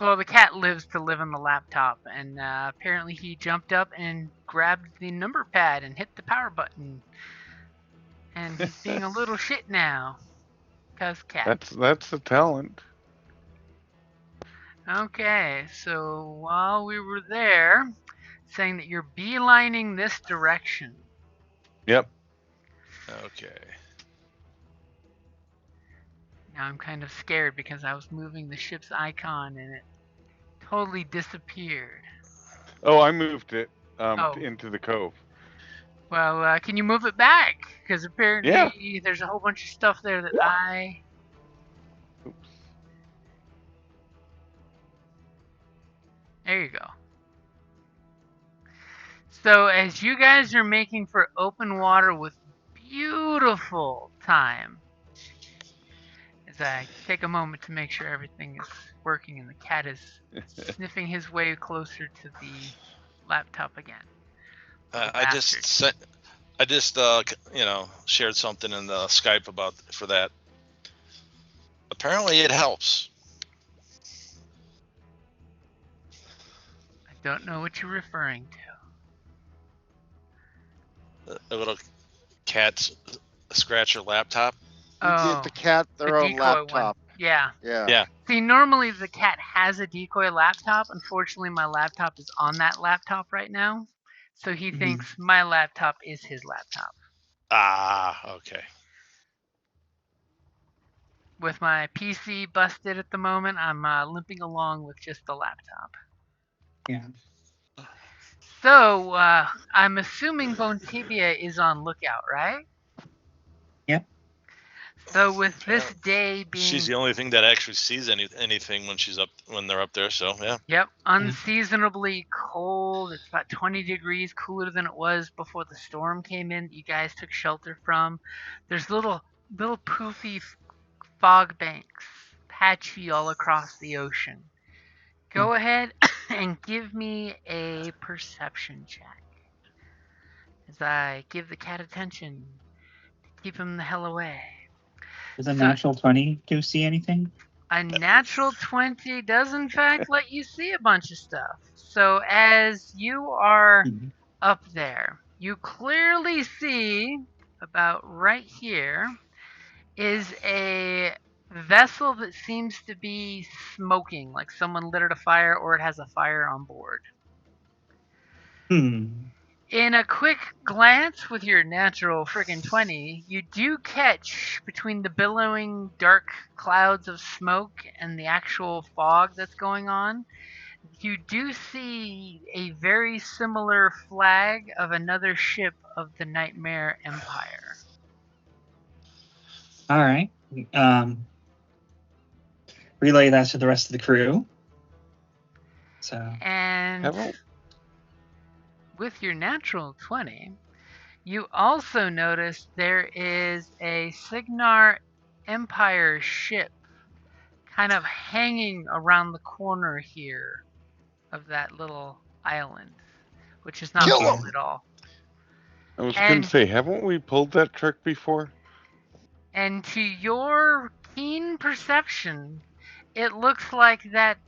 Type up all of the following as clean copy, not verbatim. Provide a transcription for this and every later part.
Well, the cat lives to live on the laptop, and apparently he jumped up and grabbed the number pad and hit the power button. And he's being a little shit now. 'Cause cat. That's a talent. Okay, so while we were there, saying that you're beelining this direction. Yep. Okay. Now I'm kind of scared because I was moving the ship's icon and it totally disappeared. Oh, I moved it Oh. into the cove. Well, can you move it back? Because apparently Yeah. there's a whole bunch of stuff there that I... Oops. There you go. So as you guys are making for open water with beautiful time, as I take a moment to make sure everything is working and the cat is sniffing his way closer to the laptop again. I just shared something in the Skype for that. Apparently, it helps. I don't know what you're referring to. A little cat scratch your laptop. You give the cat their own laptop. One. Yeah. Yeah. See, normally the cat has a decoy laptop. Unfortunately, my laptop is on that laptop right now. So he thinks my laptop is his laptop. Ah, okay. With my PC busted at the moment, I'm limping along with just the laptop. Yeah. So, I'm assuming Bone Tibia is on lookout, right? Yep. So with this day being... She's the only thing that actually sees anything when they're up there, so yeah. Yep, unseasonably cold. It's about 20 degrees cooler than it was before the storm came in that you guys took shelter from. There's little poofy fog banks patchy all across the ocean. Go ahead and give me a perception check. As I give the cat attention to keep him the hell away. Does a natural 20 do see anything? A natural 20 does in fact let you see a bunch of stuff. So as you are up there, you clearly see about right here is a vessel that seems to be smoking, like someone lit it a fire or it has a fire on board. In a quick glance with your natural friggin' 20, you do catch between the billowing dark clouds of smoke and the actual fog that's going on, you do see a very similar flag of another ship of the Nightmare Empire. All right. Relay that to the rest of the crew. And with your natural 20, you also notice there is a Signar Empire ship kind of hanging around the corner here of that little island, which is not cool at all. I was going to say, haven't we pulled that trick before? And to your keen perception, it looks like that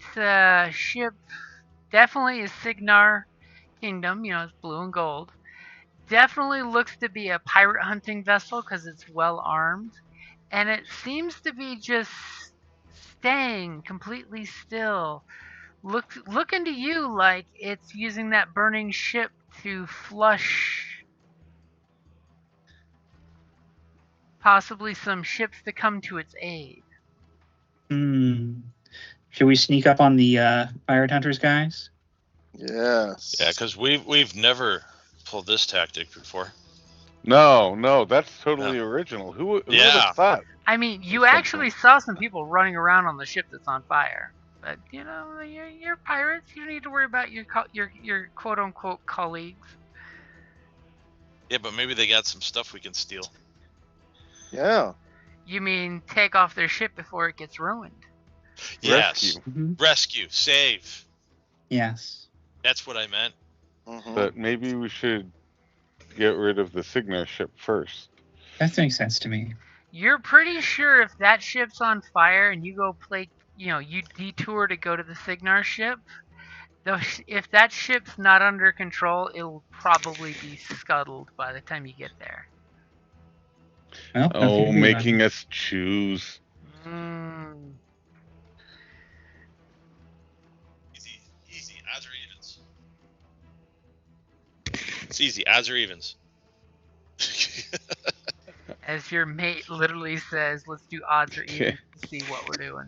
ship definitely is Signar Kingdom, it's blue and gold. Definitely looks to be a pirate hunting vessel because it's well armed. And it seems to be just staying completely still. Looking to you like it's using that burning ship to flush possibly some ships to come to its aid. Should we sneak up on the pirate hunters, guys? Yes. Yeah, because we've never pulled this tactic before. No, that's totally original. Who would have thought? I mean, you actually saw some people running around on the ship that's on fire. But, you're pirates. You don't need to worry about your quote-unquote colleagues. Yeah, but maybe they got some stuff we can steal. Yeah. You mean take off their ship before it gets ruined? Yes. Rescue. Save. Yes. That's what I meant. But maybe we should get rid of the Signar ship first. That makes sense to me. You're pretty sure if that ship's on fire and you you detour to go to the Signar ship. Though if that ship's not under control, it'll probably be scuttled by the time you get there. Well, Oh, making us choose. Mm. Easy. Odds or evens? It's easy. Odds or evens? As your mate literally says, let's do odds or evens to see what we're doing.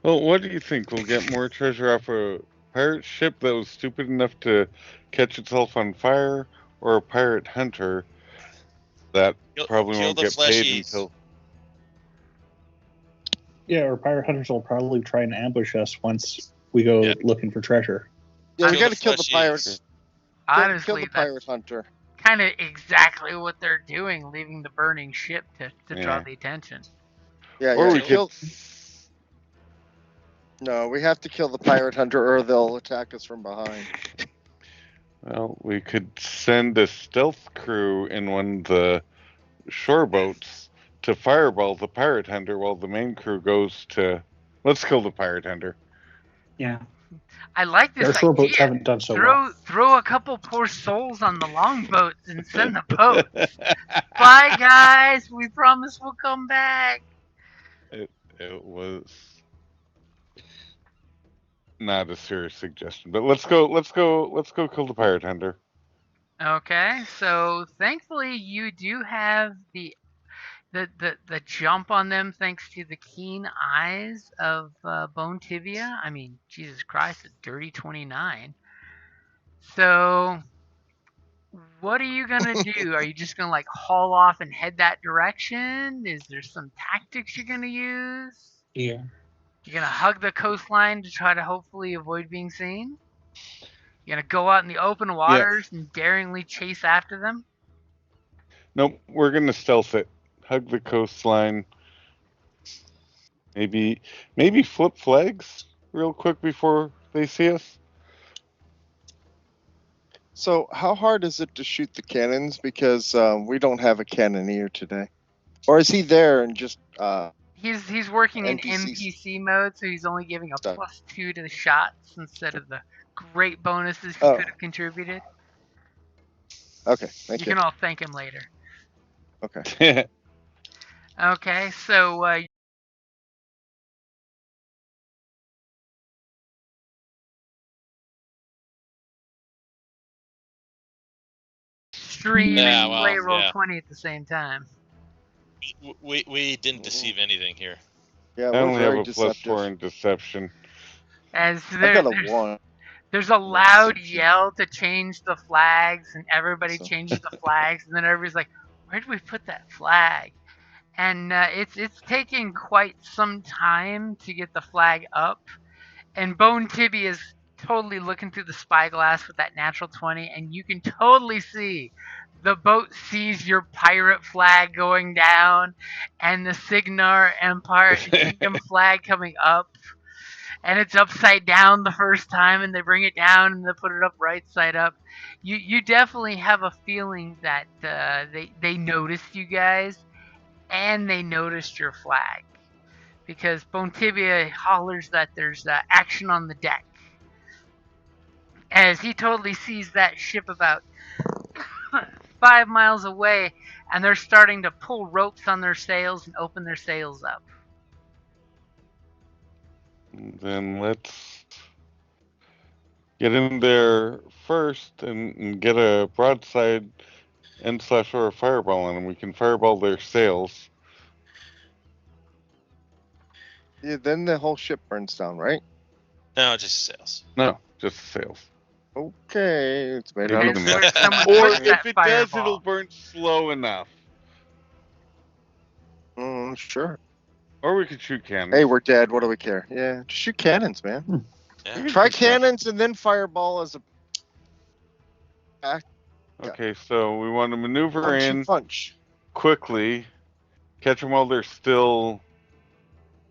Well, what do you think? We'll get more treasure off a pirate ship that was stupid enough to catch itself on fire, or a pirate hunter that probably kill won't the get paid fleshies. until... Yeah, our pirate hunters will probably try and ambush us once we go looking for treasure. Yeah, we Kill got the to kill the fleshies. pirates. Honestly, Kill the pirate hunter. kind of exactly what they're doing, leaving the burning ship to draw Yeah. the attention. Yeah, Or yeah. we Kill. No, we have to kill the pirate hunter, or they'll attack us from behind. Well, we could send a stealth crew in one of the shore boats to fireball the pirate hunter while the main crew goes to... Let's kill the pirate hunter. Yeah. I like Our this shore boats idea. haven't done so well. Throw a couple poor souls on the longboats and send the boat. Bye, guys. We promise we'll come back. It was not a serious suggestion, but let's go kill the pirate hunter. Okay, so thankfully you do have the jump on them thanks to the keen eyes of Bone Tibia. I mean, Jesus Christ, a dirty 29. So, what are you gonna do? Are you just gonna like haul off and head that direction? Is there some tactics you're gonna use? Yeah. You're gonna hug the coastline to try to hopefully avoid being seen? You're gonna go out in the open waters and daringly chase after them? Nope, we're gonna stealth it. Hug the coastline. Maybe flip flags real quick before they see us. So, how hard is it to shoot the cannons? Because we don't have a cannoneer today. Or is he there and just... He's working in NPCs. NPC mode, so he's only giving a Stuff. +2 to the shots instead of the great bonuses he could have contributed. Okay, thank You you. can all thank him later. Okay. Okay, so stream and play roll 20 at the same time. We didn't deceive anything here. Yeah, I we're only have very a deceptive. +4 in deception. As I got a 1. there's a loud yell to change the flags, and everybody So- changes the flags, and then everybody's like, "Where did we put that flag?" And it's taking quite some time to get the flag up. And Bone Tibby is totally looking through the spyglass with that natural 20, and you can totally see the boat sees your pirate flag going down, and the Signar Empire and Kingdom flag coming up. And it's upside down the first time, and they bring it down and they put it up right side up. You definitely have a feeling that they noticed you guys, and they noticed your flag, because Bone Tibia hollers that there's action on the deck, as he totally sees that ship about 5 miles away, and they're starting to pull ropes on their sails and open their sails up. Then let's get in there first and get a broadside /or a fireball on them. We can fireball their sails. Yeah, then the whole ship burns down, right? No, just sails. No, just the sails. Okay, it's made Maybe out And of the where mess. someone Or puts that if it does, fireball. it'll burn slow enough. Sure. Or we could shoot cannons. Hey, we're dead. What do we care? Yeah, just shoot cannons, man. We Yeah. can Try shoot cannons. cannons and then fireball as a Okay, so we want to maneuver punch in and punch. quickly, catch them while they're still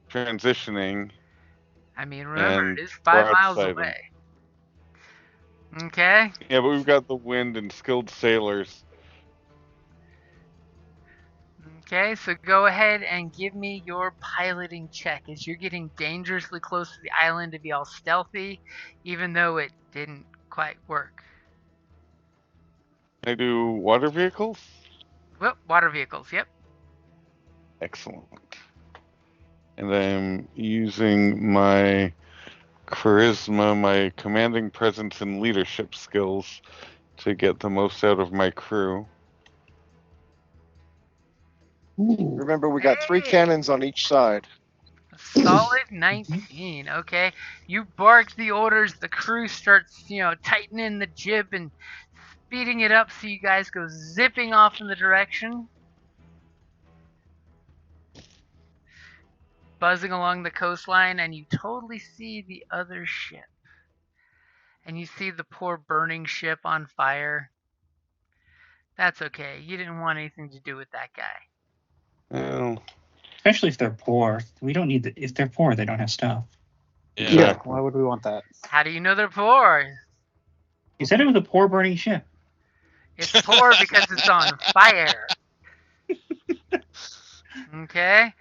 transitioning. I mean, remember, And it is 5 miles broadside them. away. Okay. Yeah, but we've got the wind and skilled sailors. Okay, so go ahead and give me your piloting check as you're getting dangerously close to the island to be all stealthy, even though it didn't quite work. I do water vehicles? Well, water vehicles, yep. Excellent. And I'm using my charisma, my commanding presence and leadership skills to get the most out of my crew. Ooh. Remember, we got 3 cannons on each side. A solid 19. Okay, you bark the orders. The crew starts, tightening the jib and speeding it up, so you guys go zipping off in the direction, buzzing along the coastline, and you totally see the other ship. And you see the poor burning ship on fire. That's okay. You didn't want anything to do with that guy. Well, Especially if they're poor. We don't need if they're poor, they don't have stuff. Yeah. Exactly. Why would we want that? How do you know they're poor? You said it was a poor burning ship. It's poor because it's on fire. Okay?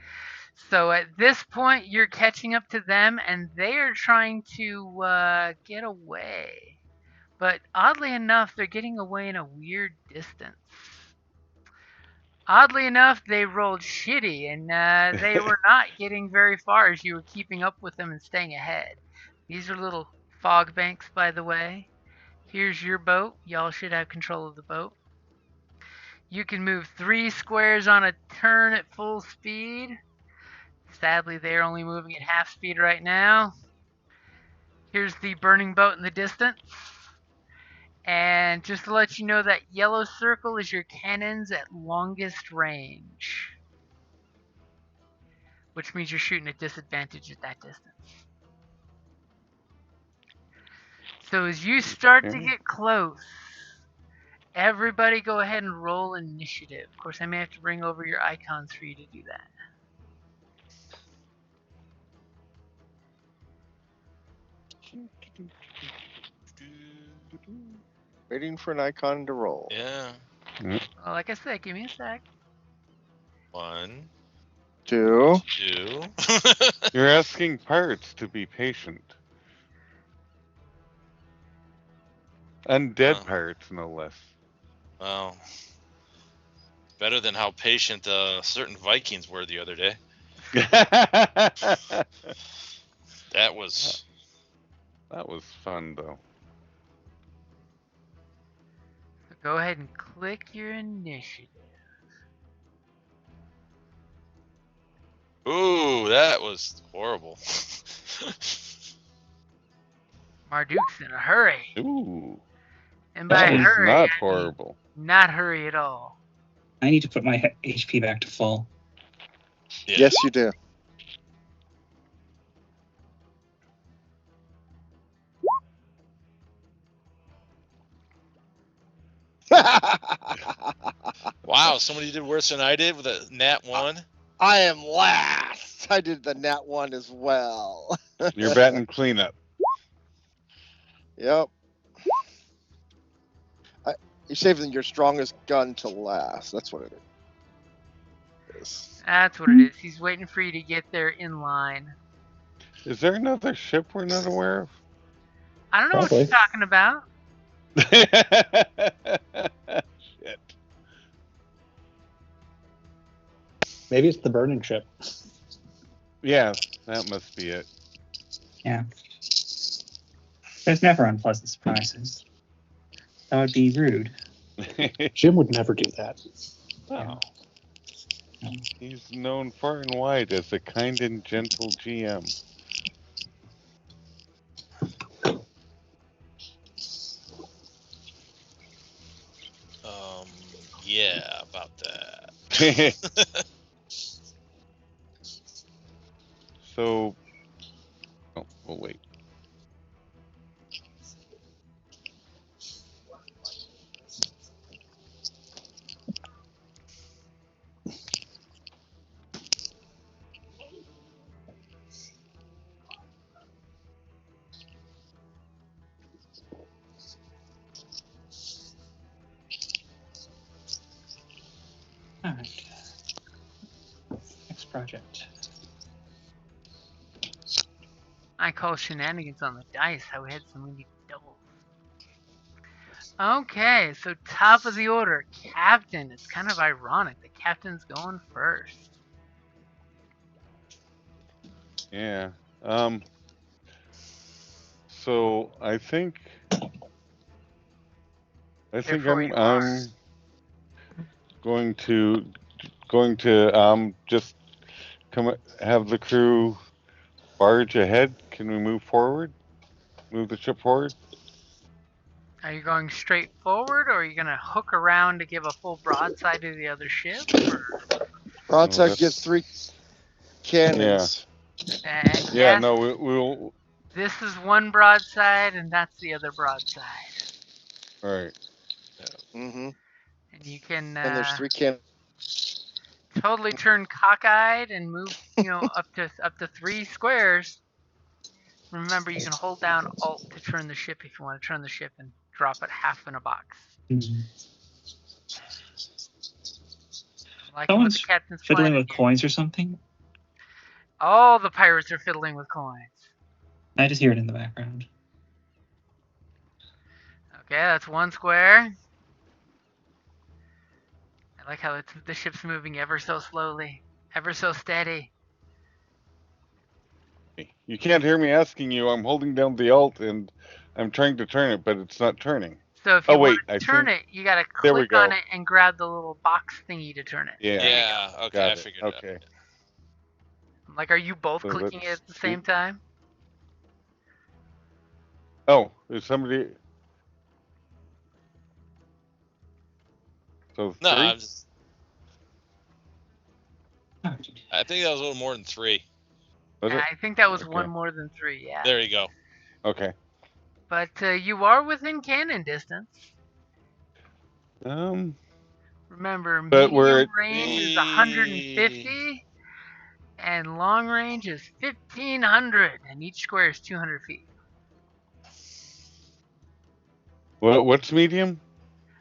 So at this point, you're catching up to them, and they are trying to get away. But oddly enough, they're getting away in a weird distance. Oddly enough, they rolled shitty, and they were not getting very far as you were keeping up with them and staying ahead. These are little fog banks, by the way. Here's your boat. Y'all should have control of the boat. You can move 3 squares on a turn at full speed. Sadly, they're only moving at half speed right now. Here's the burning boat in the distance. And just to let you know, that yellow circle is your cannons at longest range, which means you're shooting at disadvantage at that distance. So as you start to get close, everybody go ahead and roll initiative. Of course, I may have to bring over your icons for you to do that. Waiting for an icon to roll. Yeah. Well, like I said, give me a sec. 1, 2. 2. You're asking pirates to be patient. Undead Oh. pirates, no less. Well, better than how patient certain Vikings were the other day. That was That was fun, though. So go ahead and click your initiative. ooh, that was horrible. Marduck's in a hurry. Ooh, And that by was hurry, not I mean horrible. not hurry at all. I need to put my HP back to full. Yeah. Yes, you do. Wow, somebody did worse than I did with a nat 1. I am last. I did the nat 1 as well. You're batting cleanup. Yep. You're saving your strongest gun to last. That's what it is. That's what it is. He's waiting for you to get there in line. Is there another ship we're not aware of? I don't know what Probably. you're talking about. Shit. Maybe it's the burning ship. Yeah, that must be it. Yeah. There's never unpleasant surprises. That would be rude. Jim would never do that. Oh. He's known far and wide as a kind and gentle GM. Yeah, about that. So, oh, we'll wait. Alright. project. I call shenanigans on the dice. How we had so many doubles. Okay, so top of the order, Captain. It's kind of ironic. The Captain's going first. Yeah. So I think Therefore you I'm going to just have the crew barge ahead. Can we move forward? Move the ship forward? Are you going straight forward, or are you going to hook around to give a full broadside to the other ship? Or... Broadside that's- gives 3 cannons. And Yeah, yes, no, we'll. this is one broadside, and that's the other broadside. All right. Mm-hmm. And you can And there's 3 cannons. totally turn cockeyed and move, up to 3 squares. Remember, you can hold down Alt to turn the ship if you want to turn the ship and drop it half in a box. Like Someone's what the Captain's fiddling planning with coins or something. All the pirates are fiddling with coins. I just hear it in the background. Okay, that's 1 square. I like how the ship's moving ever so slowly, ever so steady. You can't hear me asking you. I'm holding down the Alt and I'm trying to turn it, but it's not turning. So if you want I to turn think- it, you gotta There we click on go. it and grab the little box thingy to turn it. Yeah. Yeah, okay, Got I it. figured Okay. it out. Like, are you both So clicking it let's at the same time? Oh, is somebody? So No, 3? I think that was a little more than 3. Was it? I think that was Okay. 1 more than 3, yeah. There you go. Okay. But you are within cannon distance. Remember, But we're medium at- range is 150, and long range is 1,500, and each square is 200 feet. What's medium?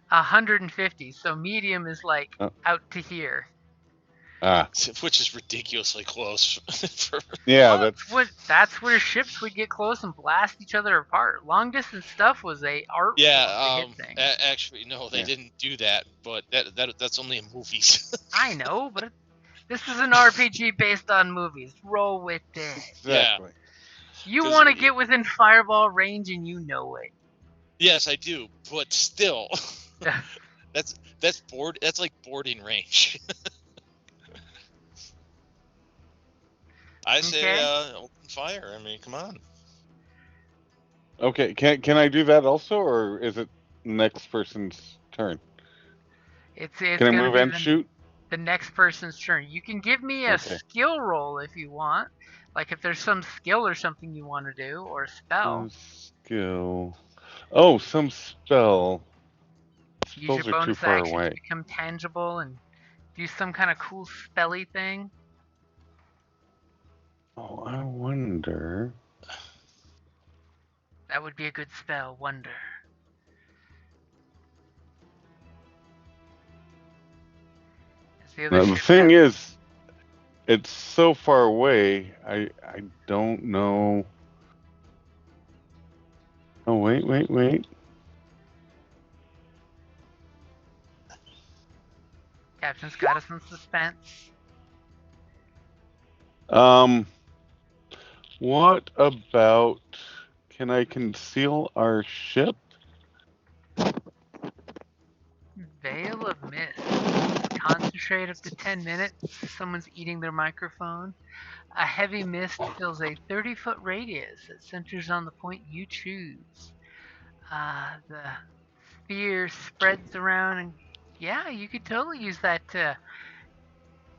150, so medium is like Oh. out to here. Ah, Which is ridiculously close. yeah, Well, that's where ships would get close and blast each other apart. Long distance stuff was a art form to hit things. Actually, no, they Yeah. didn't do that, but that's only in movies. I know, but this is an RPG based on movies. Roll with it. exactly. You 'Cause want to get within fireball range, and you know it. Yes, I do, but still, that's like boarding range. I say Okay. open fire. I mean, come on. Okay, can I do that also, or is it next person's turn? It's Can I gonna move be and shoot? the next person's turn. You can give me a Okay. skill roll if you want. Like if there's some skill or something you want to do, or a spell. Skill. Oh, some spell. Use your Spells are too bonus far action away. to become tangible and do some kind of cool spelly thing. Oh, I wonder. That would be a good spell, Wonder. Is the other Now, the ship thing have- is, it's so far away. I don't know. Oh, wait. Captain's got us in suspense. What about? Can I conceal our ship? Veil of Mist. Concentrate up to 10 minutes. Someone's eating their microphone. A heavy mist fills a 30-foot radius that centers on the point you choose. The sphere spreads around, and yeah, you could totally use that to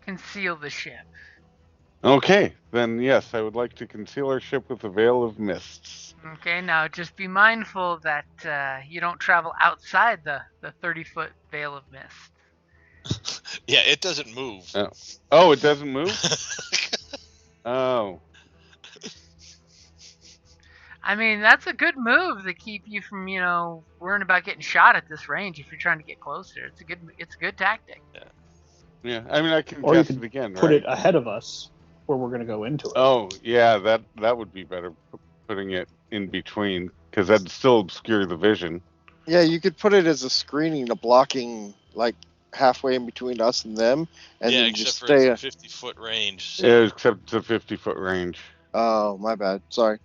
conceal the ship. Okay, then yes, I would like to conceal our ship with a veil of mists. Okay, now just be mindful that you don't travel outside the 30-foot veil of mist. Yeah, it doesn't move. Oh, it doesn't move? Oh. I mean, that's a good move to keep you from, worrying about getting shot at this range if you're trying to get closer. It's a good tactic. Yeah, I mean, I can Or you cast could it again, put right? it ahead of us where we're going to go into it. Oh, yeah, that would be better, putting it in between, because that'd still obscure the vision. Yeah, you could put it as a screening, a blocking, like halfway in between us and them, and yeah, then except just for it's stay. a 50-foot range. So. Yeah, except it's a 50-foot range. Oh, my bad. Sorry.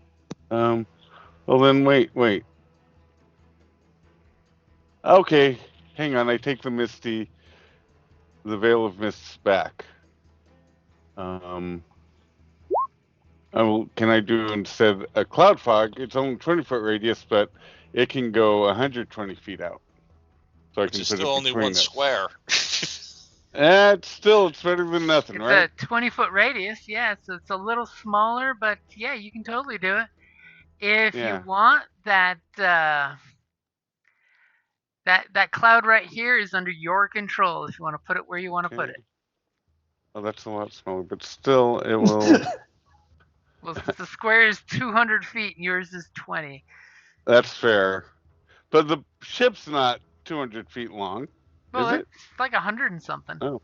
Well then, wait. Okay, hang on, I take the Veil of Mists back. Can I do instead a Cloud Fog? It's only 20-foot radius, but it can go 120 feet out. So I Which can is put still it only between one us. square. It's better than nothing, It's right? a 20-foot radius, yeah, so it's a little smaller, but yeah, you can totally do it. If you Yeah. want that, that cloud right here is under your control. If you want to put it where you want to put Okay. it. Oh, that's a lot smaller, but still, it will. Well, the square is 200 feet and yours is 20. That's fair. But the ship's not 200 feet long, Well, is it's it? like 100 and something. Oh.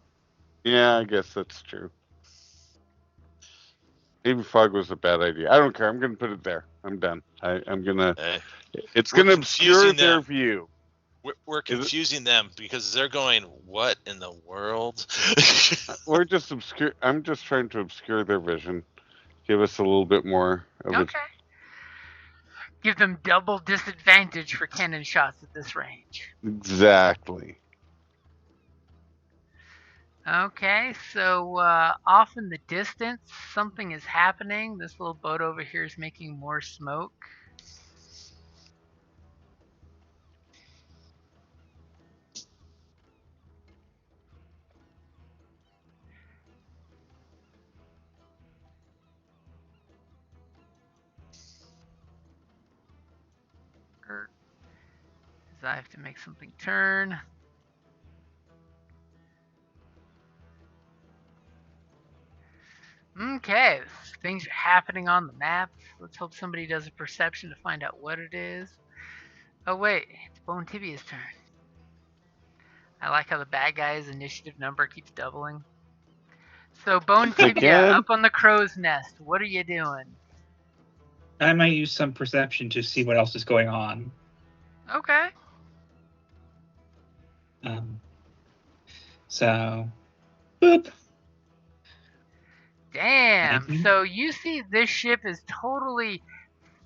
Yeah, I guess that's true. Maybe fog was a bad idea. I don't care. I'm going to put it there. I'm done. I'm going to. It's We're going to obscure confusing their them. view. We're confusing them because they're going, what in the world? We're just obscure. I'm just trying to obscure their vision. Give us a little bit more of Okay. Give them double disadvantage for cannon shots at this range. Exactly. Okay, so off in the distance, something is happening. This little boat over here is making more smoke. Because I have to make something turn. Okay, things are happening on the map. Let's hope somebody does a perception to find out what it is. Oh wait, it's Bone Tibia's turn. I like how the bad guy's initiative number keeps doubling. So Bone Tibia, Again? up on the crow's nest, what are you doing? I might use some perception to see what else is going on. Okay. So, boop. Damn. 19. So you see this ship is totally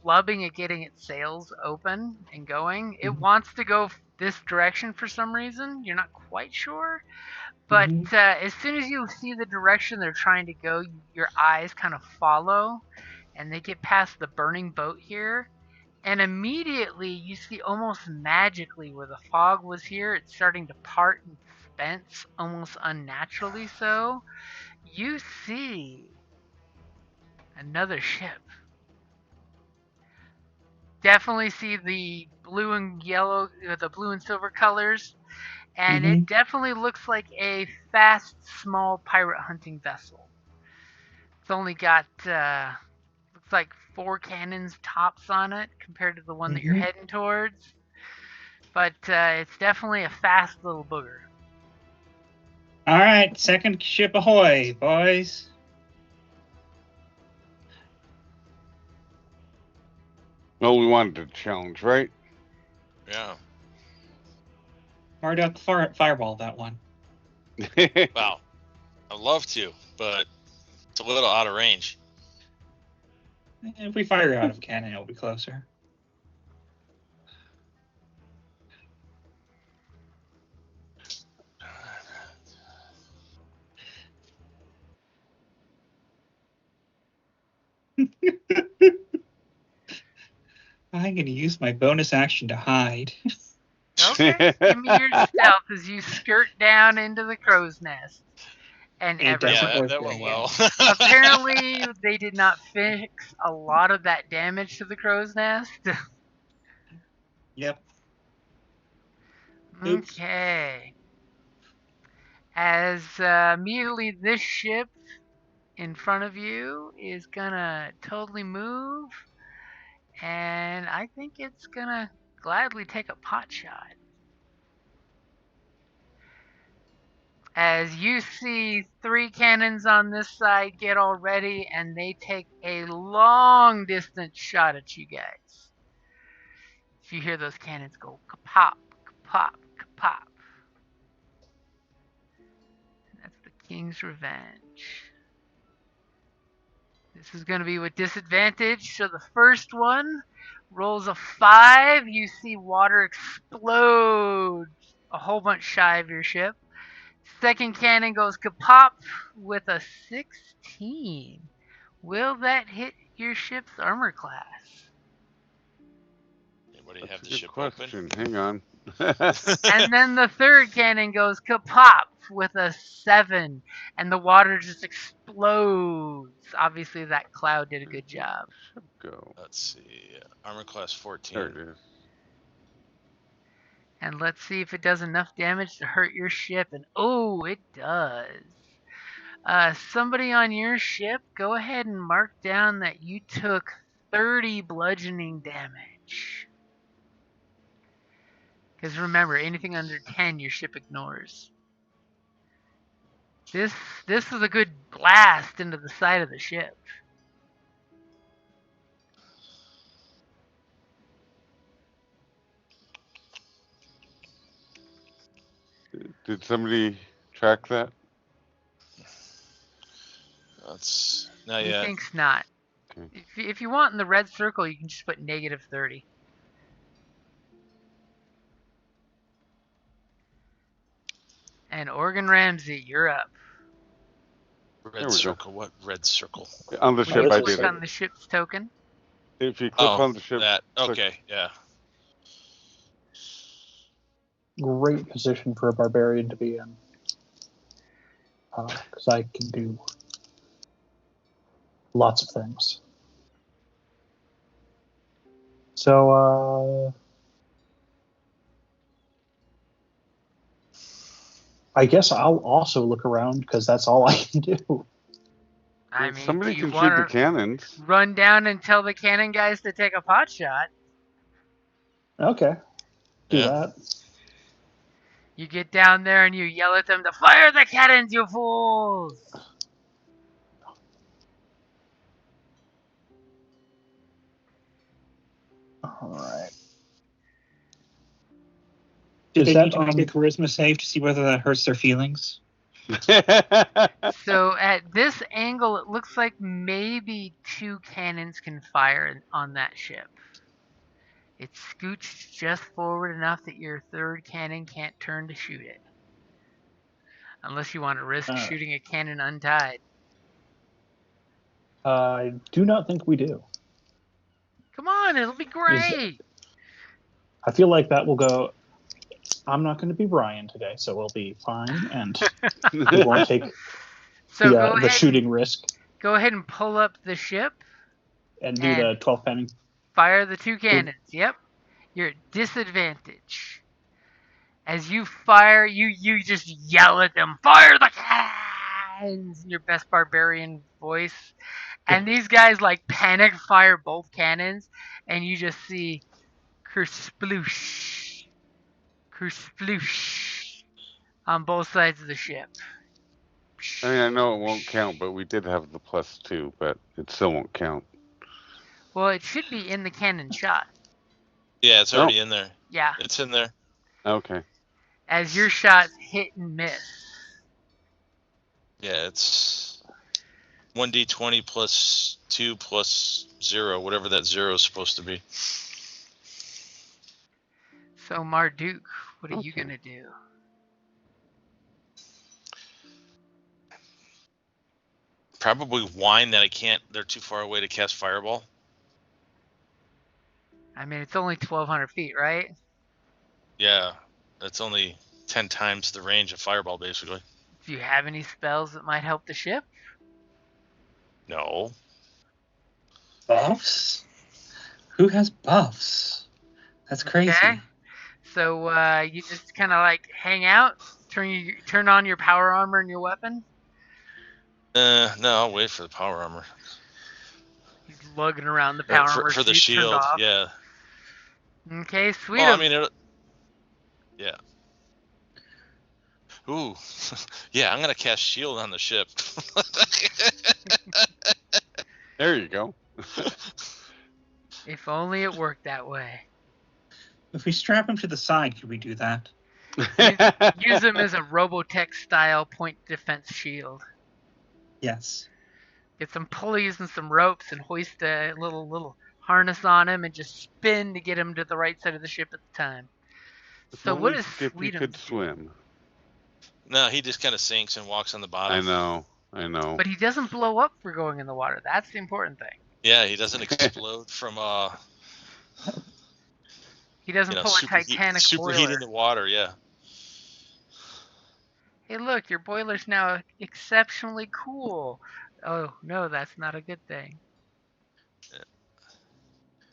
flubbing at getting its sails open and going. It wants to go this direction for some reason. You're not quite sure. But as soon as you see the direction they're trying to go, your eyes kind of follow, and they get past the burning boat here. And immediately you see almost magically where the fog was here, it's starting to part and fence almost unnaturally so. You see another ship. Definitely see the blue and yellow, the blue and silver colors, and it definitely looks like a fast, small pirate hunting vessel. It's only got looks like 4 cannons tops on it compared to the one that you're heading towards, but it's definitely a fast little booger. All right, second ship ahoy, boys. Well, we wanted to challenge, right? Yeah. Marduck, fireball that one. Wow. I'd love to, but it's a little out of range. If we fire out of a cannon, it'll be closer. I'm going to use my bonus action to hide. Okay, give me your stealth as you skirt down into the crow's nest. And It doesn't Yeah, work that went very well. apparently they did not fix a lot of that damage to the crow's nest. Yep. Okay. As immediately this ship in front of you is gonna totally move, and I think it's gonna gladly take a pot shot. As you see 3 cannons on this side get all ready, and they take a long distance shot at you guys. You hear those cannons go kapop, kapop, kapop. And that's the King's Revenge. This is going to be with disadvantage. So the first one rolls a 5. You see water explode a whole bunch shy of your ship. Second cannon goes kapop with a 16. Will that hit your ship's armor class? Anybody That's have a the good ship question. open? Hang on. And then the third cannon goes kapop with a 7, and the water just explodes. Obviously, that cloud did a good job. Go. Let's see. Armor class 14. There it is. And let's see if it does enough damage to hurt your ship. And oh, it does. Somebody on your ship, go ahead and mark down that you took 30 bludgeoning damage. Because remember, anything under 10, your ship ignores. This is a good blast into the side of the ship. Did somebody track that? That's not He yet. thinks not. Okay. If you want in the red circle, you can just put negative 30. And Organ Ramsey, you're up. Red circle. What red circle? On the When ship, you I click did it. on the ship's token. If you click on the ship, that. click- Okay, yeah. Great position for a barbarian to be in. Because I can do lots of things. So, I guess I'll also look around because that's all I can do. I mean, somebody do you can shoot the want to cannons. run down and tell the cannon guys to take a pot shot? Okay. Do Yeah. that. You get down there and you yell at them to fire the cannons, you fools! Alright. Do Is they that need to make a charisma save to see whether that hurts their feelings? So at this angle, it looks like maybe 2 cannons can fire on that ship. It's scooched just forward enough that your third cannon can't turn to shoot it. Unless you want to risk shooting a cannon untied. I do not think we do. Come on, it'll be great! I feel like that will go. I'm not going to be Brian today, so we'll be fine, and we won't take So the shooting risk. Go ahead and pull up the ship. And do the 12 penning. Fire the 2 cannons. Yep. You're at disadvantage. As you fire, you just yell at them, fire the cannons in your best barbarian voice. And these guys like panic fire both cannons, and you just see kersploosh, kersploosh on both sides of the ship. I mean, I know it won't count, but we did have the +2, but it still won't count. Well, it should be in the cannon shot. Yeah, it's already in there. Yeah. It's in there. Okay. As your shots hit and miss. Yeah, it's 1d20 plus 2 plus 0, whatever that 0 is supposed to be. So Marduck, what are you gonna do? Probably whine that I can't. They're too far away to cast Fireball. I mean, it's only 1,200 feet, right? Yeah, that's only 10 times the range of Fireball, basically. Do you have any spells that might help the ship? No. Buffs? Who has buffs? That's crazy. Okay. So you just kind of like hang out, turn on your power armor and your weapon. No, I'll wait for the power armor. He's lugging around the power armor for the suit turned shield. off. Yeah. Okay, Sweetum. Well, I mean, yeah. Ooh, yeah, I'm gonna cast shield on the ship. There you go. If only it worked that way. If we strap him to the side, could we do that? Use them as a Robotech style point defense shield. Yes. Get some pulleys and some ropes and hoist a little harness on him and just spin to get him to the right side of the ship at the time. If So what only is Skippy could Sweetum? swim. No, he just kind of sinks and walks on the bottom. I know. But he doesn't blow up for going in the water. That's the important thing. Yeah, he doesn't explode from He doesn't pull a Titanic superheat boiler. in the water. Yeah. Hey, look, your boiler's now exceptionally cool. Oh no, that's not a good thing. I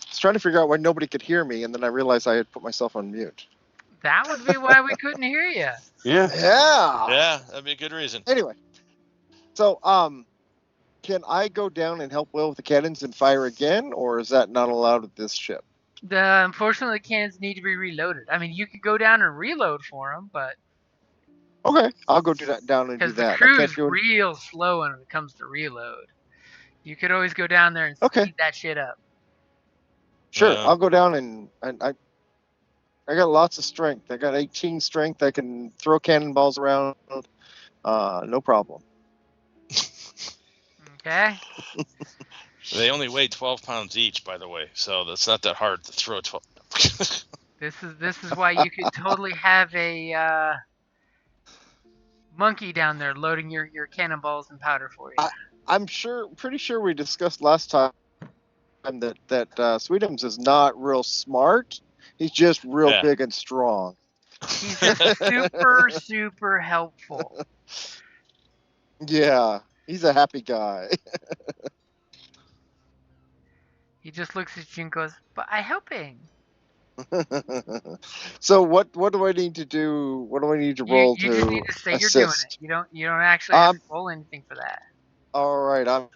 was trying to figure out why nobody could hear me, and then I realized I had put myself on mute. That would be why we couldn't hear you. Yeah. Yeah, that'd be a good reason. Anyway, so can I go down and help Will with the cannons and fire again, or is that not allowed with this ship? Unfortunately, the cannons need to be reloaded. I mean, you could go down and reload for them, but Okay, I'll go down and do because the that. I crew's can't do it. real slow when it comes to reload. You could always go down there and Okay. speed that shit up. Sure, Yeah. I'll go down and I got lots of strength. I got 18 strength. I can throw cannonballs around. No problem. Okay. They only weigh 12 pounds each, by the way, so that's not that hard to throw 12. This is why you could totally have a monkey down there loading your cannonballs and powder for you. I'm pretty sure we discussed last time that Sweetums is not real smart. He's just real big and strong. He's just super, super helpful. Yeah, he's a happy guy. He just looks at you and goes, "But I'm helping." So what do I need to do? What do I need to roll You to just need to say assist? you're doing it. You don't actually have to roll anything for that. All right, I'm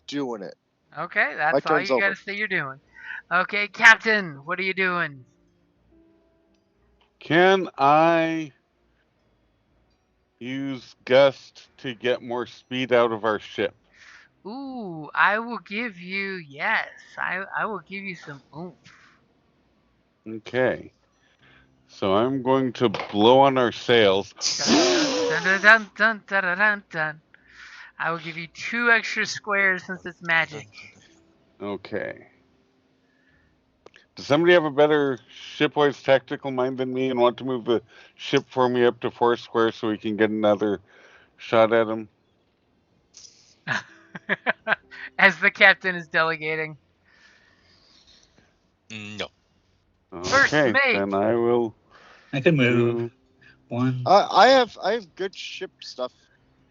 doing it. Okay, My that's all turn's you over. gotta say you're doing. Okay, Captain, what are you doing? Can I use Gust to get more speed out of our ship? Ooh, I will give you I will give you some oomph. Okay. So I'm going to blow on our sails. Dun, dun, dun, dun, dun, dun, dun, dun. I will give you 2 extra squares since it's magic. Okay. Does somebody have a better shipwise tactical mind than me and want to move the ship for me up to 4 squares so we can get another shot at him? As the captain is delegating. No. First Okay, mate. then I will. I can move. One. I have good ship stuff.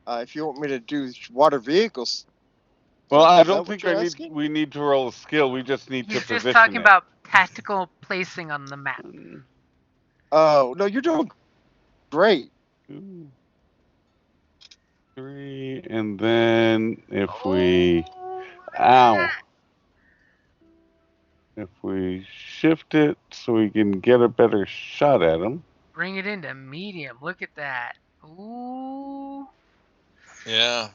If you want me to do water vehicles. Well, I Is that don't what think you're asking? we need to roll a skill. We just need to He's position just talking it. about tactical placing on the map. Oh no, you're doing great. 2, 3, and then if we shift it so we can get a better shot at him. Bring it into medium. Look at that. Ooh. Yeah.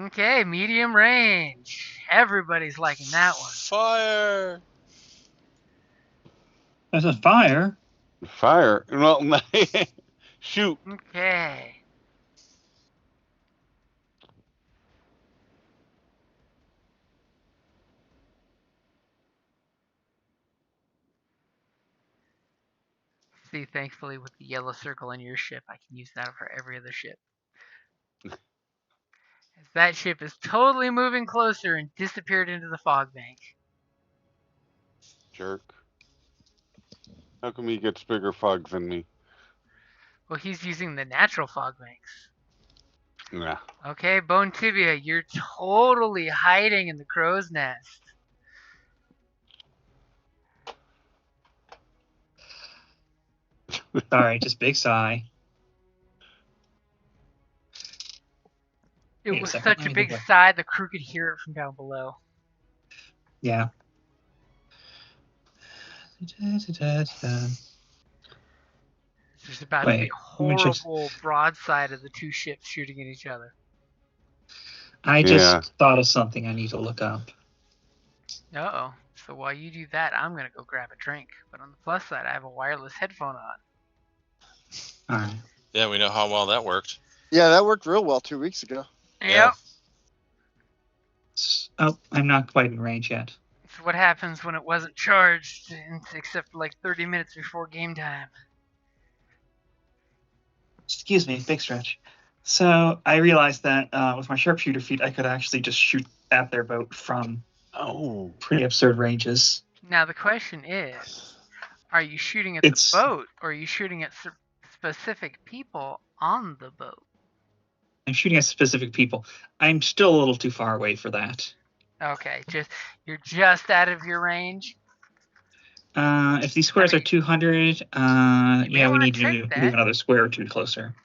Okay, medium range. Everybody's liking that one. Fire. There's a fire. Fire. Well, shoot. Okay. See, thankfully, with the yellow circle on your ship, I can use that for every other ship. As that ship is totally moving closer and disappeared into the fog bank. Jerk. How come he gets bigger fog than me? Well, he's using the natural fog banks. Nah. Okay, Bone Tibia, you're totally hiding in the crow's nest. Sorry, just big sigh. It Wait a was second, such let a me big think sigh, the crew could hear it from down below. Yeah. There's about to be Wait, a let me just- horrible broadside of the two ships shooting at each other. I just thought of something I need to look up. Uh-oh. So while you do that, I'm going to go grab a drink. But on the plus side, I have a wireless headphone on. All right. Yeah, we know how well that worked. Yeah, that worked real well 2 weeks ago. Yeah. Oh, I'm not quite in range yet. So what happens when it wasn't charged, except for like 30 minutes before game time? Excuse me, big stretch. So I realized that with my sharpshooter feat, I could actually just shoot at their boat from pretty absurd ranges. Now the question is, are you shooting at the boat, or are you shooting at specific people on the boat? I'm shooting at specific people. I'm still a little too far away for that. Okay, you're just out of your range. If these squares are 200, yeah, we need to move another square or two closer.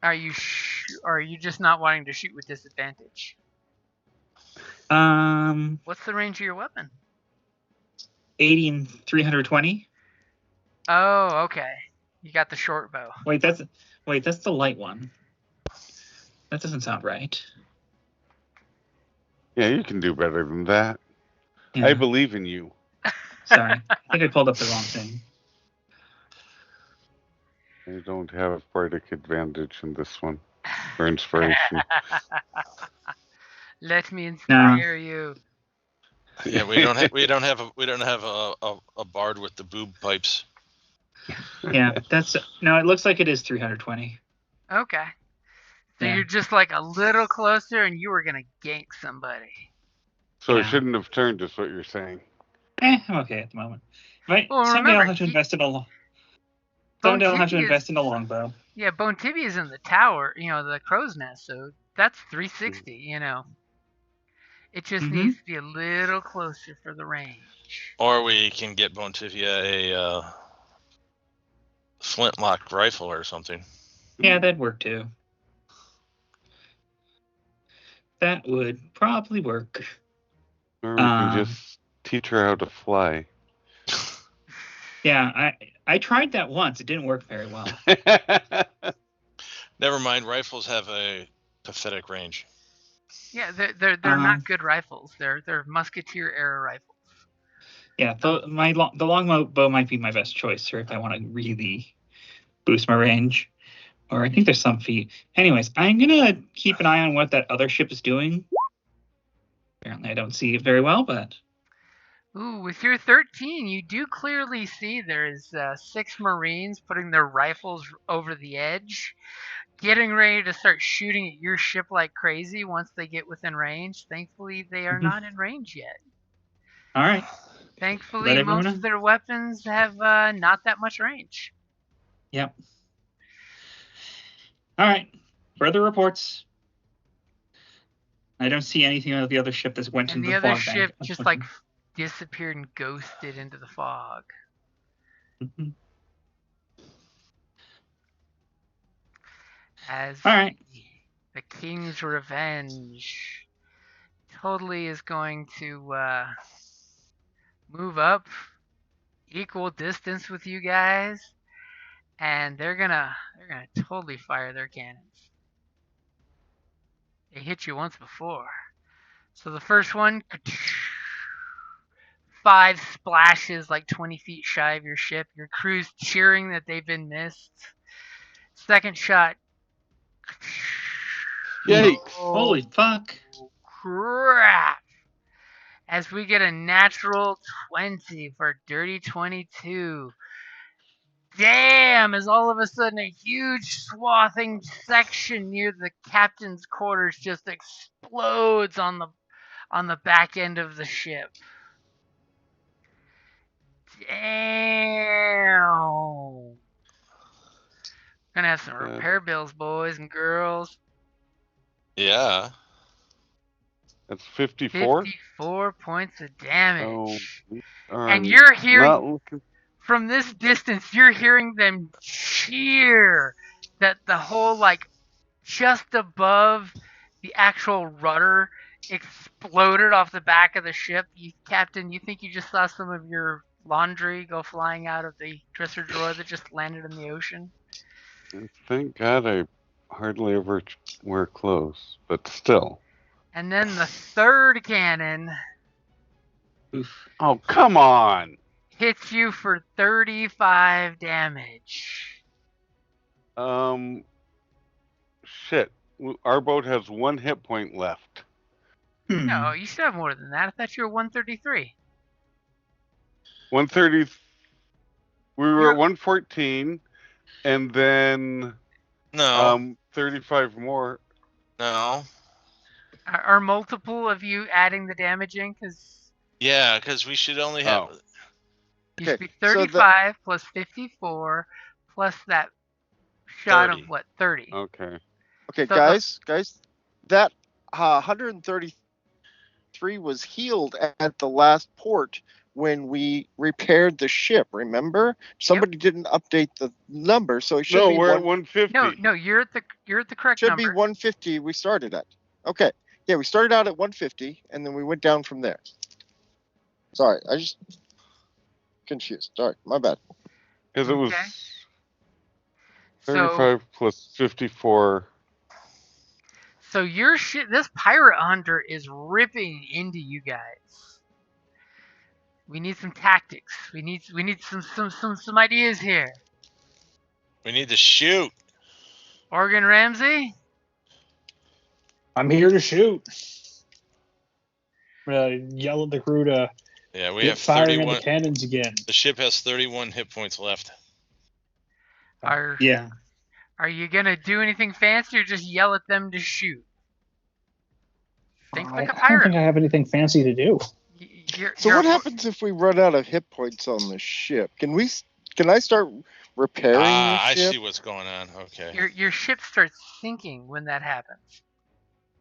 Are you just not wanting to shoot with disadvantage? What's the range of your weapon? 80 and 320. Oh, okay. You got the short bow. Wait, that's the light one. That doesn't sound right. Yeah, you can do better than that. Yeah. I believe in you. Sorry, I think I pulled up the wrong thing. I don't have bardic advantage in this one for inspiration. Let me inspire you. Yeah, we don't have a bard with the boob pipes. Yeah, it looks like it is 320. Okay. So Yeah. you're just like a little closer, and you were gonna gank somebody. So it shouldn't have turned, is what you're saying. I'm okay at the moment. Right? Someday I'll have to invest in a longbow. Yeah, Bone Tibia's in the tower, the crow's nest, so that's 360, It just needs to be a little closer for the range. Or we can get Bontivia a flintlock rifle or something. Yeah, that'd work too. That would probably work. Or we can just teach her how to fly. Yeah, I tried that once. It didn't work very well. Never mind. Rifles have a pathetic range. Yeah, they're not good rifles. They're musketeer era rifles. Yeah, the longbow might be my best choice here if I want to really boost my range. Or I think there's some feat. Anyways, I'm gonna keep an eye on what that other ship is doing. Apparently, I don't see it very well, but. Ooh, with your 13, you do clearly see there's 6 Marines putting their rifles over the edge, getting ready to start shooting at your ship like crazy once they get within range. Thankfully, they are not in range yet. All right. Thankfully, most of their weapons have not that much range. Yep. All right. Further reports. I don't see anything of the other ship that went into the fog. And the other ship just disappeared and ghosted into the fog. Mm-hmm. As all right. The King's Revenge totally is going to move up equal distance with you guys, and they're gonna totally fire their cannons. They hit you once before. So the first one, 5 splashes like 20 feet shy of your ship. Your crew's cheering that they've been missed. Second shot. Yikes. Holy fuck. Crap. As we get a natural 20 for dirty 22. Damn, as all of a sudden a huge swathing section near the captain's quarters just explodes on the back end of the ship. Damn. Gonna have some repair bills, boys and girls. Yeah. That's 54? 54 points of damage. Oh, and you're hearing, from this distance, you're hearing them cheer that the whole, just above the actual rudder exploded off the back of the ship. Captain, you think you just saw some of your laundry go flying out of the dresser drawer that just landed in the ocean. Thank God I hardly ever wear clothes, but still. And then the third cannon Oh, come on! hits you for 35 damage. Shit. Our boat has 1 hit point left. No, you should have more than that. I thought you were 133. 130. We were You're- at 114, and then No, 35 more. no. Are multiple of you adding the damage in? Because Yeah, because we should only have. Oh. you should be Okay, so 35 plus 54 plus that shot 30. of what, 30? Okay. Okay, So guys, that 133 was healed at the last port when we repaired the ship. Remember, somebody didn't update the number, so it should No, be we're at 150. No, you're at the correct should number. be 150. We started at. Okay, yeah, we started out at 150, and then we went down from there. Sorry, I just confused. Sorry, my bad. Because it was Okay. 35 plus 54. So your shit, this pirate hunter is ripping into you guys. We need some tactics. We need some ideas here. We need to shoot. Organ Ramsey? I'm here to shoot. I'm gonna yell at the crew to Yeah, we get have firing at 31. the cannons again. The ship has 31 hit points left. Are you gonna do anything fancy or just yell at them to shoot? Think like a I don't pirate. think I have anything fancy to do. So what happens if we run out of hit points on the ship? Can I start repairing the I ship? see what's going on. Okay. Your ship starts sinking when that happens.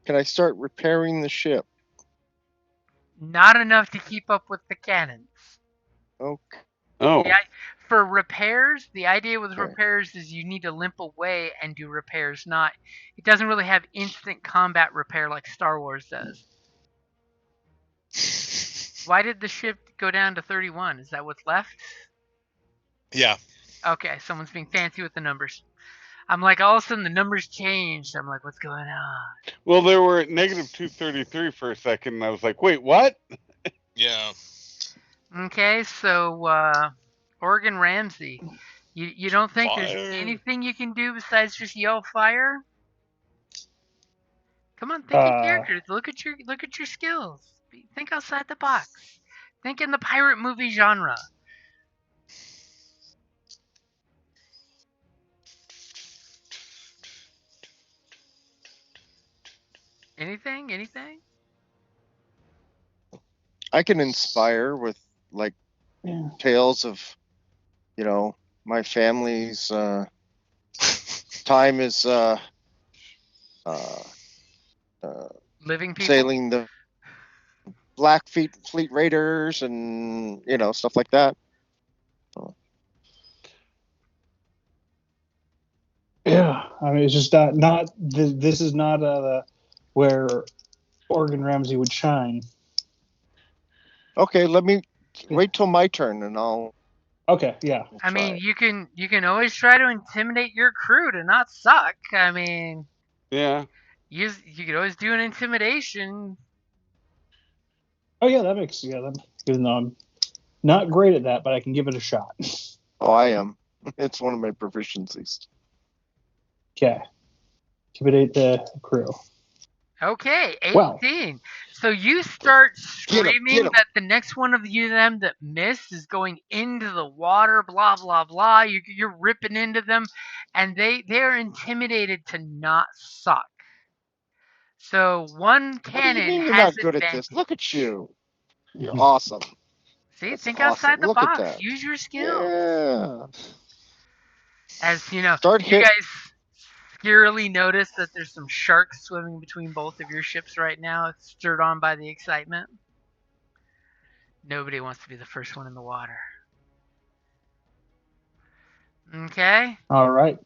Can I start repairing the ship? Not enough to keep up with the cannons. Okay. Oh. For repairs, the idea with Okay. repairs is you need to limp away and do repairs. It doesn't really have instant combat repair like Star Wars does. Why did the ship go down to 31? Is that what's left? Yeah. Okay, someone's being fancy with the numbers. I'm like, all of a sudden the numbers changed. I'm like, what's going on? Well, they were at negative 233 for a second, and I was like, wait, what? Yeah. Okay, so Organ Ramsey, you don't think Fire. there's anything you can do besides just yell fire? Come on, think of characters. Look at your skills. Think outside the box. Think in the pirate movie genre. Anything? I can inspire with tales of, my family's time is Living people. sailing the Fleet Raiders and stuff like that. Yeah, I mean, it's just this is not where Organ Ramsey would shine. Okay, let me wait till my turn and I'll. Okay, yeah. I mean, you can always try to intimidate your crew to not suck. I mean, Yeah. you could always do an intimidation. Oh yeah, that makes even though I'm not great at that, but I can give it a shot. Oh, I am. It's one of my proficiencies. Okay. Intimidate the crew. Okay, 18. Well. So you start Get 'em, screaming get 'em. that the next one of them that miss is going into the water, blah, blah, blah. You're ripping into them, and they're intimidated to not suck. So one What do cannon you mean you're has not good at advantage. this? Look at you. You're awesome. See, That's think awesome. outside the Look at box. that. Use your skills. Yeah. As you Start you hit. guys scarily notice that there's some sharks swimming between both of your ships right now, stirred on by the excitement. Nobody wants to be the first one in the water. Okay. All right.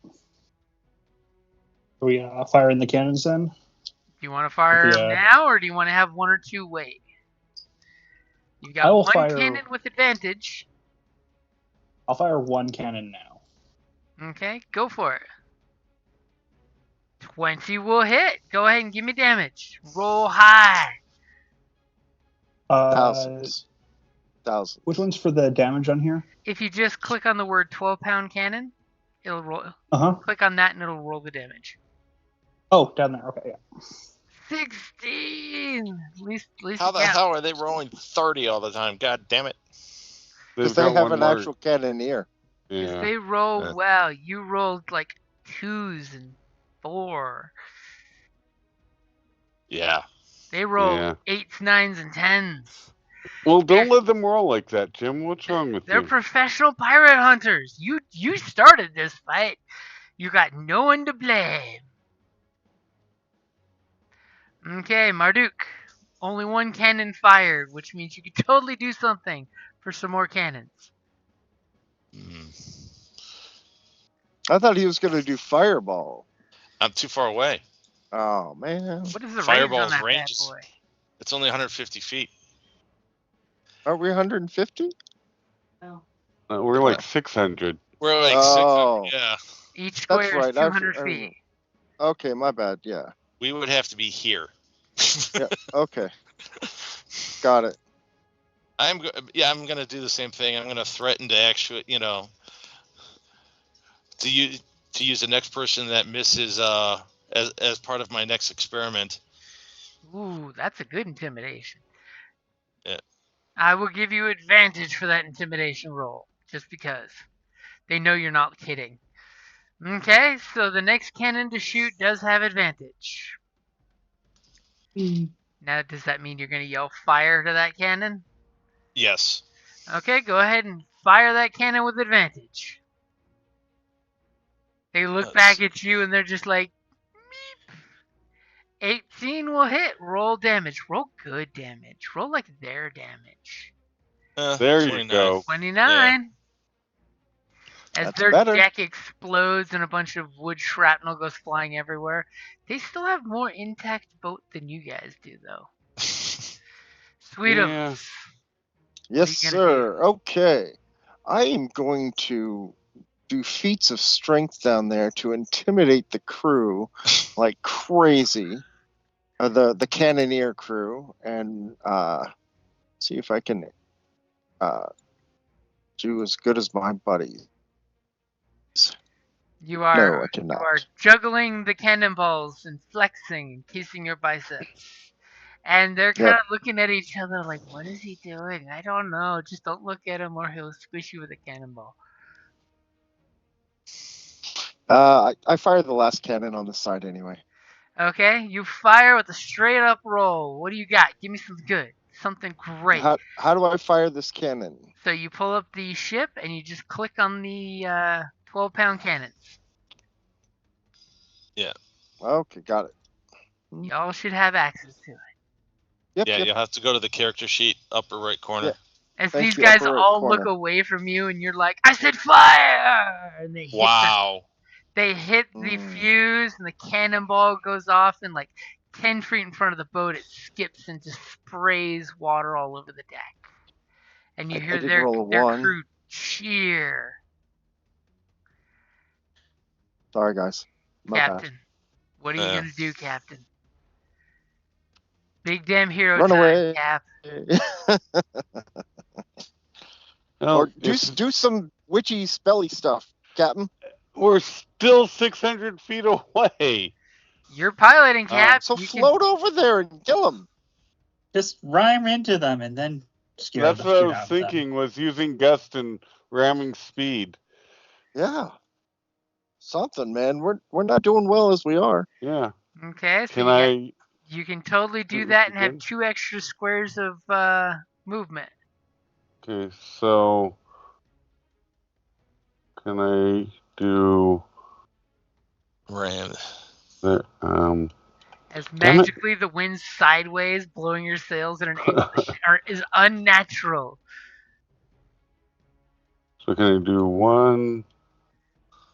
Are we firing the cannons then? Do you want to fire them now, or do you want to have one or two wait? You've got one cannon with advantage. I'll fire one cannon now. Okay, go for it. 20 will hit. Go ahead and give me damage. Roll high. Thousands. Which one's for the damage on here? If you just click on the word 12-pound cannon, it'll roll. Uh-huh. Click on that and it'll roll the damage. Oh, down there. Okay, yeah. 16. At least How the you hell are they rolling 30 all the time? God damn it. Because They've they got have one an more- actual cannoneer. If Yeah. they roll Yeah. well, you rolled like 2s and 4. Yeah. They roll Yeah. 8s, 9s, and 10s. Well, don't let them roll like that, Jim. What's wrong with They're you? professional pirate hunters. You started this fight. You got no one to blame. Okay, Marduck. Only one cannon fired, which means you could totally do something for some more cannons. Mm. I thought he was going to do fireball. I'm too far away. Oh, man. What is the range Fireball's on that range bad is- boy? It's only 150 feet. Are we 150? We're like 600. We're like Oh. 600. Yeah. Each square right, is 200 feet. Okay, my bad. Yeah. We would have to be here. Yeah. Okay. Got it. I'm going to do the same thing. I'm going to threaten to actually, to use the next person that misses as part of my next experiment. Ooh, that's a good intimidation. Yeah. I will give you advantage for that intimidation roll, just because. They know you're not kidding. Okay, so the next cannon to shoot does have advantage. Now, does that mean you're going to yell fire to that cannon? Yes. Okay, go ahead and fire that cannon with advantage. They look back at you and they're just like, meep. 18 will hit. Roll damage. Roll good damage. Roll like their damage. There you 29. go. 29. As That's their better. deck explodes and a bunch of wood shrapnel goes flying everywhere, they still have more intact boat than you guys do, though. Sweetum. Yeah. Yes, you gonna do? sir. Okay. I am going to do feats of strength down there to intimidate the crew like crazy. The cannoneer crew, and see if I can do as good as my buddies. You No, are I cannot. juggling the cannonballs and flexing and kissing your biceps. And they're kind Yep. of looking at each other like, what is he doing? I don't know. Just don't look at him or he'll squish you with a cannonball. I fired the last cannon on the side anyway. Okay, you fire with a straight up roll. What do you got? Give me some good. Something great. How do I fire this cannon? So you pull up the ship and you just click on the 12-pound cannons. Okay, got it. Y'all should have access to it. Yep, Yeah, yep. you'll have to go to the character sheet, upper right corner. Yeah. As Thank these you, guys upper right all corner. look away from you and you're like, I said fire! And they hit Wow. They hit the fuse and the cannonball goes off and like 10 feet in front of the boat it skips and just sprays water all over the deck. And you I hear did their roll a 1. crew cheer. Sorry, guys. My Captain, what are you Yeah. gonna do, Captain? Big damn hero Run time, away. Cap. bad. Well, Or do some witchy spelly stuff, Captain. we're still 600 feet away. You're piloting, Cap. So You float over there and kill him. Just rhyme into them and then scare That's the what I shit was out of them. thinking, was using gust and ramming speed. Yeah. Something, man. We're not doing well as we are. Yeah. can. Okay, so Can you can totally do Mm, that and have good. 2 extra squares of movement. Okay, so can I do Ram. the As Damn it. magically the wind's sideways, blowing your sails at an angle that is unnatural. So can I do 1,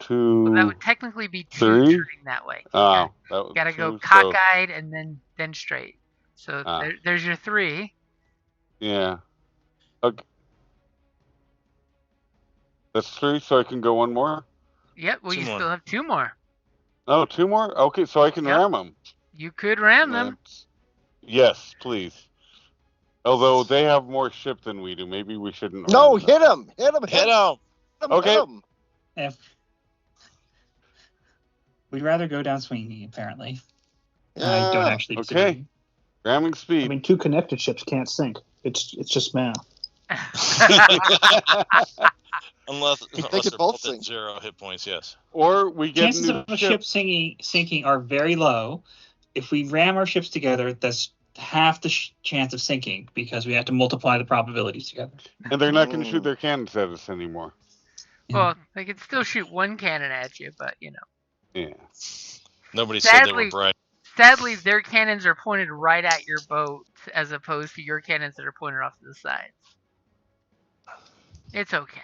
2, Well, that would technically be 2 3? turning that way. Oh, that was Gotta go 2, so cockeyed and then straight. So Ah. there's your 3. yeah. Okay. That's 3, so I can go one more? Yep, well, 2 you more. still have 2 more. Oh, 2 more? Okay, so I can Yep. ram them. You could ram them. Yes, please. Although they have more ship than we do, maybe we shouldn't No, ram them. hit him! Hit him! Hit him! Okay. Hit him! If we'd rather go down swinging, apparently. I don't actually disagree. Okay. Ramming I speed. mean, 2 connected ships can't sink. It's just math. Unless could they're both both sink. at 0 hit points, yes. Or we get Chances a new of a ship sinking are very low. If we ram our ships together, that's half the chance of sinking because we have to multiply the probabilities together. And they're not going to shoot their cannons at us anymore. Well, they could still shoot 1 cannon at you, but, you know. Yeah. Nobody said they were Sadly, bright. sadly, their cannons are pointed right at your boat as opposed to your cannons that are pointed off to the sides. It's okay.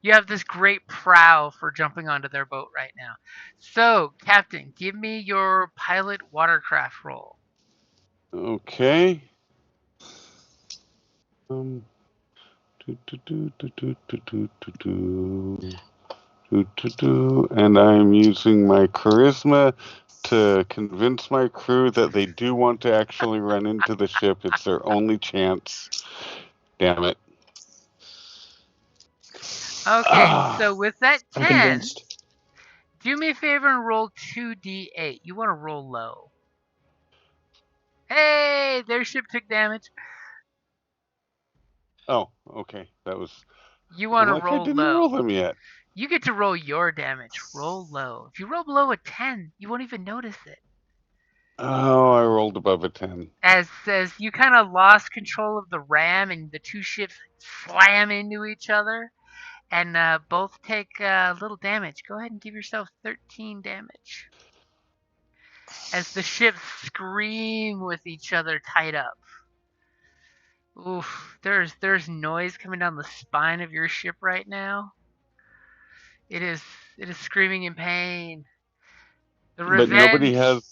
You have this great prow for jumping onto their boat right now. So, Captain, give me your pilot watercraft roll. Okay. And I'm using my charisma to convince my crew that they do want to actually run into the ship. It's their only chance. Damn it. Okay, so with that I'm 10, convinced. do me a favor and roll 2d8. You want to roll low. Hey, their ship took damage. Oh, okay. That was. You want to Like roll I didn't low. roll them yet. You get to roll your damage. Roll low. If you roll below a 10, you won't even notice it. Oh, I rolled above a 10. As you kind of lost control of the ram and the 2 ships slam into each other and both take little damage. Go ahead and give yourself 13 damage. As the ships scream with each other tied up. Oof, there's noise coming down the spine of your ship right now. It is screaming in pain. The But nobody Revenge. has.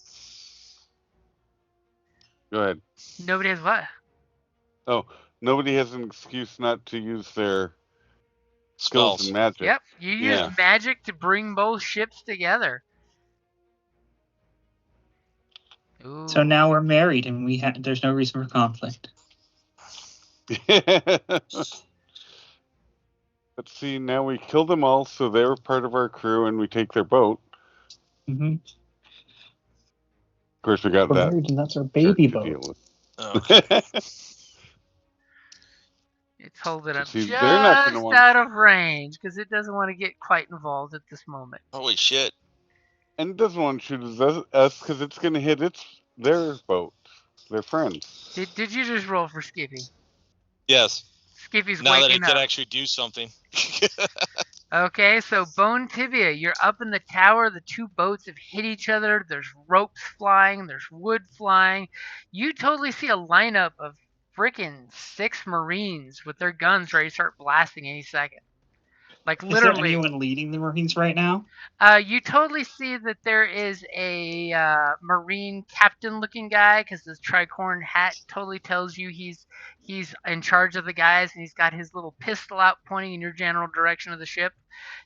Go ahead. Nobody has what? Oh, nobody has an excuse not to use their skills and magic. Yep, you use magic to bring both ships together. Ooh. So now we're married and there's no reason for conflict. Let's see, now we kill them all, so they're part of our crew, and we take their boat. Mm-hmm. Of course, we got We're that. married, and that's our baby to boat. deal with. Oh. It's holding up See, just they're not gonna want- out of range because it doesn't want to get quite involved at this moment. Holy shit. And it doesn't want to shoot us because it's going to hit their boat, their friends. Did you just roll for Skippy? Yes. Skippy's Now that waking it could up. actually do something. Okay, so Bone Tibia, you're up in the tower. The 2 boats have hit each other. There's ropes flying. There's wood flying. You totally see a lineup of frickin' 6 Marines with their guns ready to start blasting any second. Like literally. Is there anyone leading the Marines right now? You totally see that there is a Marine captain-looking guy because his tricorn hat totally tells you he's in charge of the guys, and he's got his little pistol out pointing in your general direction of the ship,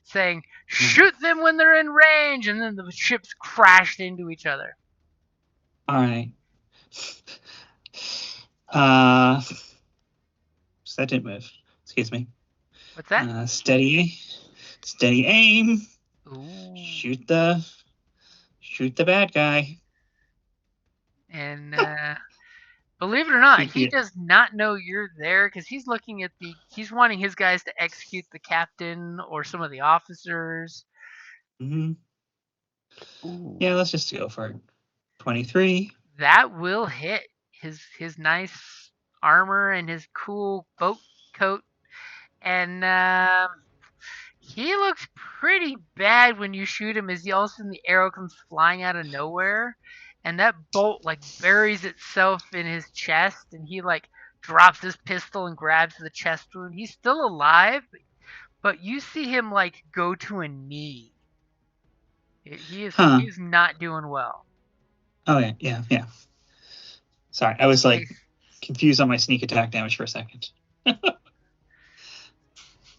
saying, "Shoot them when they're in range," and then the ships crashed into each other. All right. So that didn't move. Excuse me. What's that? Steady aim. Ooh. Shoot the bad guy. And believe it or not, he Yeah. does not know you're there because he's looking at he's wanting his guys to execute the captain or some of the officers. Mm-hmm. Yeah, let's just go for it. 23. That will hit. His nice armor and his cool boat coat. And he looks pretty bad when you shoot him as all of a sudden the arrow comes flying out of nowhere. And that bolt like buries itself in his chest, and he like drops his pistol and grabs the chest wound. He's still alive, but you see him like go to a knee. He is not doing well. Oh yeah. Sorry, I was like confused on my sneak attack damage for a second.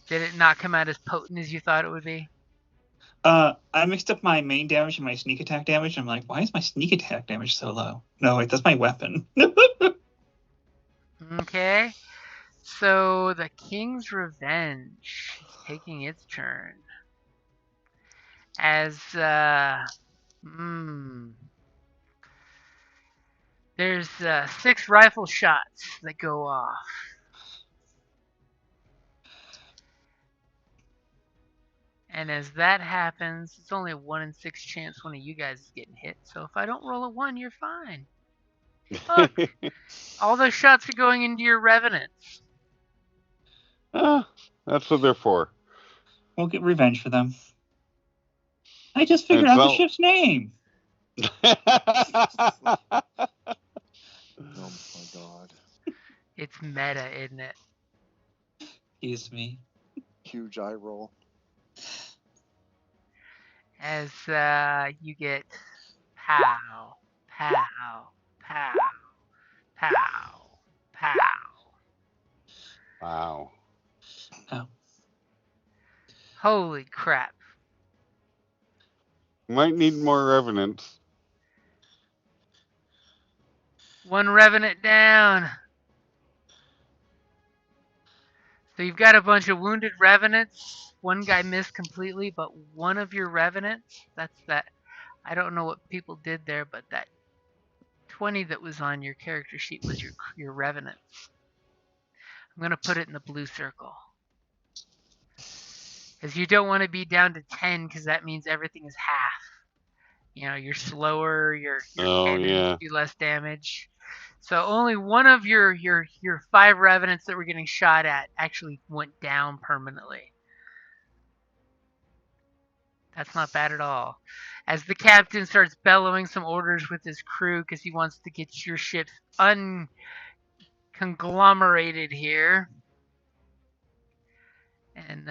Did it not come out as potent as you thought it would be? I mixed up my main damage and my sneak attack damage. I'm like, why is my sneak attack damage so low? No, wait, that's my weapon. Okay. So the King's Revenge is taking its turn. As there's 6 rifle shots that go off. And as that happens, it's only a 1 in 6 chance one of you guys is getting hit. So if I don't roll a 1, you're fine. Look, all those shots are going into your Revenants. That's what they're for. We'll get revenge for them. I just figured And out the so- ship's name. Oh my god. It's meta, isn't it? Excuse me. Huge eye roll. As you get pow, pow, pow, pow, pow. Wow. Oh. Holy crap. Might need more revenants. 1 Revenant down. So you've got a bunch of wounded Revenants. 1 guy missed completely, but 1 of your Revenants, that's that. I don't know what people did there, but that 20 that was on your character sheet was your Revenants. I'm going to put it in the blue circle. Because you don't want to be down to 10, because that means everything is half. You know, you're slower, your cannons do less damage. So only 1 of your 5 Revenants that were getting shot at actually went down permanently. That's not bad at all. As the captain starts bellowing some orders with his crew because he wants to get your ships unconglomerated here. And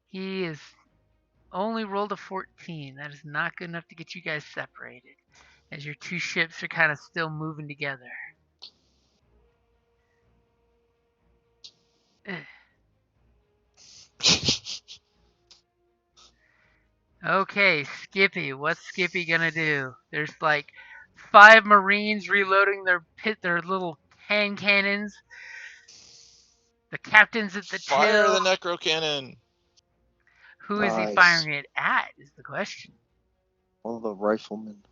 he is only rolled a 14. That is not good enough to get you guys separated, as your 2 ships are kind of still moving together. Okay, Skippy. What's Skippy gonna do? There's like 5 Marines reloading their little hand cannons. The captain's at the Fire till. the necro cannon. Who is he Nice. firing it at? Is the question. All the riflemen.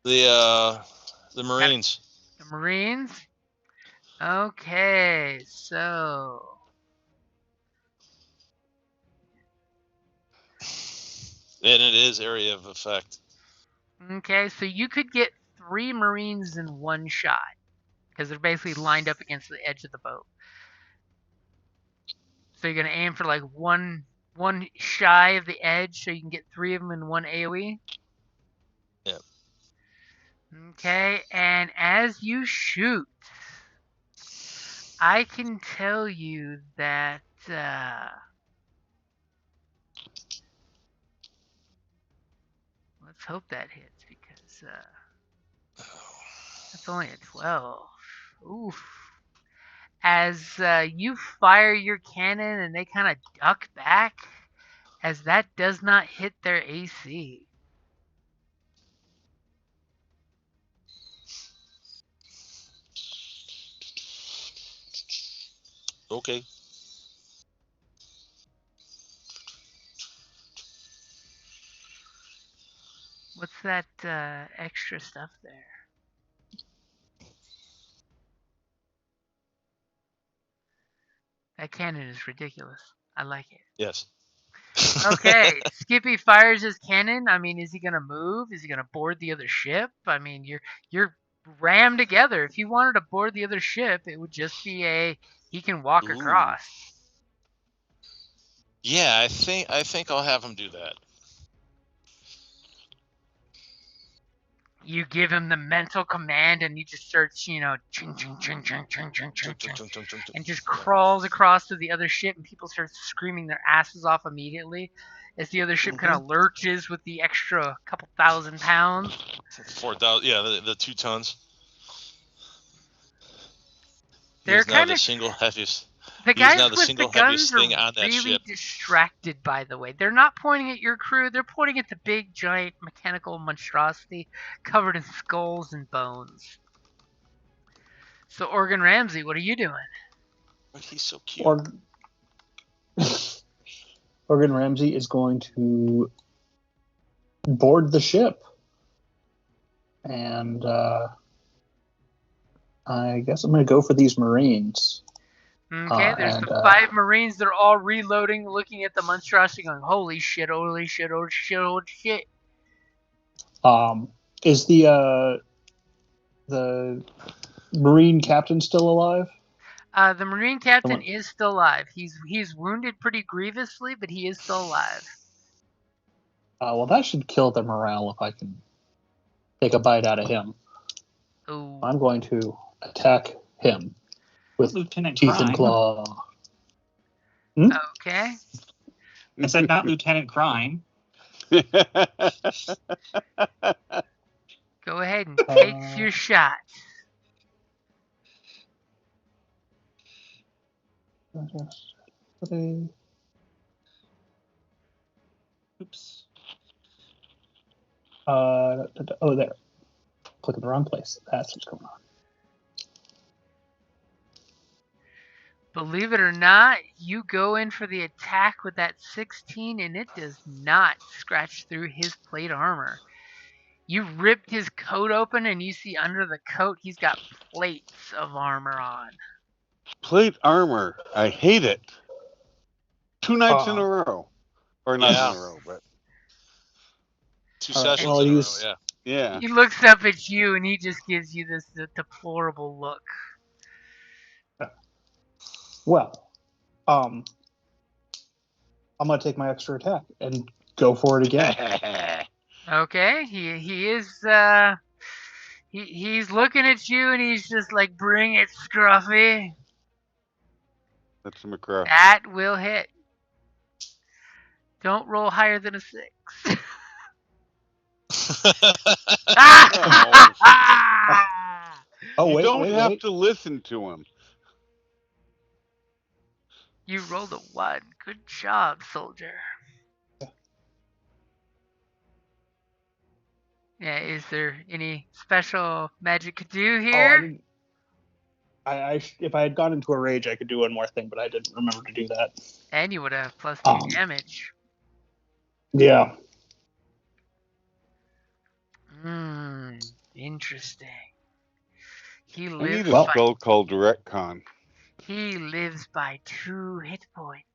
The Marines. The Marines. Okay, so And it is area of effect. okay, so you could get 3 Marines in 1 shot because they're basically lined up against the edge of the boat. So you're gonna aim for like one shy of the edge, so you can get 3 of them in 1 AOE. Yep. Okay, and as you shoot, I can tell you that let's hope that hits because that's only a 12. Oof. As you fire your cannon and they kind of duck back, as that does not hit their AC. Okay. What's that extra stuff there? That cannon is ridiculous. I like it. Yes. Okay, Skippy fires his cannon. I mean, is he gonna move? Is he gonna board the other ship? I mean, you're rammed together. If you wanted to board the other ship, it would just be he can walk Ooh. across. Yeah, I think I'll have him do that. You give him the mental command, and he just starts, ching, ching, ching, ching, ching, ching, ching, and just crawls across to the other ship, and people start screaming their asses off immediately as the other ship kind of lurches with the extra couple 1,000 pounds. 4,000. Yeah, the 2 tons. He is now kind the of single heaviest. the He is guys now the with the single guns heaviest thing are on that really ship. distracted. By the way, they're not pointing at your crew. They're pointing at the big, giant mechanical monstrosity covered in skulls and bones. So, Organ Ramsey, what are you doing? But he's so cute. Organ Ramsey is going to board the ship. And I guess I'm going to go for these Marines. Okay, there's the 5 Marines. They're all reloading, looking at the monstrosity, going, "Holy shit! Holy shit! Holy shit! Holy shit!" Is the Marine captain still alive? The Marine captain is still alive. He's wounded pretty grievously, but he is still alive. Well, that should kill the morale if I can take a bite out of him. Ooh. I'm going to attack him with Lieutenant teeth Crime. and claw. Okay. I said not Lieutenant Crime. Go ahead and take your shot. Oops. There. Click in the wrong place. That's what's going on. Believe it or not, you go in for the attack with that 16, and it does not scratch through his plate armor. You ripped his coat open, and you see under the coat he's got plates of armor on. Plate armor. I hate it. 2 nights in a row. Or not in a row, but... 2 sessions in a row, yeah. Yeah. He looks up at you, and he just gives you this deplorable look. Well, I'm going to take my extra attack and go for it again. Okay, he is he's looking at you and he's just like, "Bring it, Scruffy." That's a McGruff. That will hit. Don't roll higher than a 6. Oh, you wait, don't wait, have wait. to listen to him. You rolled a 1. Good job, soldier. Yeah, is there any special magic to do here? If I had gone into a rage, I could do one more thing, but I didn't remember to do that. And you would have +2 damage. Yeah. Interesting. He I lives need a spell called Retcon. He lives by 2 hit points.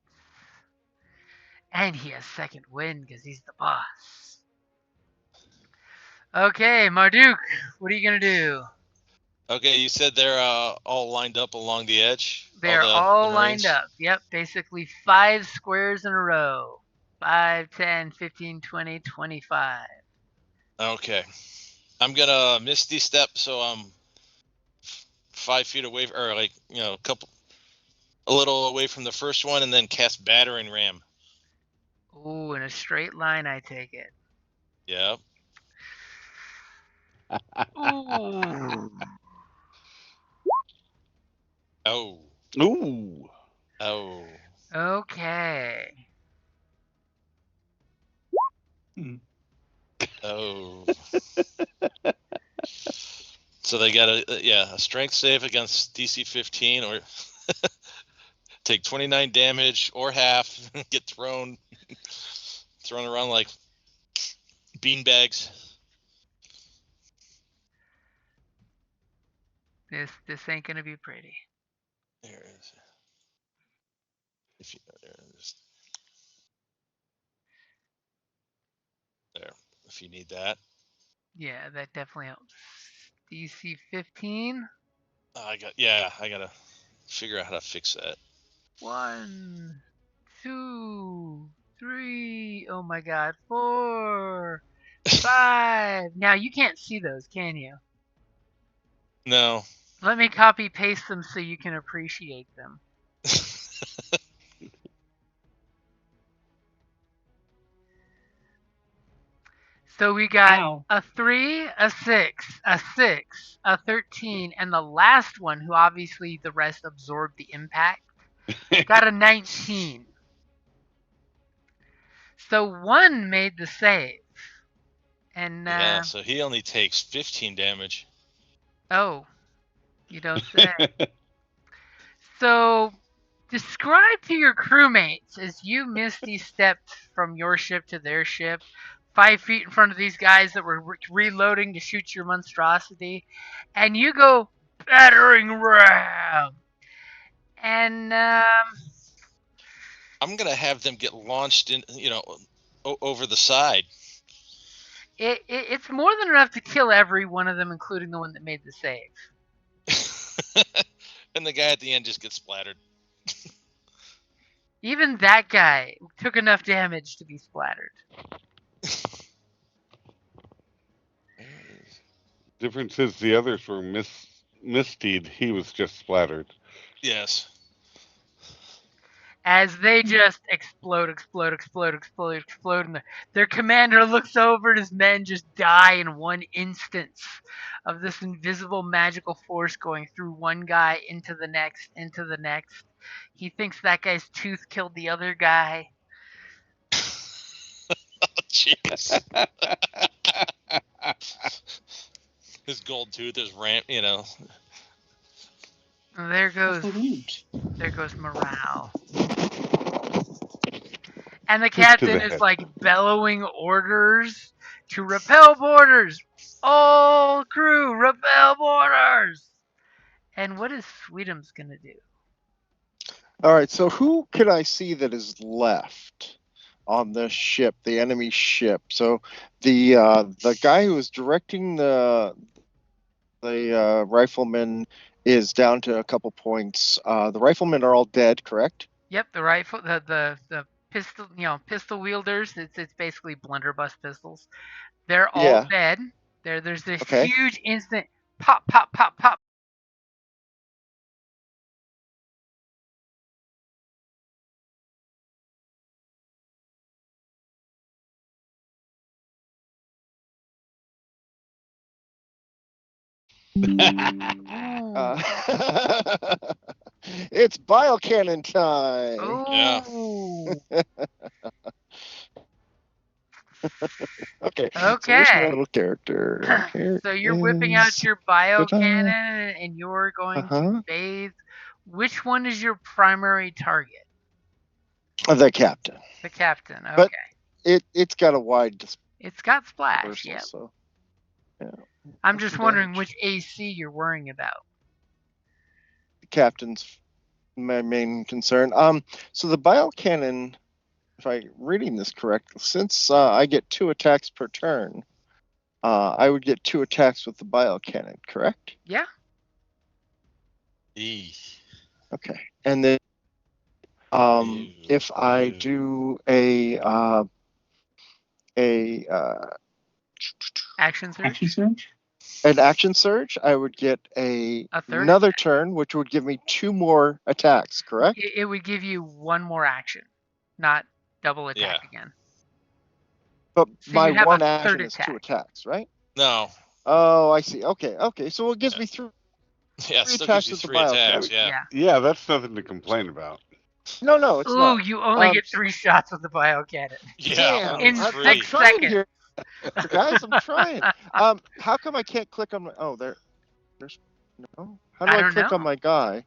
And he has second wind because he's the boss. Okay, Marduck, what are you going to do? Okay, you said they're all lined up along the edge? They're all the lined up. Yep, basically 5 squares in a row. 5, 10, 15, 20, 25. Okay. I'm going to Misty Step, so I'm 5 feet away, or like, a little away from the first one, and then cast Battering Ram. Ooh, in a straight line, I take it. Yeah. Ooh. Oh. Ooh. Oh. Okay. Oh. So they got a strength save against DC 15 or take 29 damage or half, get thrown around like beanbags. This ain't gonna be pretty. There it is. There. If you need that. Yeah, that definitely helps. DC 15. I gotta figure out how to fix that. 1, 2, 3. Oh my God, 4, 5. Now you can't see those, can you? No. Let me copy paste them so you can appreciate them. So we got Ow. a 3, a 6, a 6, a 13, and the last one, who obviously the rest absorbed the impact, got a 19. So one made the save. And, Yeah, so he only takes 15 damage. oh, you don't say. So, describe to your crewmates as you misty stepped from your ship to their ship, 5 feet in front of these guys that were reloading to shoot your monstrosity, and you go battering ram. And I'm gonna have them get launched in, over the side. it's more than enough to kill every one of them, including the one that made the save. And the guy at the end just gets splattered. Even that guy took enough damage to be splattered. Difference is the others were mistied. He was just splattered. Yes. As they just explode, and their commander looks over and his men just die in one instance of this invisible magical force going through one guy into the next. He thinks that guy's tooth killed the other guy. Jeez. His gold tooth is And there goes Salute. morale. And the captain is like bellowing orders to repel boarders. All crew, repel boarders. And what is Sweetum's gonna do? All right, so who can I see that is left on this ship, the enemy ship? So the guy who was directing the riflemen is down to a couple points. The riflemen are all dead, correct? Yep, the rifle, the pistol, pistol wielders. It's basically blunderbuss pistols. They're all dead. There's this huge instant pop, pop, pop, pop. It's bile cannon time. Oh. Okay. Okay. So where's my little character? So you're whipping out your bio cannon and you're going to bathe. Which one is your primary target? The captain. The captain. Okay. But it's got a wide dispersal. It's got splash. Yeah. So, yeah. I'm just wondering which AC you're worrying about. The captain's my main concern. So the bile cannon, if I'm reading this correct, since I get 2 attacks per turn, I would get 2 attacks with the bile cannon, correct? Yeah. Okay. And then if I do a action surge, an action surge, I would get another turn, which would give me 2 more attacks, correct? It would give you 1 more action, not double attack again. But so my one action is attack. 2 attacks, right? No. Oh, I see. Okay. So it gives me 3. Yeah, it still gives you 3 attacks. Yeah, that's nothing to complain about. No, it's not. Ooh, you only get 3 shots with the bio cannon. Yeah, in 6 seconds. Here. Guys, I'm trying. How come I can't click on my? Oh, there's no. How do I click on my guy?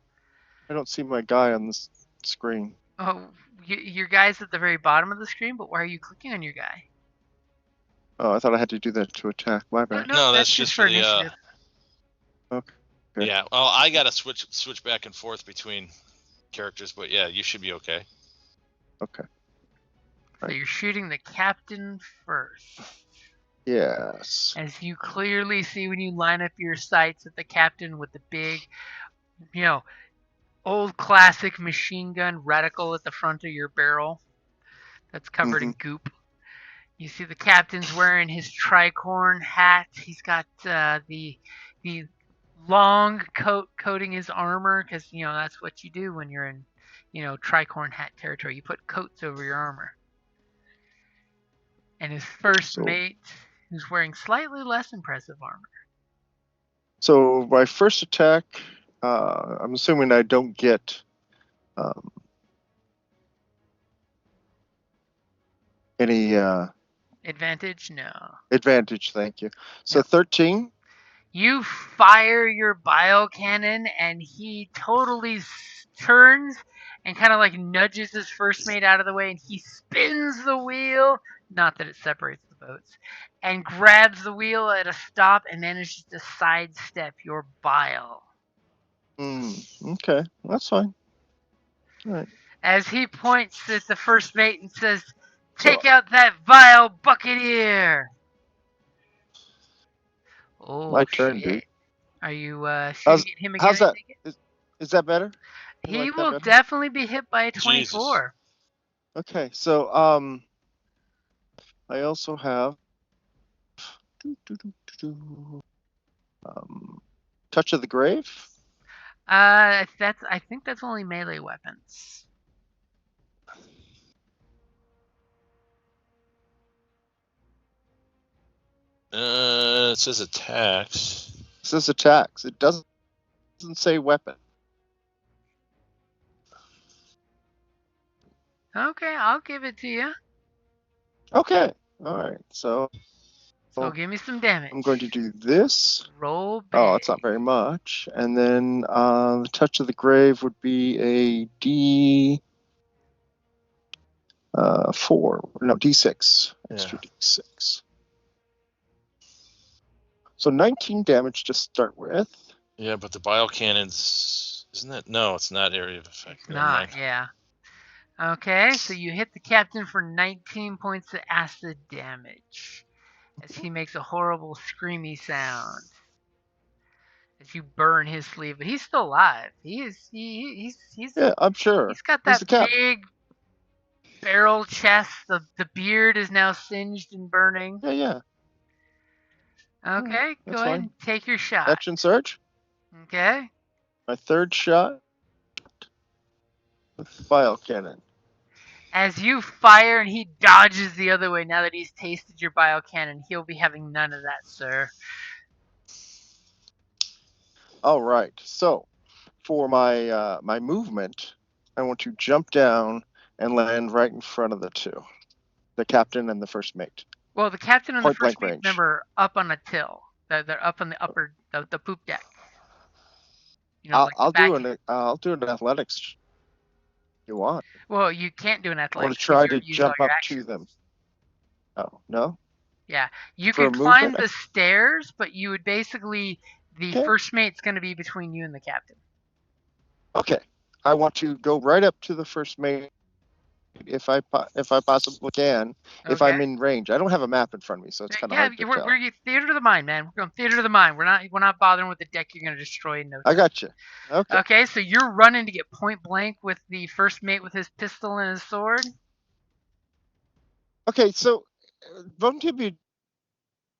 I don't see my guy on this screen. Oh, your guy's at the very bottom of the screen, but why are you clicking on your guy? Oh, I thought I had to do that to attack. My bad. No, that's just for initiative. Okay. Yeah. Well, I gotta switch back and forth between characters, but yeah, you should be okay. Okay. So you're shooting the captain first. Yes. As you clearly see when you line up your sights at the captain with the big, old classic machine gun reticle at the front of your barrel that's covered in goop. You see the captain's wearing his tricorn hat. He's got the long coat coating his armor because, that's what you do when you're in, tricorn hat territory. You put coats over your armor. And his first mate who's wearing slightly less impressive armor. So my first attack, I'm assuming I don't get any Advantage? No. advantage. Thank you. So Yep. 13. You fire your bile cannon, and he totally turns and kind of like nudges his first mate out of the way, and he spins the wheel. Not that it separates the boats, and grabs the wheel at a stop and manages to sidestep your bile. Okay, that's fine. All right. As he points at the first mate and says, "Take out that vile buccaneer!" Oh, My turn, shit. dude. Are you shooting at him again? How's that? Is that better? You He like that will better? definitely be hit by a 24. Okay, so I also have Touch of the Grave. I think that's only melee weapons. It says attacks. It says attacks. It doesn't say weapon. Okay, I'll give it to you. Okay. All right. So So give me some damage. I'm going to do this. Roll big. Oh, it's not very much. And then the Touch of the Grave would be a D4. No, D6. Extra D6. So 19 damage to start with. Yeah, but the bile cannons, isn't it? No, it's not area of effect. It's not, yeah. Okay, so you hit the captain for 19 points of acid damage as he makes a horrible screamy sound as you burn his sleeve, but he's still alive. He's Yeah, I'm sure. He's got He's that the Cap. big barrel chest. The beard is now singed and burning. Yeah. Okay, go ahead and take your shot. Action Surge. Okay. My third shot with Bile Cannon. As you fire and he dodges the other way, now that he's tasted your bile cannon, he'll be having none of that, sir. All right. So, for my my movement, I want to jump down and land right in front of the two, the captain and the first mate. Well, the captain and the Point first blank mate, range. remember, up on a till. They're up on the upper, the poop deck. You know, I'll like I'll do an athletics. You want? Well, you can't do an I athletics. want to try to use jump all your up actions. to them. Oh no. Yeah, you For could a climb movement, the stairs, but you would basically the Okay. first mate's going to be between you and the captain. Okay. I want to go right up to the first mate if I possibly can. If I'm in range, I don't have a map in front of me, so it's kind of hard to tell. We're theater to the mind, man. We're going theater to the mind. We're not bothering with the deck you're going to destroy in no time. I got you. Okay. Okay, so you're running to get point blank with the first mate with his pistol and his sword. Okay, so both of you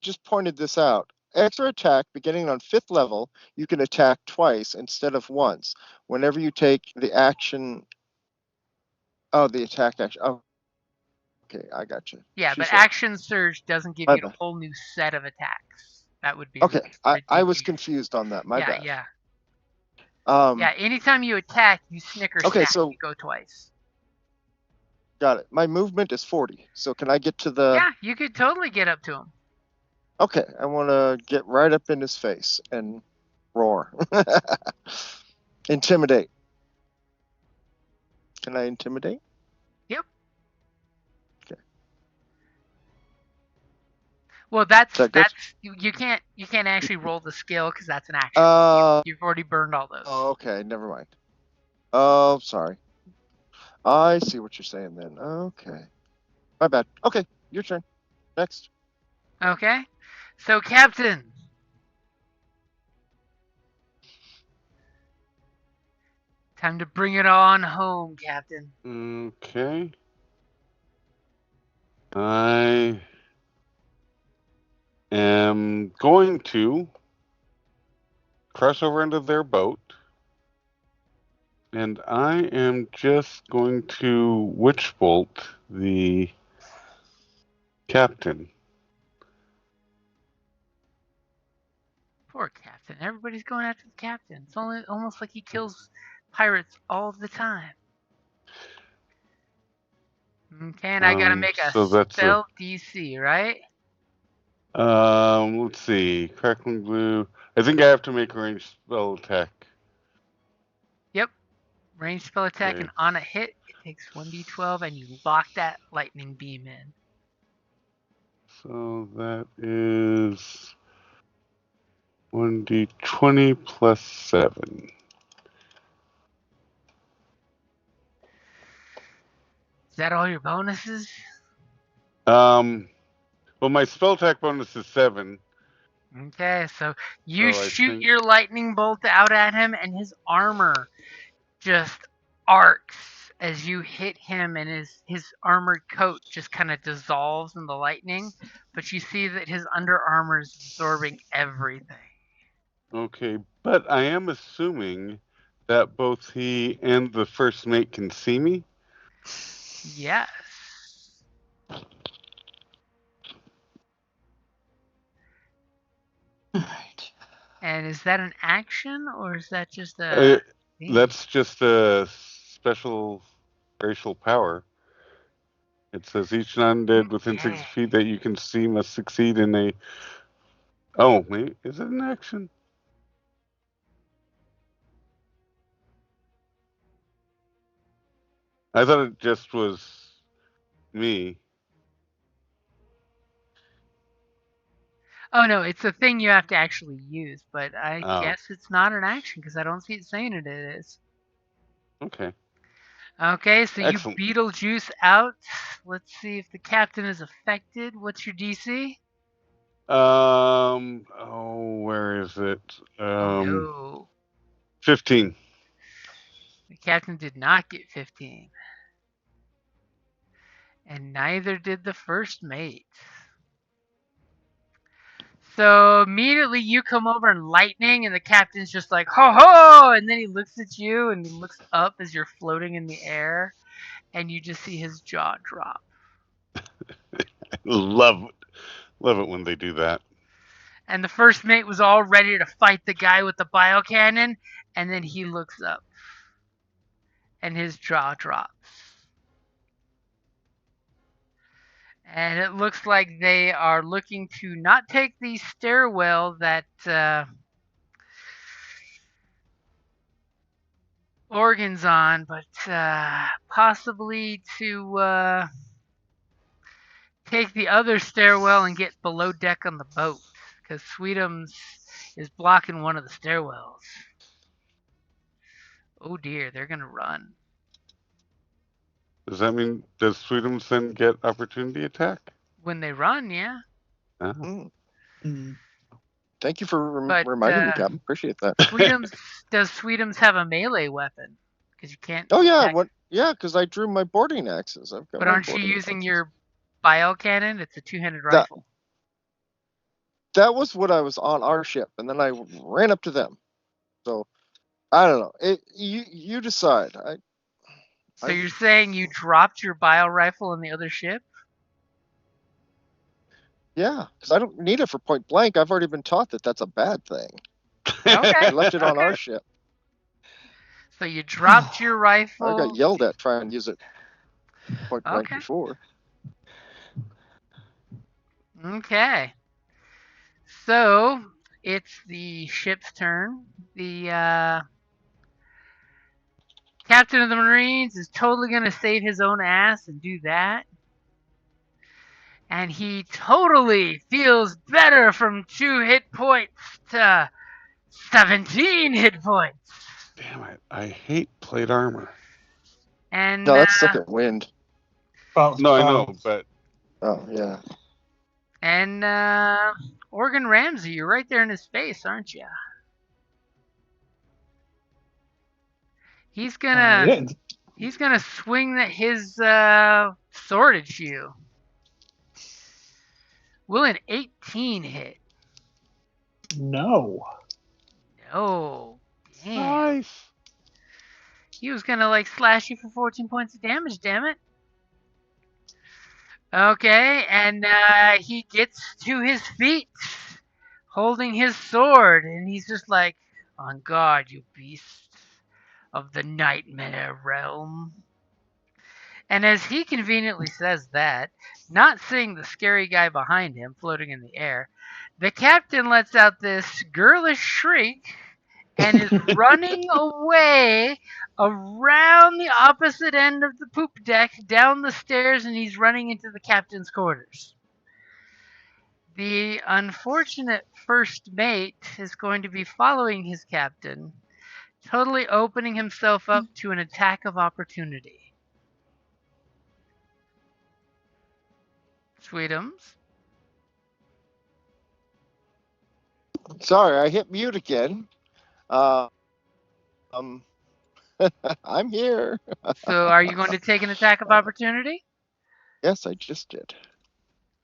just pointed this out. Extra attack beginning on 5th level, you can attack twice instead of once. Whenever you take the action. Oh, the attack action. Oh, okay, I got you. Yeah, She's but right. Action Surge doesn't give My you a bad. whole new set of attacks. That would be Okay, I was ridiculous. confused on that. My bad. Yeah. Um, Yeah, anytime you attack, you snicker Okay, stack. so- You go twice. Got it. My movement is 40. So can I get to the... Yeah, you could totally get up to him. Okay, I want to get right up in his face and roar. Intimidate. Can I intimidate? Yep. Okay. Well, that's Is that good? you can't actually roll the skill because that's an action. You've already burned all those. Oh, okay, never mind. Oh, sorry. I see what you're saying then. Okay. My bad. Okay, your turn. Next. Okay. So, Captain. Time to bring it on home, Captain. Okay. I am going to cross over into their boat, and I am just going to witch bolt the captain. Poor captain. Everybody's going after the captain. It's almost like he kills pirates all the time. Okay, and I gotta make a So that's spell DC, right? let's see. Crackling blue. I think I have to make a ranged spell attack. Yep. Ranged spell attack, Okay. and on a hit, it takes 1d12, and you lock that lightning beam in. So that is 1d20 plus 7. Is that all your bonuses? Well, my spell attack bonus is 7. Okay, so you So I shoot think- your lightning bolt out at him, and his armor just arcs as you hit him, and his armored coat just kind of dissolves in the lightning. But you see that his under armor is absorbing everything. Okay, but I am assuming that both he and the first mate can see me. Yes. Alright. And is that an action, or is that just a thing? That's just a special racial power. It says each undead within 60 Okay. feet that you can see must succeed in a. Oh, wait, is it an action? I thought it just was me. Oh no, it's a thing you have to actually use, but I Oh. guess it's not an action because I don't see it saying it is. Okay. Okay, so Excellent. you Beetlejuice out. Let's see if the captain is affected. What's your DC? Oh, where is it? Oh no. 15. The captain did not get 15. And neither did the first mate. So immediately you come over in lightning, and the captain's just like, ho ho! And then he looks at you and he looks up as you're floating in the air, and you just see his jaw drop. Love it when they do that. And the first mate was all ready to fight the guy with the biocannon, and then he looks up, and his jaw drops. And it looks like they are looking to not take the stairwell that Organ's on, but possibly to take the other stairwell and get below deck on the boat, because Sweetum's is blocking one of the stairwells. Oh dear, they're gonna run. Does that mean does Sweetum then get opportunity attack? When they run, yeah. Oh. Thank you for But, reminding me, Cap. Appreciate that. Does Sweetum's have a melee weapon? Because you can't. Oh yeah, attack. what? Yeah, because I drew my boarding axes. I've got. But my aren't you boarding using axes. your biocannon? It's a two-handed rifle. That was what I was on our ship, and then I ran up to them. So I don't know. You decide. So you're saying you dropped your bio rifle in the other ship? Yeah, because I don't need it for point blank. I've already been taught that that's a bad thing. Okay. I left it on our ship. So you dropped your rifle. I got yelled at trying to use it point blank Okay. before. Okay. So it's the ship's turn. The captain of the Marines is totally going to save his own ass and do that. And he totally feels better from 2 hit points to 17 hit points. Damn it! I hate plate armor. And No, that's second wind. Well, No, I know, but Oh yeah. And Organ Ramsey, you're right there in his face, aren't you? He's gonna swing his sword at you. Will an 18 hit? No. No. Damn. nice. He was gonna slash you for 14 points of damage, damn it. Okay, and he gets to his feet, holding his sword, and he's just like, "On guard, you beasts of the nightmare realm." And as he conveniently says that, not seeing the scary guy behind him floating in the air, the captain lets out this girlish shriek and is running away around the opposite end of the poop deck, down the stairs, and he's running into the captain's quarters. The unfortunate first mate is going to be following his captain, totally opening himself up to an attack of opportunity. Sweetums. Sorry, I hit mute again. I'm here. So are you going to take an attack of opportunity? Yes, I just did.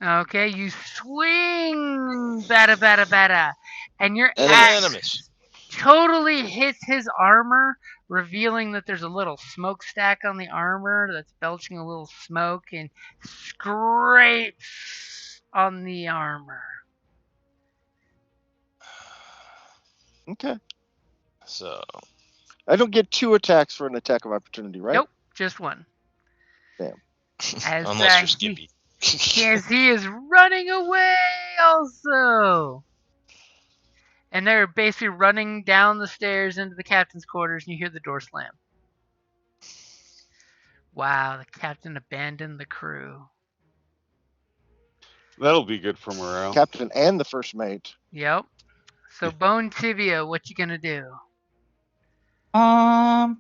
Okay, you swing, bada, and your And axe totally hits his armor, revealing that there's a little smokestack on the armor that's belching a little smoke and scrapes on the armor. Okay. So I don't get 2 attacks for an attack of opportunity, right? Nope, just one. Damn. As, unless you're Skippy. As he is running away also. And they're basically running down the stairs into the captain's quarters, and you hear the door slam. Wow, the captain abandoned the crew. That'll be good for morale. Captain and the first mate. Yep. So Bone Tibia, what you gonna do? I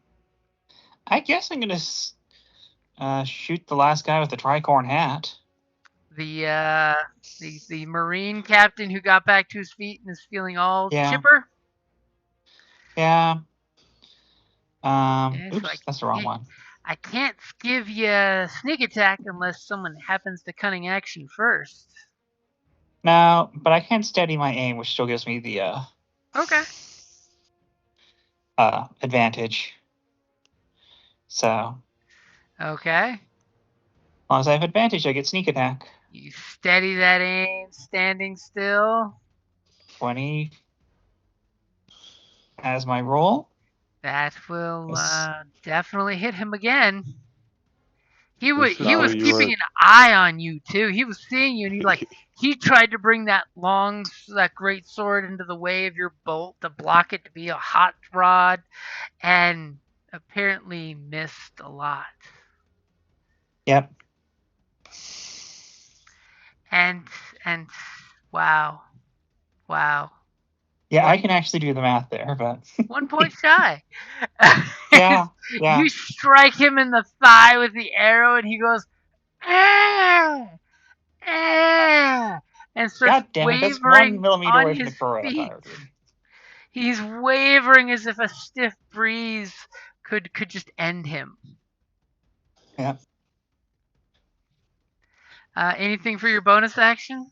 guess I'm gonna shoot the last guy with the tricorn hat. The marine captain who got back to his feet and is feeling all Yeah. chipper? Yeah. it's Oops, like, that's the wrong hey, one. I can't give you sneak attack unless someone happens to cunning action first. No, but I can steady my aim, which still gives me the Okay. advantage. So, Okay. as long as I have advantage, I get sneak attack. You steady that aim, standing still. 20 as my roll. That will Yes. definitely hit him again. He This was is he was how you keeping are- an eye on you too. He was seeing you, and he tried to bring that great sword into the way of your bolt to block it to be a hot rod, and apparently missed a lot. Yep. And wow. Yeah, I can actually do the math there, but 1 point shy. yeah. You strike him in the thigh with the arrow, and he goes, "Ah! Ah!" and starts God damn it, that's wavering 1 millimeter on away from the his crow I feet. thought it would be. He's wavering as if a stiff breeze could just end him. Yeah. Anything for your bonus action?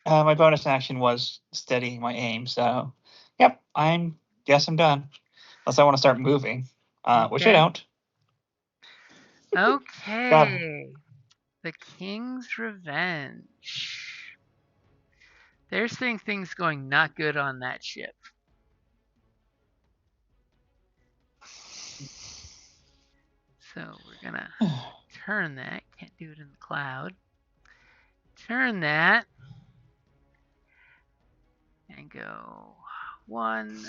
My bonus action was steadying my aim, so yep, guess I'm done. Unless I want to start moving, which I Okay. don't. Okay. The King's Revenge. They're seeing things going not good on that ship. So we're gonna turn that. Can't do it in the cloud. Turn that. And go 1,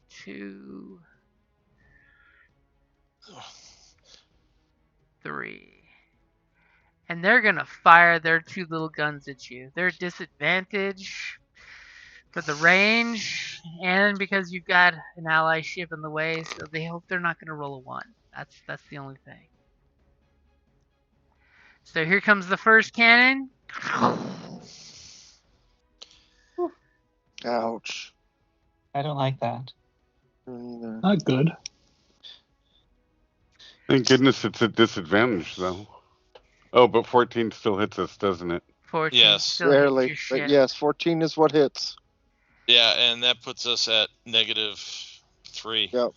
2, 3. And they're gonna fire their 2 little guns at you. They're disadvantage for the range, and because you've got an ally ship in the way, so they hope they're not gonna roll a 1. That's the only thing. So here comes the first cannon. Ouch. I don't like that. Neither. Not good. Thank goodness it's a disadvantage, though. Oh, but 14 still hits us, doesn't it? 14 Yes. still hits Rarely, your ship. but yes, 14 is what hits. Yeah, and that puts us at -3. Yep.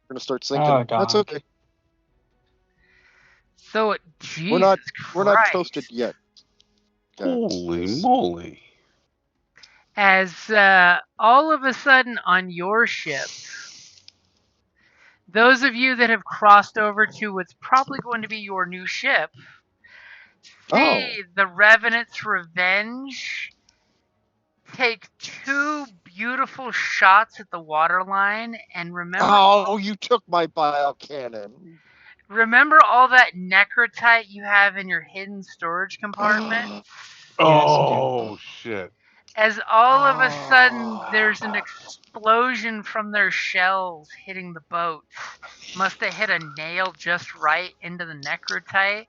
We're gonna start sinking. Oh, That's dog. okay. So Jesus We're not Christ. toasted yet. Holy moly. As all of a sudden on your ship, those of you that have crossed over to what's probably going to be your new ship see the Revenant's Revenge take two beautiful shots at the waterline, and Oh, you took my bile cannon. remember all that necrotite you have in your hidden storage compartment? Oh, shit. As all of a sudden there's an explosion from their shells hitting the boat. Must have hit a nail just right into the necrotite.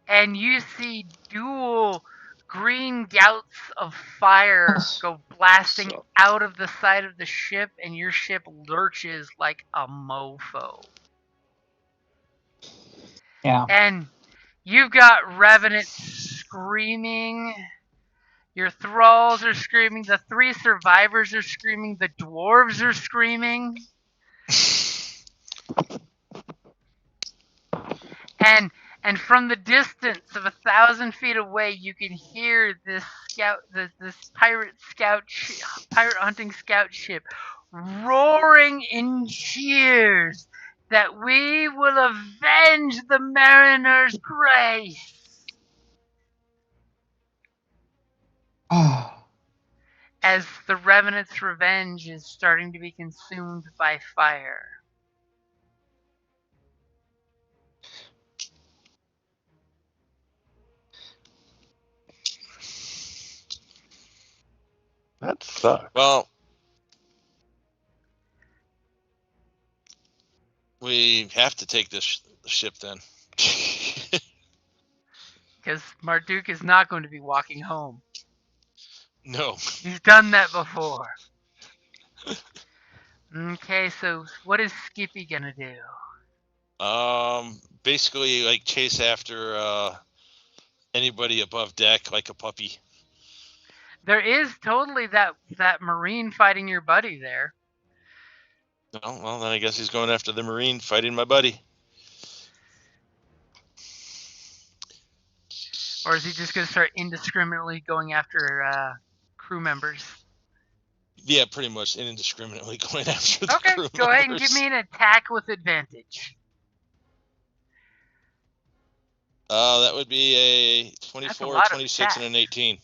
And you see dual green gouts of fire go blasting out of the side of the ship, and your ship lurches like a mofo. Yeah. And you've got Revenant screaming. Your thralls are screaming. The three survivors are screaming. The dwarves are screaming. And from the distance of 1,000 feet away, you can hear this pirate hunting scout ship roaring in cheers that we will avenge the mariner's grace. As the Revenant's Revenge is starting to be consumed by fire. That sucks. Well, we have to take this ship then. Because Marduck is not going to be walking home. No. He's done that before. Okay, so what is Skippy gonna do? Basically, like chase after anybody above deck like a puppy. There is totally that Marine fighting your buddy there. Oh, well, then I guess he's going after the Marine fighting my buddy. Or is he just gonna start indiscriminately going after crew members? Yeah, pretty much indiscriminately going after the Okay, crew go members. ahead and give me an attack with advantage. That would be a 24, a 26, and an 18.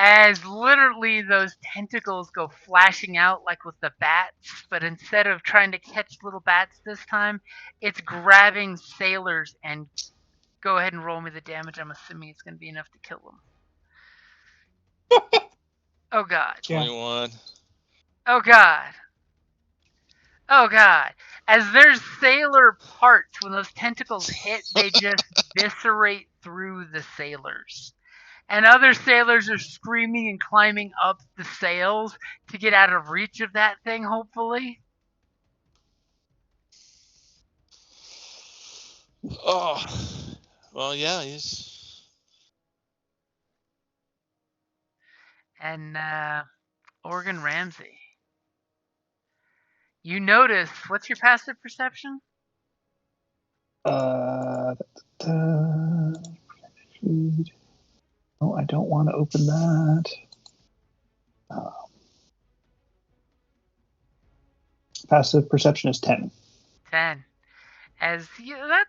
As literally those tentacles go flashing out like with the bats, but instead of trying to catch little bats this time, it's grabbing sailors. And go ahead and roll me the damage. I'm assuming it's going to be enough to kill them. Oh god. 21. Oh god. Oh god. As there's sailor parts, when those tentacles hit, they just viscerate through the sailors. And other sailors are screaming and climbing up the sails to get out of reach of that thing, hopefully. Oh. Well, yeah, he's... And, Organ Ramsey. You notice, what's your passive perception? Oh, I don't want to open that. Passive perception is 10. 10. That's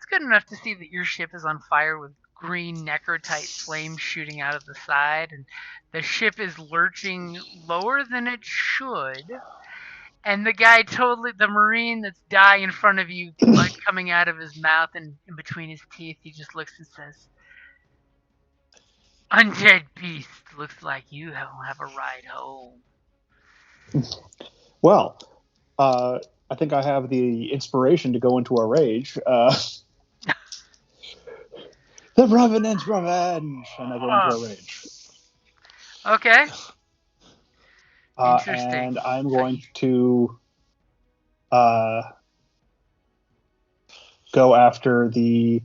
good enough to see that your ship is on fire with green necrotite flames shooting out of the side, and the ship is lurching lower than it should. And the guy the Marine that's dying in front of you, blood coming out of his mouth and in between his teeth, he just looks and says, "Undead beast, looks like you don't have a ride home." Well, I think I have the inspiration to go into a rage. The Revenant's Revenge! And I go into a rage. Okay. Interesting. And I'm going to go after the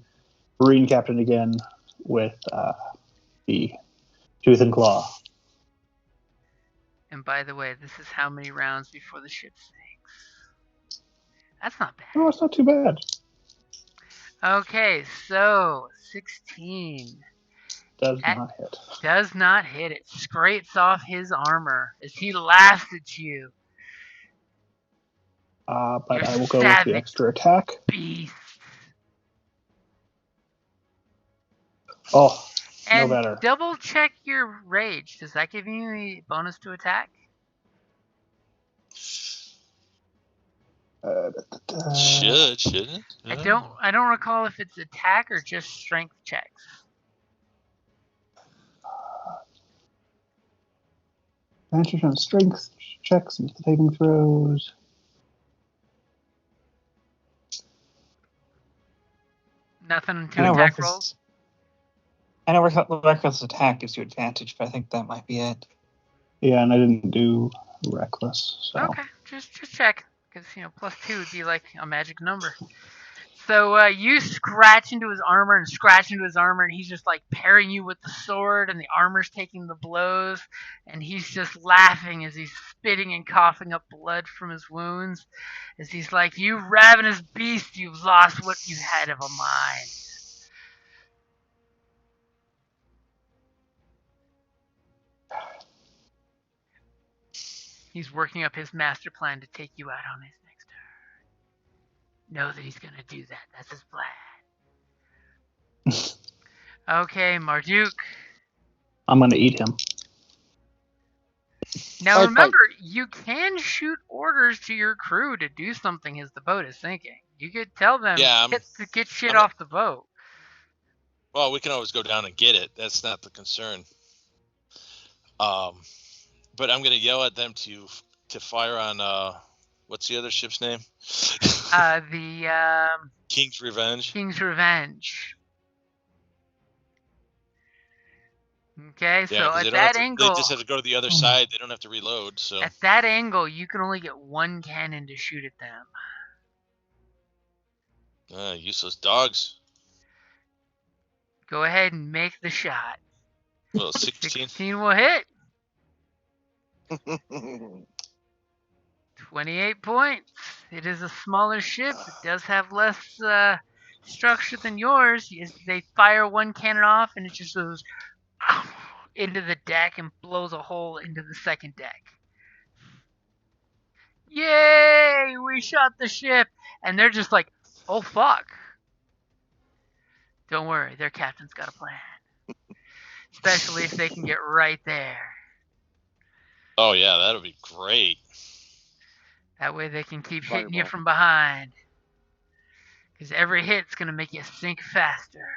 Marine captain again with the Tooth and Claw. And by the way, this is how many rounds before the ship sinks. That's not bad. Oh, it's not too bad. Okay, so 16. Does That not hit. does not hit. It scrapes off his armor as he laughs at you. But You I will go with the savage extra attack. beast. Oh, no And better. double check your rage. Does that give you a bonus to attack? Shouldn't it? I don't recall if it's attack or just strength checks. Advantage on strength checks and saving throws. Nothing I to know attack rolls? reckless attack gives you advantage, but I think that might be it. Yeah, and I didn't do reckless, so. Okay, just check. Because, +2 would be like a magic number. So you scratch into his armor and scratch into his armor, and he's just like parrying you with the sword, and the armor's taking the blows, and he's just laughing as he's spitting and coughing up blood from his wounds, as he's like, "You ravenous beast, you've lost what you had of a mind." He's working up his master plan to take you out on his next turn. Know that he's gonna do that. That's his plan. Okay, Marduck. I'm going to eat him. Now Fight. remember, you can shoot orders to your crew to do something as the boat is sinking. You could tell them to get shit off the boat. Well, we can always go down and get it. That's not the concern. But I'm gonna yell at them to fire on what's the other ship's name? The King's Revenge. King's Revenge. Okay, Yeah, so at that angle, they just have to go to the other side. They don't have to reload. So at that angle, you can only get one cannon to shoot at them. Useless dogs. Go ahead and make the shot. Well, 16. 16 will hit. 28 points. It is a smaller ship. It does have less structure than yours. They fire one cannon off, and it just goes into the deck and blows a hole into the second deck. Yay! We shot the ship! And they're just like, oh fuck. Don't worry, their captain's got a plan. Especially if they can get right there. Oh yeah, that'll be great. That way they can keep hitting you from behind. Because every hit's going to make you sink faster.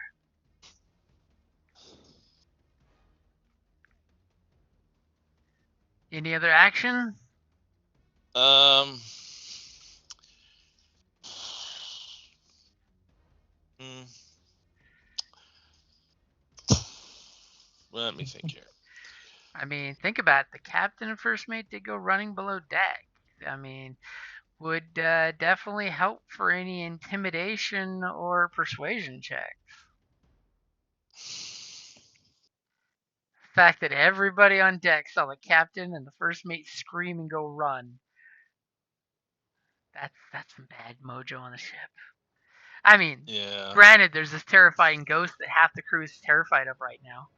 Any other action? Let me think here. I mean, think about it. The captain and first mate did go running below deck. I mean, would definitely help for any intimidation or persuasion checks. The fact that everybody on deck saw the captain and the first mate scream and go run. That's some bad mojo on the ship. I mean, Granted, there's this terrifying ghost that half the crew is terrified of right now.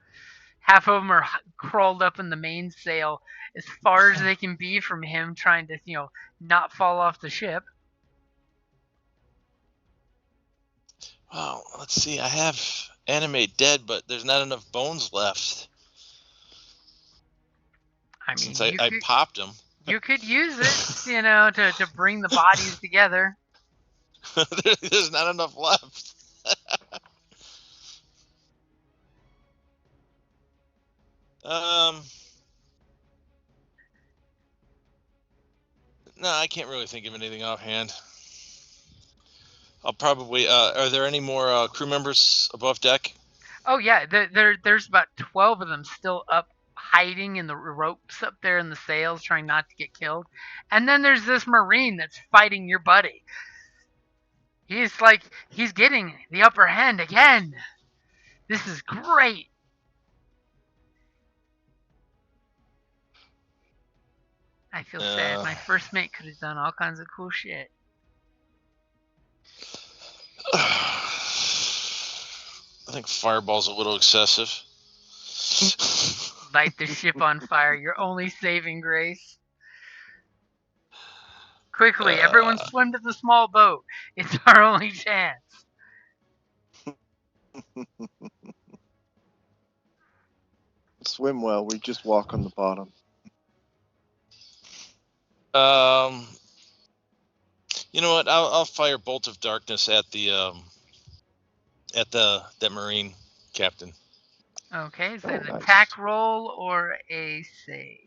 Half of them are crawled up in the mainsail as far as they can be from him, trying to, not fall off the ship. Well, let's see. I have animate dead, but there's not enough bones left. I mean, since I popped them. You could use it, to bring the bodies together. There's not enough left. No, I can't really think of anything offhand. I'll probably. Are there any more crew members above deck? Oh yeah, there's about 12 of them still up, hiding in the ropes up there in the sails, trying not to get killed. And then there's this Marine that's fighting your buddy. He's getting the upper hand again. This is great. I feel sad. My first mate could have done all kinds of cool shit. I think Fireball's a little excessive. Light the ship on fire. Your only saving grace. Quickly, everyone swim to the small boat. It's our only chance. Swim well. We just walk on the bottom. You know what? I'll fire Bolt of Darkness at that Marine captain. Okay, is Oh, that an nice. attack roll or a save?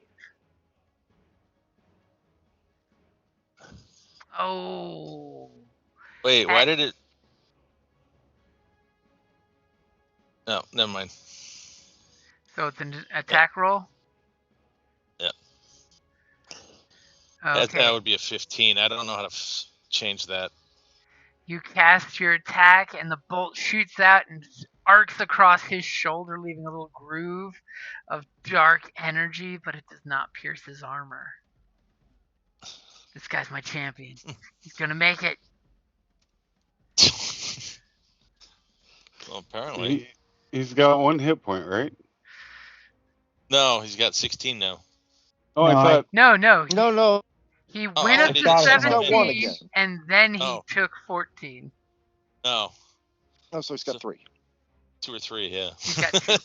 Oh. Wait, why did it? No, never mind. So it's an attack roll? Yeah. Okay. That would be a 15. I don't know how to change that. You cast your attack, and the bolt shoots out and arcs across his shoulder, leaving a little groove of dark energy, but it does not pierce his armor. This guy's my champion. He's gonna make it. Well, apparently. He's got 1 hit point, right? No, he's got 16 now. Oh, No, I thought. No. He Oh, went I up didn't to see that. 17, again. and then he Oh. took 14. No, Oh, so he's got 3. 2 or 3, yeah. He's got 2.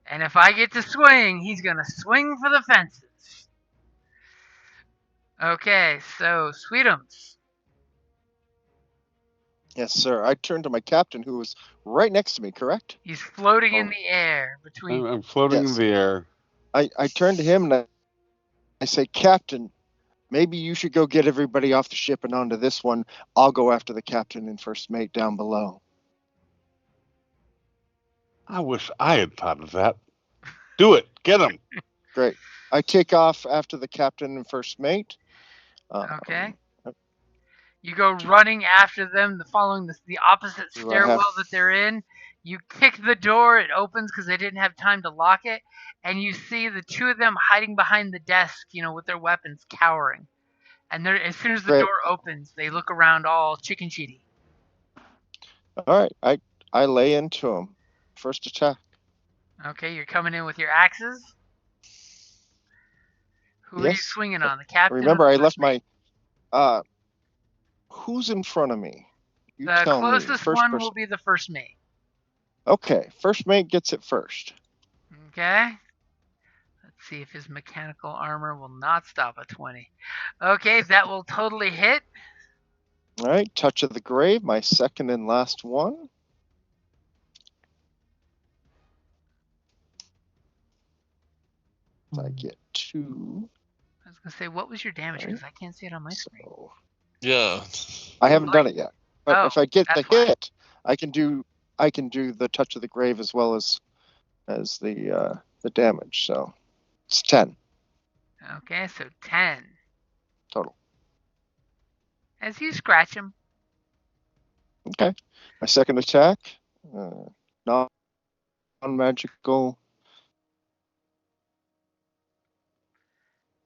And if I get to swing, he's gonna swing for the fences. Okay, so Sweetums. Yes, sir. I turned to my captain, who was right next to me. Correct? He's floating in the air between. I'm floating Yes. in the air. I turned to him and I say, Captain, maybe you should go get everybody off the ship and onto this one. I'll go after the captain and first mate down below. I wish I had thought of that. Do it. Get him. Great. I take off after the captain and first mate. Okay. You go running after them, following the opposite Do I have- stairwell that they're in. You kick the door, it opens because they didn't have time to lock it, and you see the two of them hiding behind the desk, with their weapons, cowering. And as soon as the Great. door opens, they look around all chicken shitty. All right. I lay into him. First attack. Okay, you're coming in with your axes. Who are you Yes. swinging on? The captain? Remember, or the I left first mate? my. Who's in front of me? You The tell me. closest First one person. will be the first mate. Okay, first mate gets it first. Okay. Let's see if his mechanical armor will not stop a 20. Okay, that will totally hit. All right, touch of the grave, my second and last one. I get 2. I was gonna say, what was your damage? Because I can't see it on my screen. So Yeah. I haven't done it yet. But Oh, if I get the that's why. hit, I can do the touch of the grave as well as the damage. So it's 10 Okay, so 10. total. As you scratch him. Okay. My second attack, non-magical.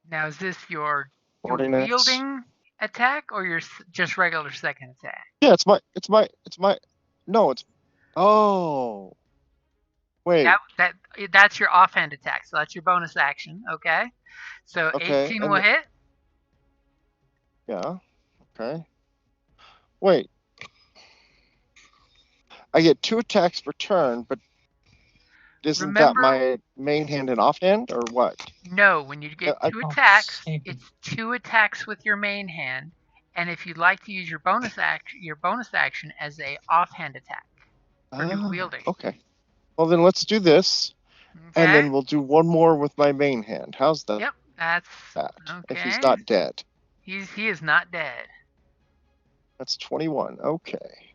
Now, is this your Ordinance. wielding attack or your just regular second attack? Yeah, it's my. No, it's. Oh. Wait. That's your offhand attack, so that's your bonus action. Okay. So Okay, 18 and will hit. Yeah. Okay. Wait. I get 2 attacks per turn, but isn't Remember- that my main hand and offhand, or what? No, when you get I- 2 Oh, attacks, save. it's 2 attacks with your main hand, and if you'd like to use your bonus action as a offhand attack for new wielding. Okay. Well, then let's do this, Okay. and then we'll do one more with my main hand. How's that? Yep, that's If he's okay. not dead. He is not dead. That's 21. Okay.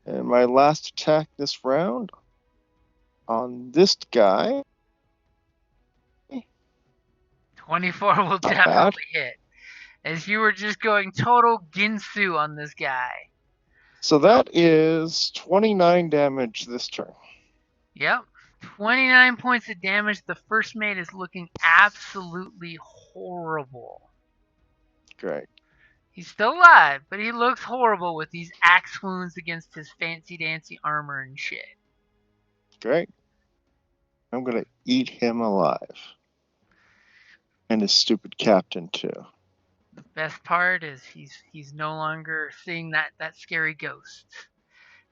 And my last attack this round on this guy. 24 will bad. definitely hit. As you were just going total Ginsu on this guy. So that is 29 damage this turn. Yep. 29 points of damage. The first mate is looking absolutely horrible. Great. He's still alive, but he looks horrible with these axe wounds against his fancy dancy armor and shit. Great. I'm gonna eat him alive. And his stupid captain too. The best part is he's no longer seeing that scary ghost.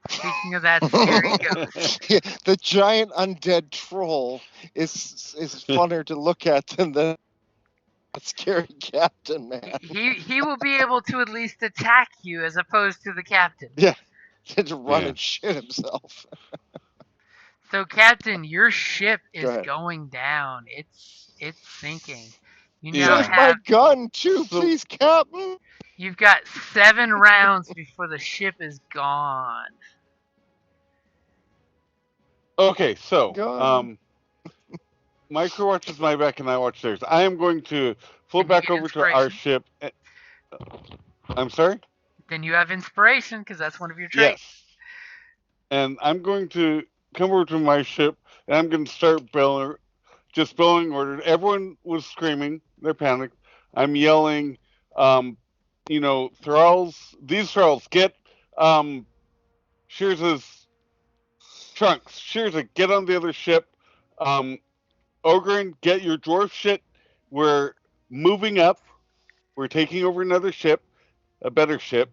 Speaking of that scary ghost, Yeah, the giant undead troll is funner to look at than the scary captain, man. he will be able to at least attack you as opposed to the captain. Yeah, he had to run Yeah. and shit himself. So, Captain, your ship Go is ahead. going down. It's sinking. You Yeah. now Where's my have gun, too, So- please, Captain? you've got 7 rounds before the ship is gone. Okay, so Gun. my crew watches my back and I watch theirs. I am going to float Can you back get over to our inspiration? ship. I'm sorry? Then you have inspiration because that's one of your traits. Yes. And I'm going to come over to my ship and I'm going to start bellowing orders. Everyone was screaming. They're panicked. I'm yelling, thralls, these thralls, get Shears's trunks. Shearsa, get on the other ship. Ogren, get your dwarf shit. We're moving up. We're taking over another ship, a better ship.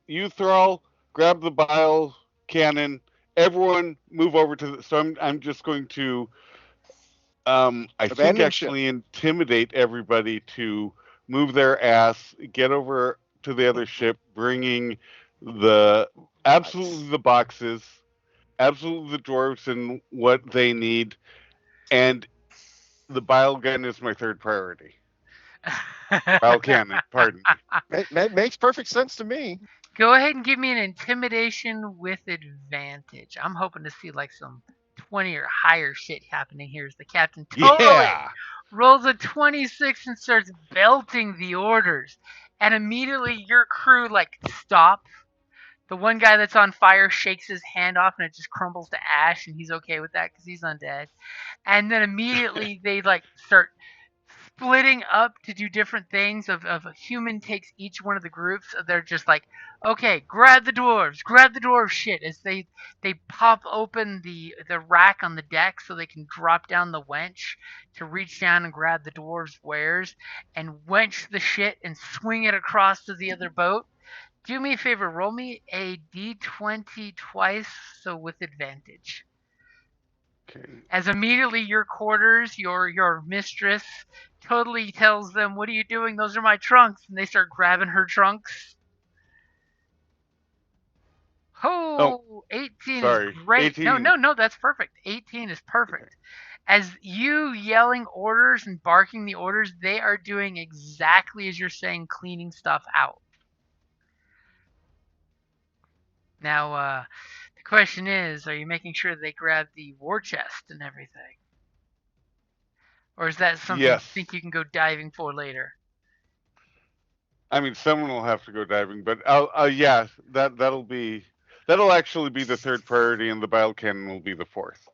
You thrall, grab the bile cannon. Everyone move over to the. So I'm just going to, I think Abandon ship. actually intimidate everybody to move their ass, get over to the other ship, bringing absolutely the boxes, absolutely the dwarves and what they need, and the bile gun is my third priority. Bile cannon, pardon me. Makes perfect sense to me. Go ahead and give me an intimidation with advantage. I'm hoping to see like some 20 or higher shit happening here as the captain totally Yeah. rolls a 26 and starts belting the orders. And immediately your crew like stop. The one guy that's on fire shakes his hand off and it just crumbles to ash, and he's okay with that because he's undead. And then immediately they like start splitting up to do different things of a human takes each one of the groups. They're just like, okay, grab the dwarves shit as they pop open the rack on the deck so they can drop down the wench to reach down and grab the dwarves' wares and wench the shit and swing it across to the other boat. Do me a favor, roll me a d20 twice, so with advantage. Okay. As immediately your quarters, your mistress, totally tells them, "What are you doing? Those are my trunks," and they start grabbing her trunks. Oh, 18 sorry. is great. 18. No, that's perfect. 18 is perfect. Okay. As you yelling orders and barking the orders, they are doing exactly as you're saying, cleaning stuff out. Now, the question is, are you making sure they grab the war chest and everything? Or is that something Yes. you think you can go diving for later? I mean, someone will have to go diving, but yeah, that'll actually be the third priority, and the bile cannon will be the fourth.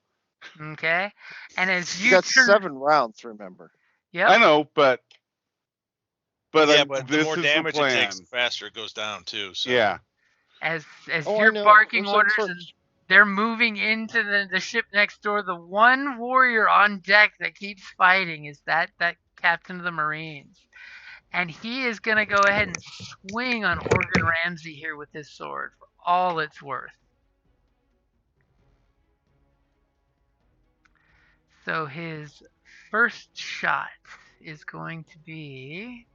Okay. And as You you got turn, 7 rounds, remember. yep. I know, but yeah, but the this more is damage the it plan. takes, the faster it goes down too. So Yeah. As Oh, I you're know. barking First orders things and first. they're moving into the ship next door, the one warrior on deck that keeps fighting is that captain of the Marines. And he is going to go ahead and swing on Organ Ramsey here with his sword for all it's worth. So his first shot is going to be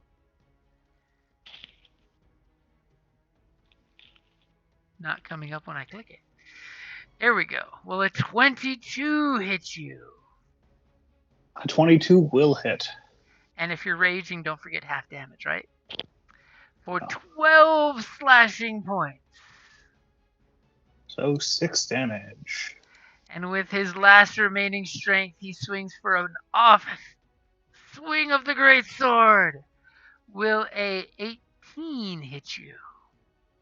not coming up when I click it. There we go. Will a 22 hit you? A 22 will hit. And if you're raging, don't forget half damage, right? For 12 slashing points. So 6 damage. And with his last remaining strength, he swings for an off swing of the great sword. Will a 18 hit you?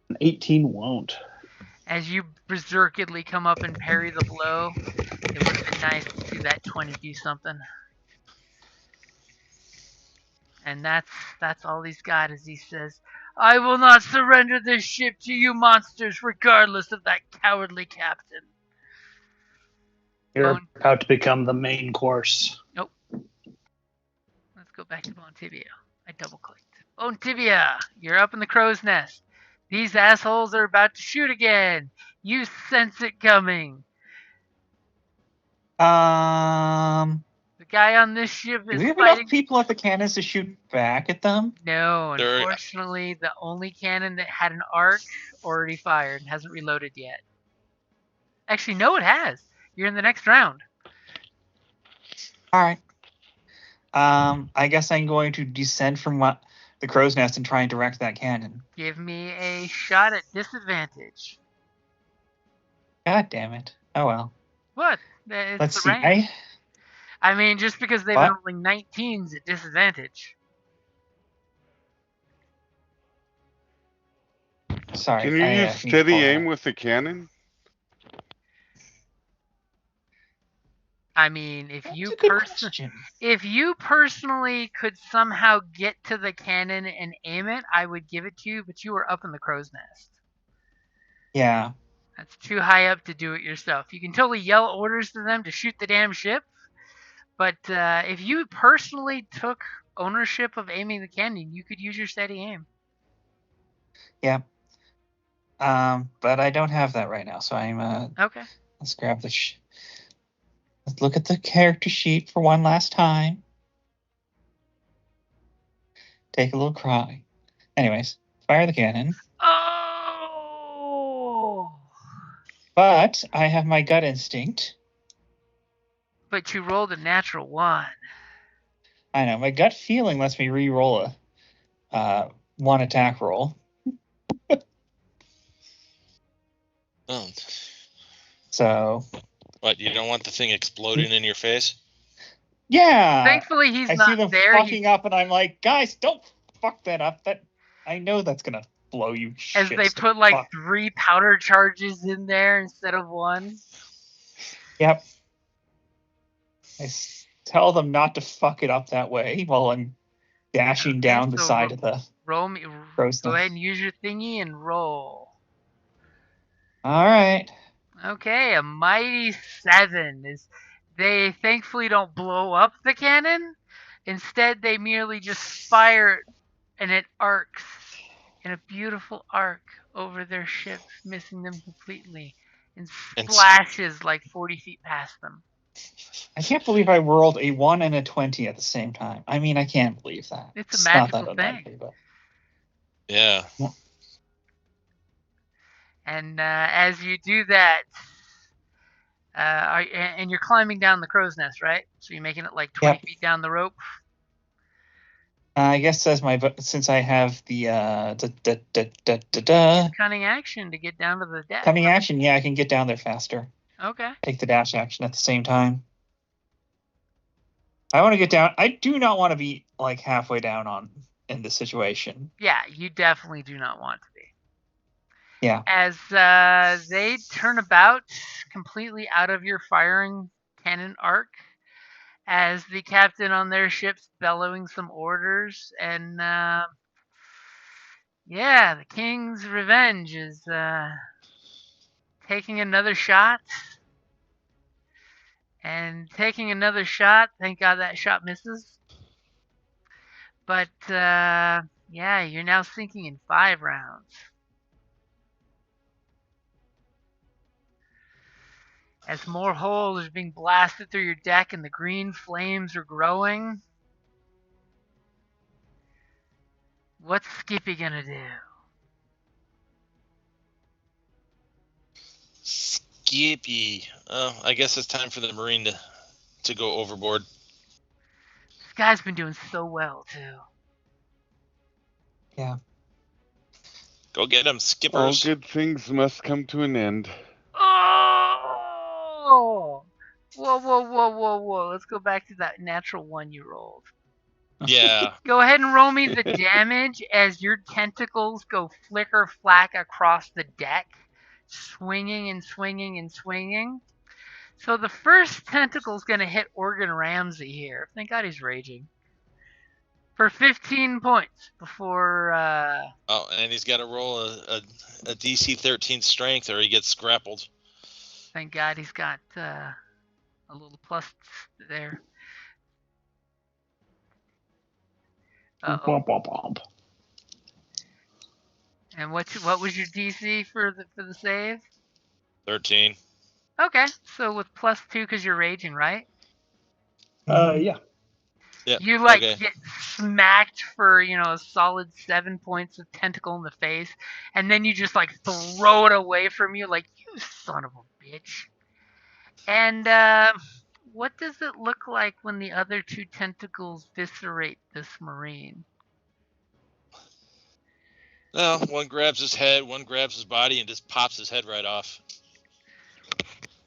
An 18 won't. As you berserkedly come up and parry the blow, it would have been nice to see that 20 do something. And that's all he's got as he says, "I will not surrender this ship to you monsters, regardless of that cowardly captain." You're Bone- about to become the main course. Let's go back to Bone Tibia. I double clicked. Bone Tibia, you're up in the crow's nest. These assholes are about to shoot again. You sense it coming. The guy on this ship Do is we have fighting. enough people at the cannons to shoot back at them? No, They're- unfortunately, the only cannon that had an arc already fired and hasn't reloaded yet. Actually, no, it has. You're in the next round. All right. I guess I'm going to descend from the crow's nest and try and direct that cannon. Give me a shot at disadvantage. God damn it. Oh well. What? It's Let's the see. range. I mean, just because they've What? been rolling 19s at disadvantage. Sorry. Can you I, use need to steady pull that aim up. with the cannon? I mean, if That's you a good question. if you personally could somehow get to the cannon and aim it, I would give it to you, but you were up in the crow's nest. Yeah. That's too high up to do it yourself. You can totally yell orders to them to shoot the damn ship, but if you personally took ownership of aiming the cannon, you could use your steady aim. Yeah. But I don't have that right now, so I'm Okay. let's grab the let's look at the character sheet for one last time. Take a little cry. Anyways, fire the cannon. Oh! But I have my gut instinct. But you rolled a natural 1. I know, my gut feeling lets me re-roll a one attack roll. Oh, So what? You don't want the thing exploding in your face? yeah. Thankfully, he's I not see them there. fucking up, and I'm like, guys, don't fuck that up. That I know that's gonna blow you. As shits they to put like fuck. 3 powder charges in there instead of 1. Yep. Tell them not to fuck it up that way while I'm dashing Okay, down the so side of the Roll me. crow's Go nest. ahead and use your thingy and roll. All right. Okay, a mighty 7 is. They thankfully don't blow up the cannon. Instead, they merely just fire it, and it arcs in a beautiful arc over their ship, missing them completely, and splashes like 40 feet past them. I can't believe I rolled a 1 and a 20 at the same time. I mean, I can't believe that. It's a not magical that unlikely, but Yeah. And as you do that, and you're climbing down the crow's nest, right? So you're making it like 20 Yep. feet down the rope. I guess since I have the Cunning action to get down to the deck. cunning action, yeah, I can get down there faster. Okay. Take the dash action at the same time. I want to get down. I do not want to be like halfway down in this situation. Yeah, you definitely do not want to be. Yeah. As they turn about, completely out of your firing cannon arc, as the captain on their ship's bellowing some orders, and yeah, the King's Revenge is taking another shot. And taking another shot, thank God that shot misses. But yeah, you're now sinking in 5 rounds. As more holes are being blasted through your deck and the green flames are growing, what's Skippy gonna do? Skippy. I guess it's time for the Marine to go overboard. This guy's been doing so well too. Yeah. Go get him, All skippers. good things must come to an end. Oh! Whoa. Let's go back to that natural 1 you rolled. Yeah. Go ahead and roll me the damage as your tentacles go flicker flack across the deck, swinging and swinging and swinging. So the first tentacle's going to hit Organ Ramsey here. Thank God he's raging. For 15 points before... Oh, and he's got to roll a DC 13 strength or he gets grappled. Thank God he's got a little plus there. Uh-oh. Bump, bump, bump. And what was your DC for the save? 13. Okay, so with +2 because you're raging, right? Yeah. Yeah. You like okay. get smacked for a solid 7 points of tentacle in the face, and then you just like throw it away from you, like you son of a bitch. And what does it look like when the other 2 tentacles viscerate this marine? No, one grabs his head, one grabs his body, and just pops his head right off.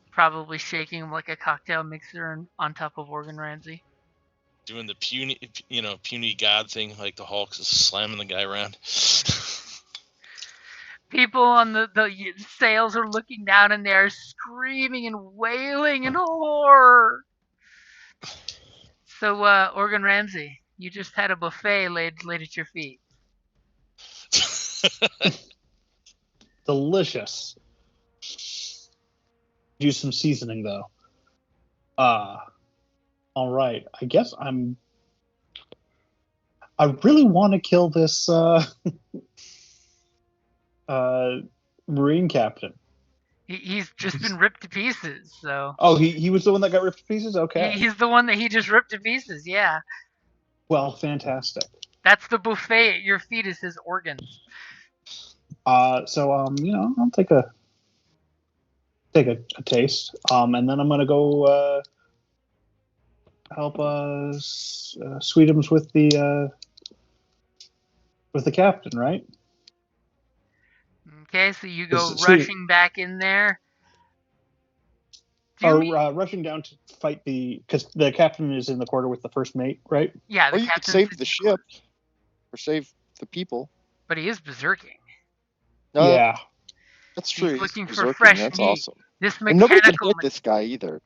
Probably shaking him like a cocktail mixer on top of Organ Ramsey. Doing the puny god thing, like the Hulk is slamming the guy around. People on the sails are looking down and they're screaming and wailing in horror. So, Organ Ramsey, you just had a buffet laid at your feet. Delicious. Use some seasoning though. All right. I guess I really want to kill this Marine captain. He's just been ripped to pieces, so. Oh, he was the one that got ripped to pieces? Okay. He's the one that he just ripped to pieces, yeah. Well, fantastic. That's the buffet at your feet is his organs. So I'll take a taste. And then I'm gonna go help Sweetums with the captain, right? Okay, so you go So rushing back in there. Rushing down to fight because the captain is in the quarter with the first mate, right? Yeah, the Or you could captain's save in the ship, or save the people. But he is berserking. No, Yeah. that's true. He's looking for berserking, fresh That's meat. awesome. This And nobody can mechanical hit this guy either.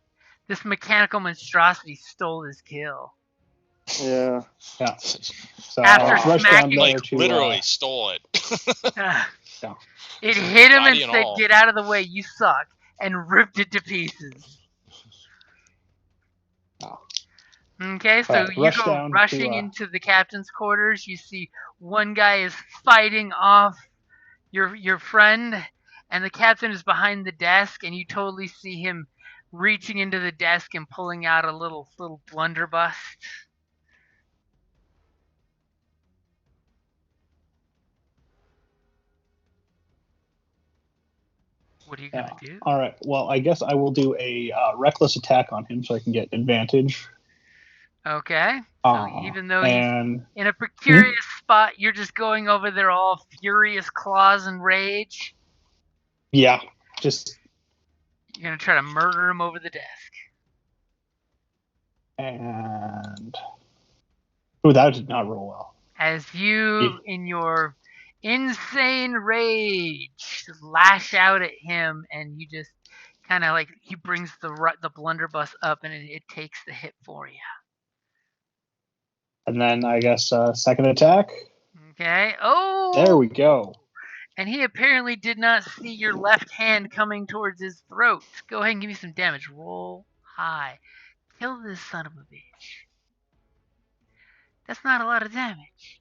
this mechanical monstrosity stole his kill. Yeah. Yeah. So After I'll rush down smacking there Like, to literally stole it. It hit him Body and and said, all. "Get out of the way, you suck," and ripped it to pieces. Okay, so Alright, you rush go down rushing to, into the captain's quarters. You see one guy is fighting off your friend, and the captain is behind the desk, and you totally see him reaching into the desk and pulling out a little blunderbuss. What are you gonna do? All right. Well, I guess I will do a reckless attack on him so I can get advantage. Okay. So even though he's in a precarious spot, you're just going over there all furious claws and rage. Yeah, just. You're gonna try to murder him over the desk. And. Oh, that did not roll well. As you, in your insane rage, lash out at him, and you just kind of like he brings the blunderbuss up, and it takes the hit for you. And then I guess second attack. Okay. Oh. There we go. And he apparently did not see your left hand coming towards his throat. Go ahead and give me some damage. Roll high. Kill this son of a bitch. That's not a lot of damage.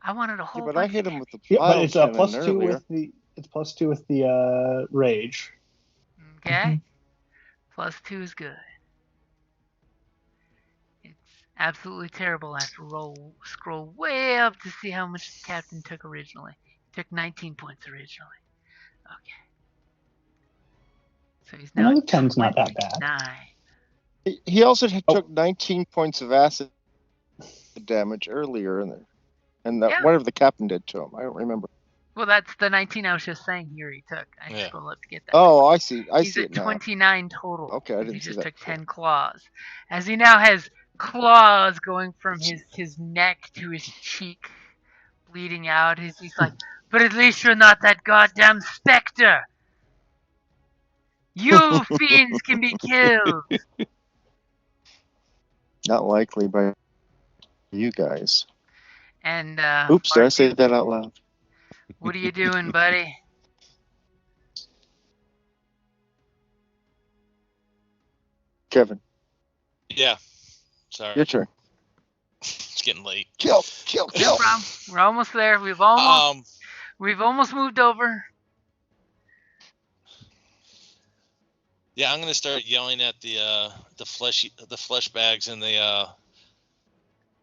I wanted a whole Yeah, but bunch I hit of him with the Yeah, pile but it's cannon plus two earlier. with the. It's plus 2 with the rage. Okay. Plus 2 is good. It's absolutely terrible. I have to scroll way up to see how much the captain took originally. He took 19 points originally. Okay. So he's now Another at 10's not that bad. 9. He also took 19 points of acid damage earlier, and that whatever the captain did to him. I don't remember. Well, that's the 19 I was just saying here he took. I Yeah. scrolled up to get that. Oh, I see. He's at 29 total. Okay, I didn't he see just that took before. 10 claws. As he now has claws going from his neck to his cheek, bleeding out. He's like, but at least you're not that goddamn Spector. You fiends can be killed. Not likely by you guys. And Oops, did I say that out loud? What are you doing, buddy? Kevin, Yeah. Sorry. your turn. It's getting late. Kill. No problem. We're almost there. We've almost moved over. Yeah, I'm gonna start yelling at the flesh bags and the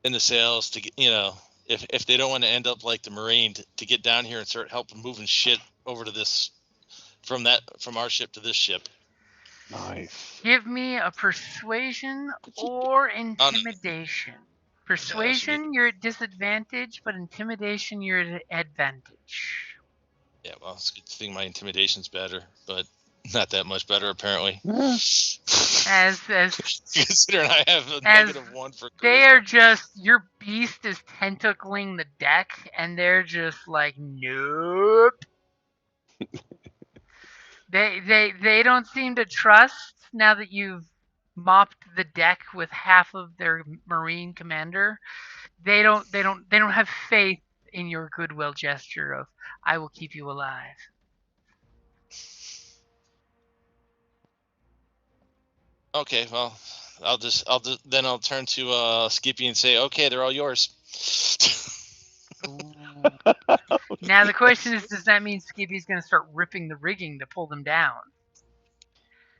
in the sails to get, if they don't want to end up like the Marine to get down here and start helping moving shit over to this from our ship to this ship. Nice. Give me a persuasion or intimidation. Persuasion, you're at disadvantage, but intimidation, you're at advantage. Yeah, well, it's a good thing my intimidation's better, but not that much better apparently. As Considering I have a -1 for charisma. they are just, your beast is tentacling the deck, and they're just like, nope. They don't seem to trust now that you've mopped the deck with half of their Marine commander. They don't have faith in your goodwill gesture of I will keep you alive. Okay, well, I'll turn to Skippy and say, okay, they're all yours. Now the question is, does that mean Skippy's going to start ripping the rigging to pull them down?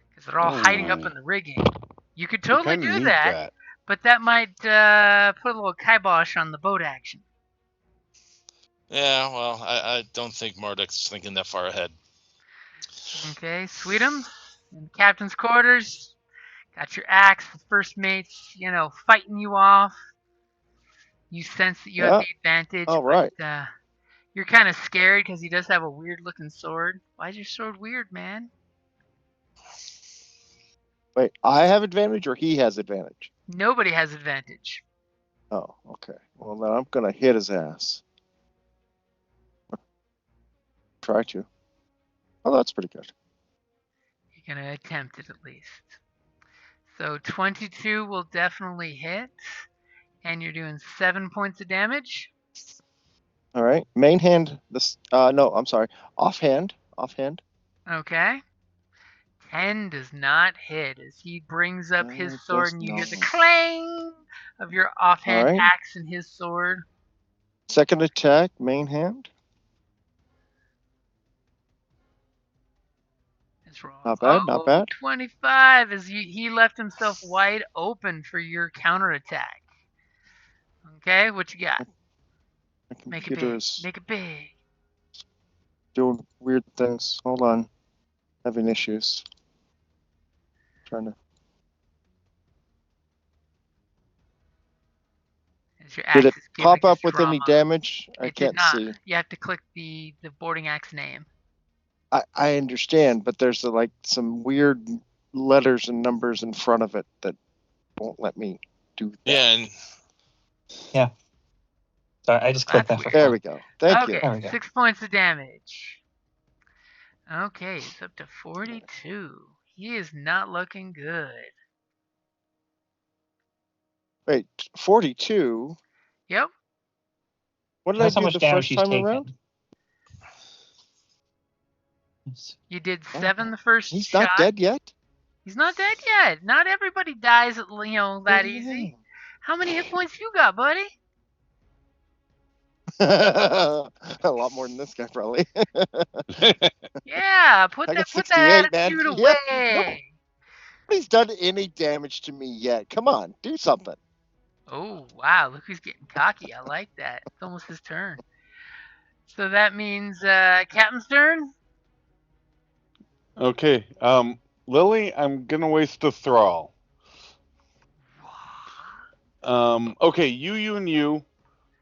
Because they're all hiding up in the rigging. You could totally do that, but that might put a little kibosh on the boat action. Yeah, well, I don't think Marduck's thinking that far ahead. Okay, Sweetum, in the captain's quarters. Got your axe, the first mate's, fighting you off. You sense that you have the advantage. All right. But, you're kind of scared because he does have a weird-looking sword. Why is your sword weird, man? Wait, I have advantage or he has advantage? Nobody has advantage. Oh, okay. Well, then I'm going to hit his ass. Try to. Oh, that's pretty good. You're going to attempt it at least. So 22 will definitely hit. And you're doing 7 points of damage. All right. Main hand. No, I'm sorry. Offhand. Okay. 10 does not hit as he brings up his sword and you hear the clang of your offhand axe and his sword. Second attack, main hand. Not bad. 25 as he left himself wide open for your counterattack. Okay, what you got? Make it big. Doing weird things. Hold on. Having issues. Trying to. Did it pop up with any damage? I can't see. You have to click the boarding axe name. I understand, but there's some weird letters and numbers in front of it that won't let me do that. Yeah. Sorry, I just clicked that. There we go. Thank you. Okay, 6 points of damage. Okay, it's up to 42. He is not looking good. Wait, 42? Yep. What did I do the first time around? You did 7 the first shot. He's not dead yet? He's not dead yet. Not everybody dies that easy. How many hit points you got, buddy? A lot more than this guy, probably. Yeah, put that attitude away. Yeah, nobody's done any damage to me yet. Come on, do something. Oh, wow. Look who's getting cocky. I like that. It's almost his turn. So that means Captain's turn? Okay. Lily, I'm going to waste a thrall. Okay, you and you.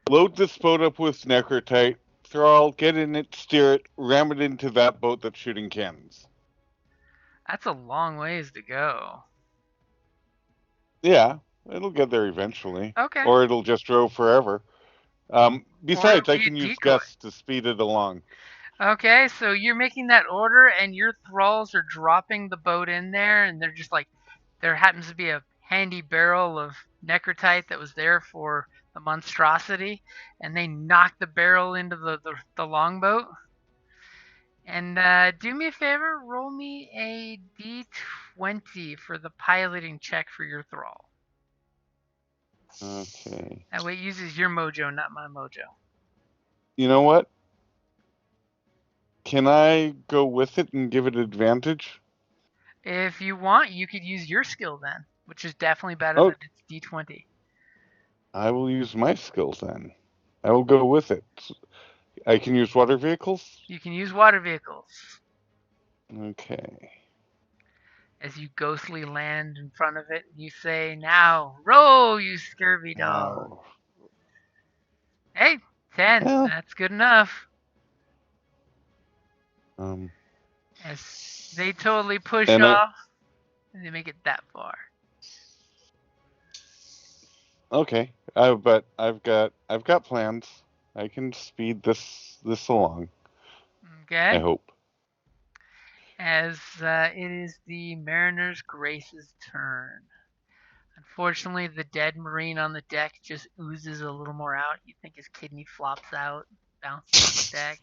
Load this boat up with necrotite. Thrall, get in it, steer it, ram it into that boat that's shooting cannons. That's a long ways to go. Yeah, it'll get there eventually. Okay. Or it'll just row forever. Besides, I can use gusts to speed it along. Okay, so you're making that order, and your thralls are dropping the boat in there, and they're just like, there happens to be a handy barrel of necrotite that was there for the monstrosity, and they knock the barrel into the longboat. And do me a favor, roll me a d20 for the piloting check for your thrall. Okay. That way it uses your mojo, not my mojo. You know what? Can I go with it and give it advantage? If you want, you could use your skill then, which is definitely better Oh. than its d20. I will use my skills then. I will go with it. I can use water vehicles? You can use water vehicles. Okay. As you ghostly land in front of it, you say, "Now, row, you scurvy dog." Now. Hey, 10. Yeah. That's good enough. As They totally push And off, and they make it that far. Okay. But I've got plans. I can speed this along. Okay. I hope. As it is the Mariner's Grace's turn. Unfortunately, the dead Marine on the deck just oozes a little more out. You think his kidney flops out, bounces on the deck.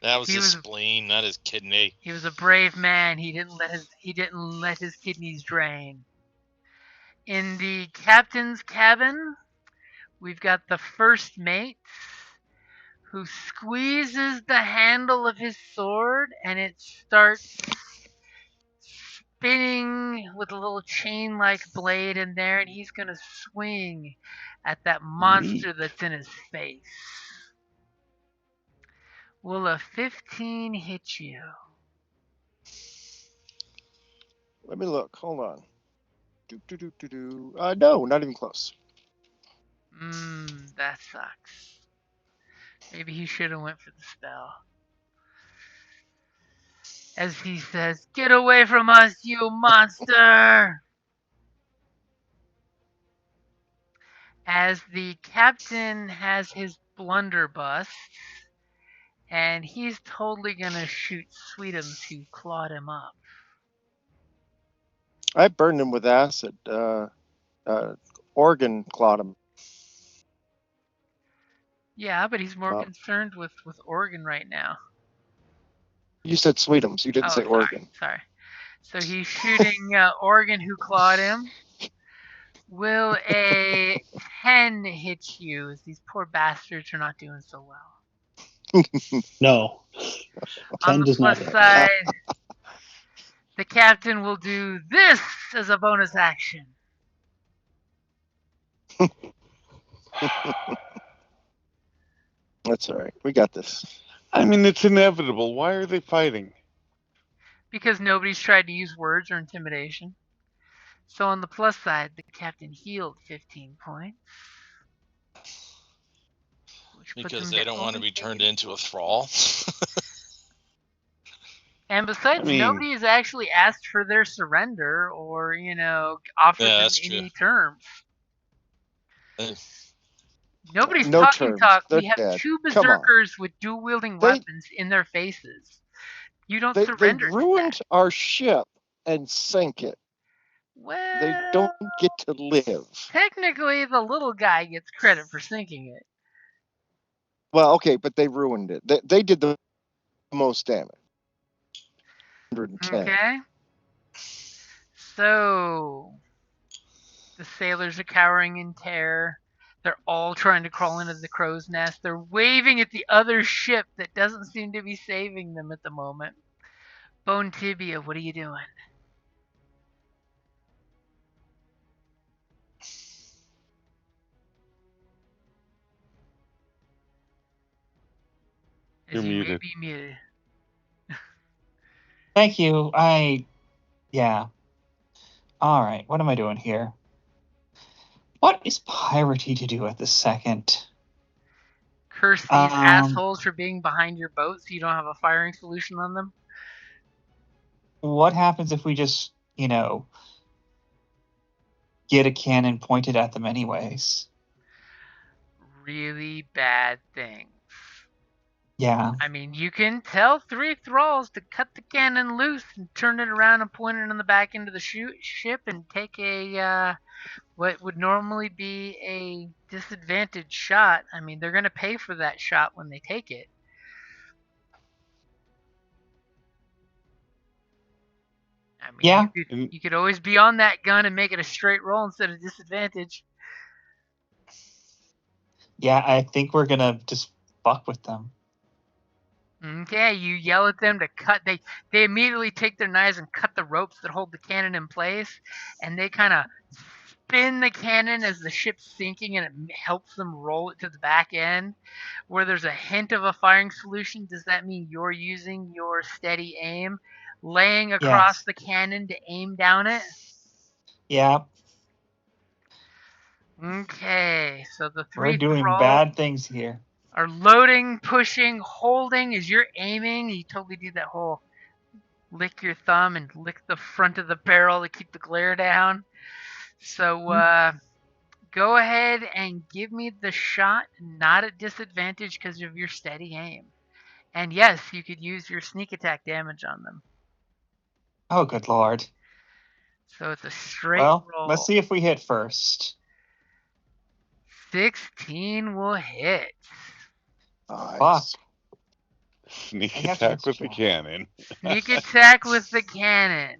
That was He his was- spleen, not his kidney. He was a brave man. He didn't let his kidneys drain. In the captain's cabin, we've got the first mate who squeezes the handle of his sword and it starts spinning with a little chain-like blade in there, and he's gonna swing at that monster that's in his face. Will a 15 hit you? Let me look. Hold on. No, not even close. That sucks. Maybe he should have went for the spell. As he says, "Get away from us, you monster!" As the captain has his blunderbuss, and he's totally gonna shoot Sweetum to claw him up. I burned him with acid. Organ clawed him. Yeah, but he's more Oh. concerned with Oregon right now. You said Sweetums. You didn't say sorry, Organ. Sorry. So he's shooting Oregon, who clawed him. Will a 10 hit you? As these poor bastards are not doing so well. No. On 10 the does not plus hit. side, the captain will do this as a bonus action. That's all right. We got this. I mean, it's inevitable. Why are they fighting? Because nobody's tried to use words or intimidation. So on the plus side, the captain healed 15 points. Because they don't want to be turned into a thrall. And besides, nobody has actually asked for their surrender or, offered them any terms. Nobody's No talking terms. talk. They're We have dead. two Come on. berserkers with dual-wielding weapons in their faces. You don't surrender. They ruined our ship and sank it. Well, They don't get to live. Technically, the little guy gets credit for sinking it. Well, okay, but they ruined it. They did the most damage. 110. Okay. So, the sailors are cowering in terror. They're all trying to crawl into the crow's nest. They're waving at the other ship that doesn't seem to be saving them at the moment. Bone Tibia, what are you doing? You're muted. May be muted. Thank you. Yeah. All right. What am I doing here? What is Piracy to do at this second? Curse these assholes for being behind your boat so you don't have a firing solution on them? What happens if we just, get a cannon pointed at them anyways? Really bad things. Yeah. I mean, you can tell 3 thralls to cut the cannon loose and turn it around and point it on the back end of the ship and take a what would normally be a disadvantaged shot. I mean, they're going to pay for that shot when they take it. I mean, Yeah. you could always be on that gun and make it a straight roll instead of disadvantage. Yeah, I think we're gonna just fuck with them. Okay, you yell at them to cut. They immediately take their knives and cut the ropes that hold the cannon in place, and they kind of spin the cannon as the ship's sinking, and it helps them roll it to the back end, where there's a hint of a firing solution. Does that mean you're using your steady aim, laying across Yes. the cannon to aim down it? Yeah, Okay, so the we're three doing thralls bad things here. are loading, pushing, holding as you're aiming. You totally do that whole lick your thumb and lick the front of the barrel to keep the glare down. So go ahead and give me the shot, not at disadvantage because of your steady aim. And yes, you could use your sneak attack damage on them. Oh, good lord. So it's a straight Well, roll. let's see if we hit first. 16 will hit. Nice. Sneak I have to attack get with the strong. cannon. Sneak attack with the cannon.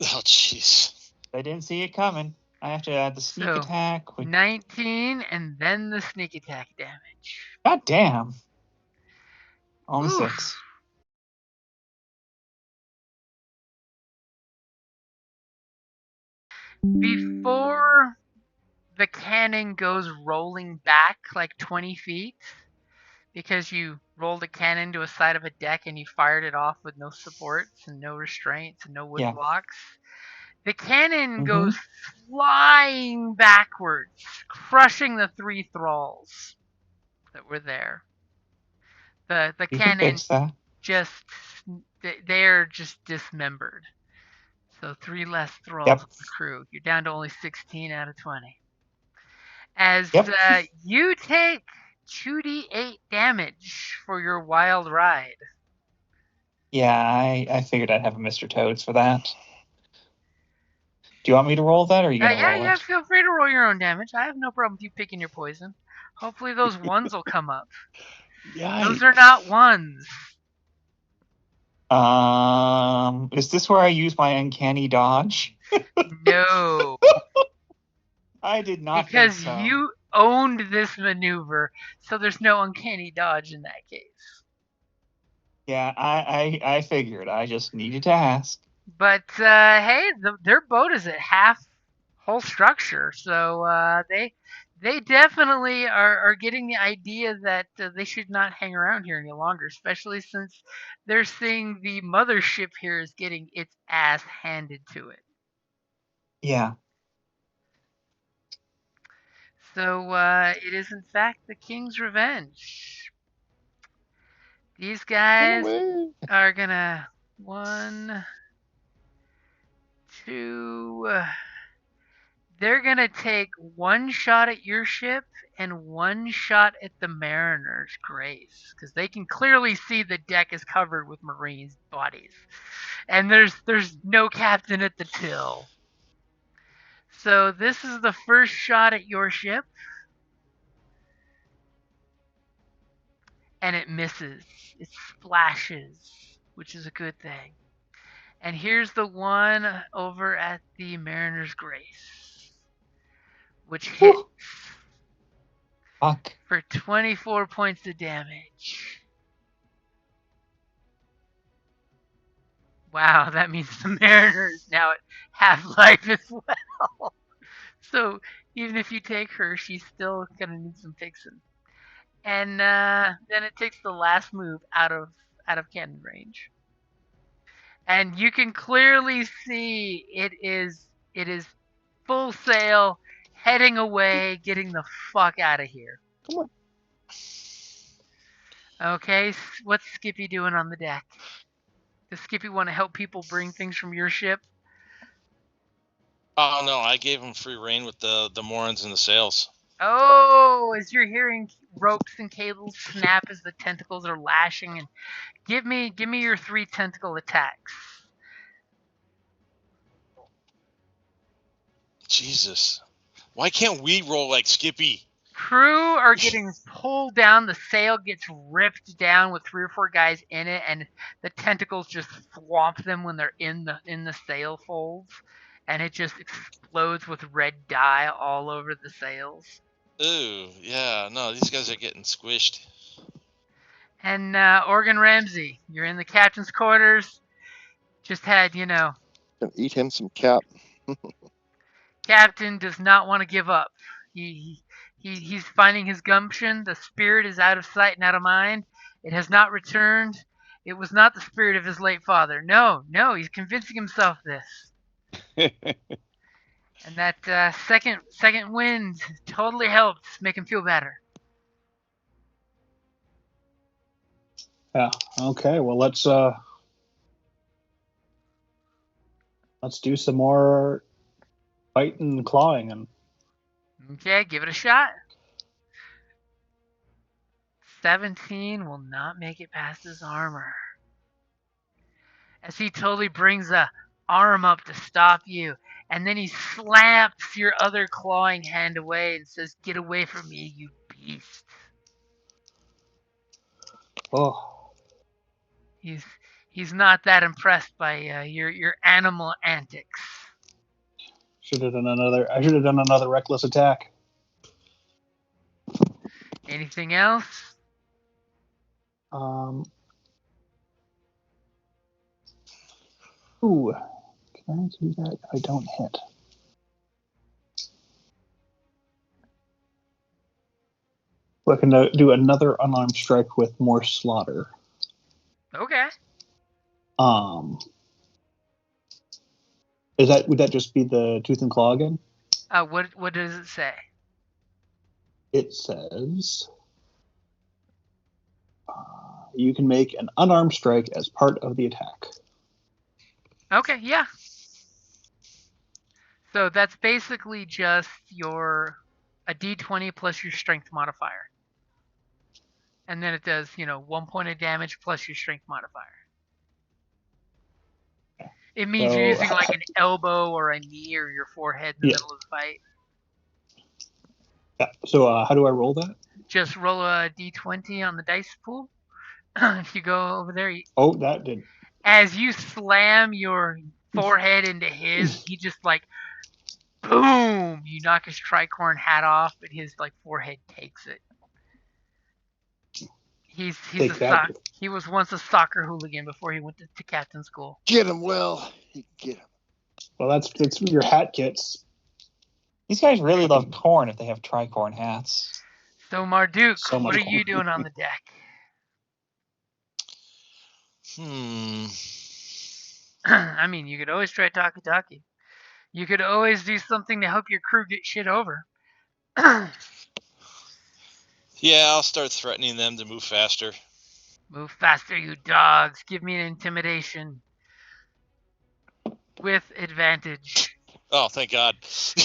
Oh, jeez. I didn't see it coming. I have to add the sneak So, attack. 19 and then the sneak attack damage. God damn. Only Oof. 6. Before the cannon goes rolling back like 20 feet, because you rolled a cannon to a side of a deck and you fired it off with no supports and no restraints and no wood Yeah. blocks, the cannon Mhm. goes flying backwards, crushing the 3 thralls that were there. The You can cannon fix that. just, they're just dismembered. So 3 less thralls Yep. on the crew. You're down to only 16 out of 20. As Yep. you take 2d8 damage for your wild ride. Yeah, I figured I'd have a Mr. Toads for that. Do you want me to roll that, or are you gonna roll Yeah, it? feel free to roll your own damage. I have no problem with you picking your poison. Hopefully those ones will come up. Yikes. Those are not ones. Is this where I use my uncanny dodge? No. I did not Because think so. you owned this maneuver, so there's no uncanny dodge in that case. Yeah, I figured. I just needed to ask. But hey, their boat is at half whole structure, so they definitely are getting the idea that they should not hang around here any longer, especially since they're seeing the mothership here is getting its ass handed to it. Yeah. So it is in fact the King's Revenge. These guys are gonna 1, 2. They're gonna take 1 shot at your ship and 1 shot at the Mariner's Grace, because they can clearly see the deck is covered with Marines' bodies, and there's no captain at the till. So this is the first shot at your ship, and it misses. It splashes, which is a good thing. And here's the one over at the Mariner's Grace, which hits. Fuck. For 24 points of damage. Wow, that means the Mariner is now at half-life as well. So even if you take her, she's still gonna need some fixing. And then it takes the last move out of cannon range. And you can clearly see it is full sail, heading away, getting the fuck out of here. Come on. Okay, what's Skippy doing on the deck? Does Skippy want to help people bring things from your ship? Oh no, I gave him free reign with the moorings and the sails. Oh, as you're hearing ropes and cables snap as the tentacles are lashing, and give me your 3 tentacle attacks. Jesus, why can't we roll like Skippy? crew are getting pulled down. The sail gets ripped down with 3 or 4 guys in it, and the tentacles just swamp them when they're in the sail folds, and it just explodes with red dye all over the sails. Ooh, yeah, no, these guys are getting squished. And Organ Ramsey, you're in the captain's quarters. Just had, Gonna eat him some Cap. Captain does not want to give up. He's finding his gumption. The spirit is out of sight and out of mind. It has not returned. It was not the spirit of his late father. No, he's convincing himself this. And that second wind totally helped make him feel better. Yeah. Okay. Well, let's do some more fighting and clawing. And Okay, give it a shot. 17 will not make it past his armor. As he totally brings a arm up to stop you, and then he slaps your other clawing hand away and says, "Get away from me, you beast." oh, He's not that impressed by your animal antics. should have done another. I should have done another reckless attack. Anything else? Ooh, can I do that? I don't hit. I can do another unarmed strike with more slaughter. Okay. Would that just be the tooth and claw again? What does it say? It says you can make an unarmed strike as part of the attack. Okay, yeah. So that's basically just a d20 plus your strength modifier. And then it does, 1 point of damage plus your strength modifier. It means you're using like an elbow or a knee or your forehead in the middle of the fight. Yeah. So how do I roll that? Just roll a d20 on the dice pool. If you go over there. Oh, that did. As you slam your forehead into his, he just like, boom! You knock his tricorn hat off, but his like forehead takes it. He was once a soccer hooligan before he went to captain school. Get him, Will. Get him. Well, that's your hat kits. These guys really love corn if they have tricorn hats. So Marduck, So what much are corn. you doing on the deck? I mean, you could always try talkie-talkie. You could always do something to help your crew get shit over. Yeah, I'll start threatening them to move faster. Move faster, you dogs. Give me an intimidation. With advantage. Oh, thank God. So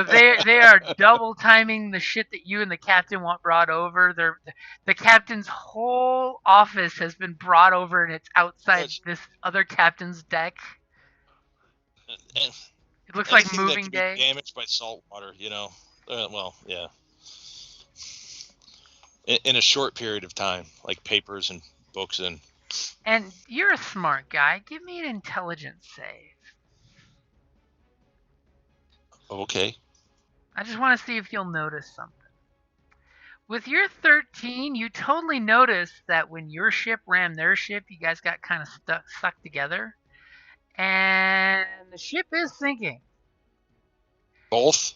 they are double timing the shit that you and the captain want brought over. The captain's whole office has been brought over, and it's outside this other captain's deck. It looks like moving that day. Be damaged by salt water, well, yeah. In a short period of time, like papers and books and. And you're a smart guy. Give me an intelligence save. Okay. I just want to see if you'll notice something. With your 13, you totally noticed that when your ship rammed their ship, you guys got kind of stuck together. And the ship is sinking. Both?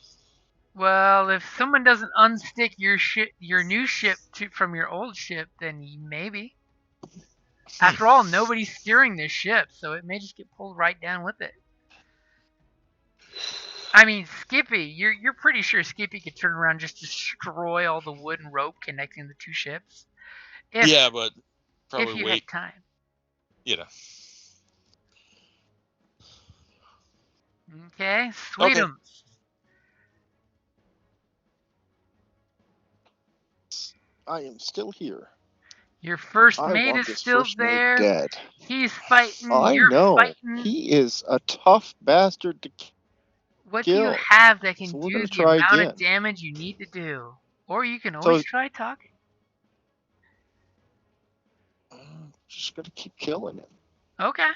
Well, if someone doesn't unstick your new ship from your old ship, then maybe. After all, nobody's steering this ship, so it may just get pulled right down with it. I mean, Skippy, you're pretty sure Skippy could turn around and just destroy all the wood and rope connecting the two ships. Yeah, but probably if you wait. had time. Okay, Sweetum. Okay. I am still here. Your first I mate want is this still first mate there. dead. He's fighting. I You're know. fighting. He is a tough bastard to kill. What do you skill. have that can So we're do gonna the try amount again. of damage you need to do? Or you can So- always try talking. Just gonna keep killing him. Okay.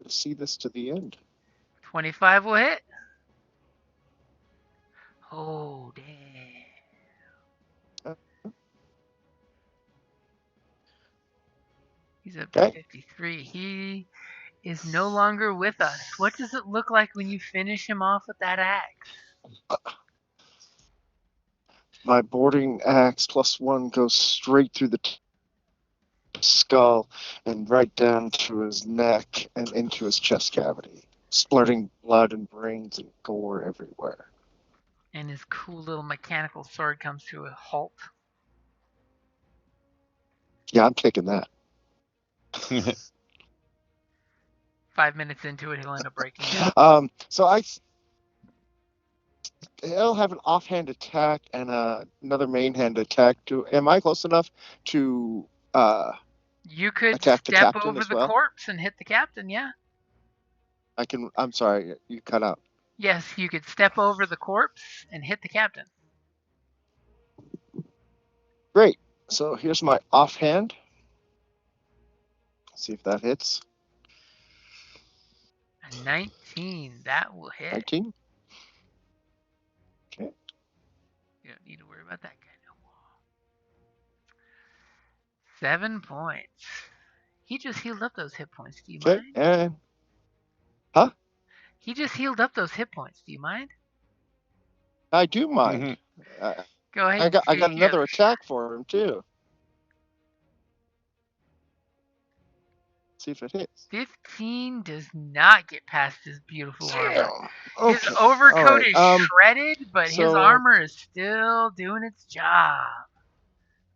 See this to the end. 25 will hit. Oh, damn. He's up to Okay. 53. He is no longer with us. What does it look like when you finish him off with that axe? My boarding axe +1 goes straight through the skull and right down to his neck and into his chest cavity, splurting blood and brains and gore everywhere. And his cool little mechanical sword comes to a halt. Yeah, I'm taking that. 5 minutes into it, he'll end up breaking it. So he'll have an offhand attack and another main hand attack. Am I close enough to You could attack the step captain over as the well? corpse and hit the captain, yeah. I'm sorry, you cut out. Yes, you could step over the corpse and hit the captain. Great. So here's my offhand. See if that hits. A 19, that will hit. 19. You don't need to worry about that guy no more. 7 points. He just healed up those hit points. Do you Okay, mind? and He just healed up those hit points. Do you mind? I do mind. Go ahead. I got take your another other attack for him too. See if it hits. 15 does not get past his beautiful armor. Damn. His Okay. overcoat All right. is shredded, but his so- armor is still doing its job.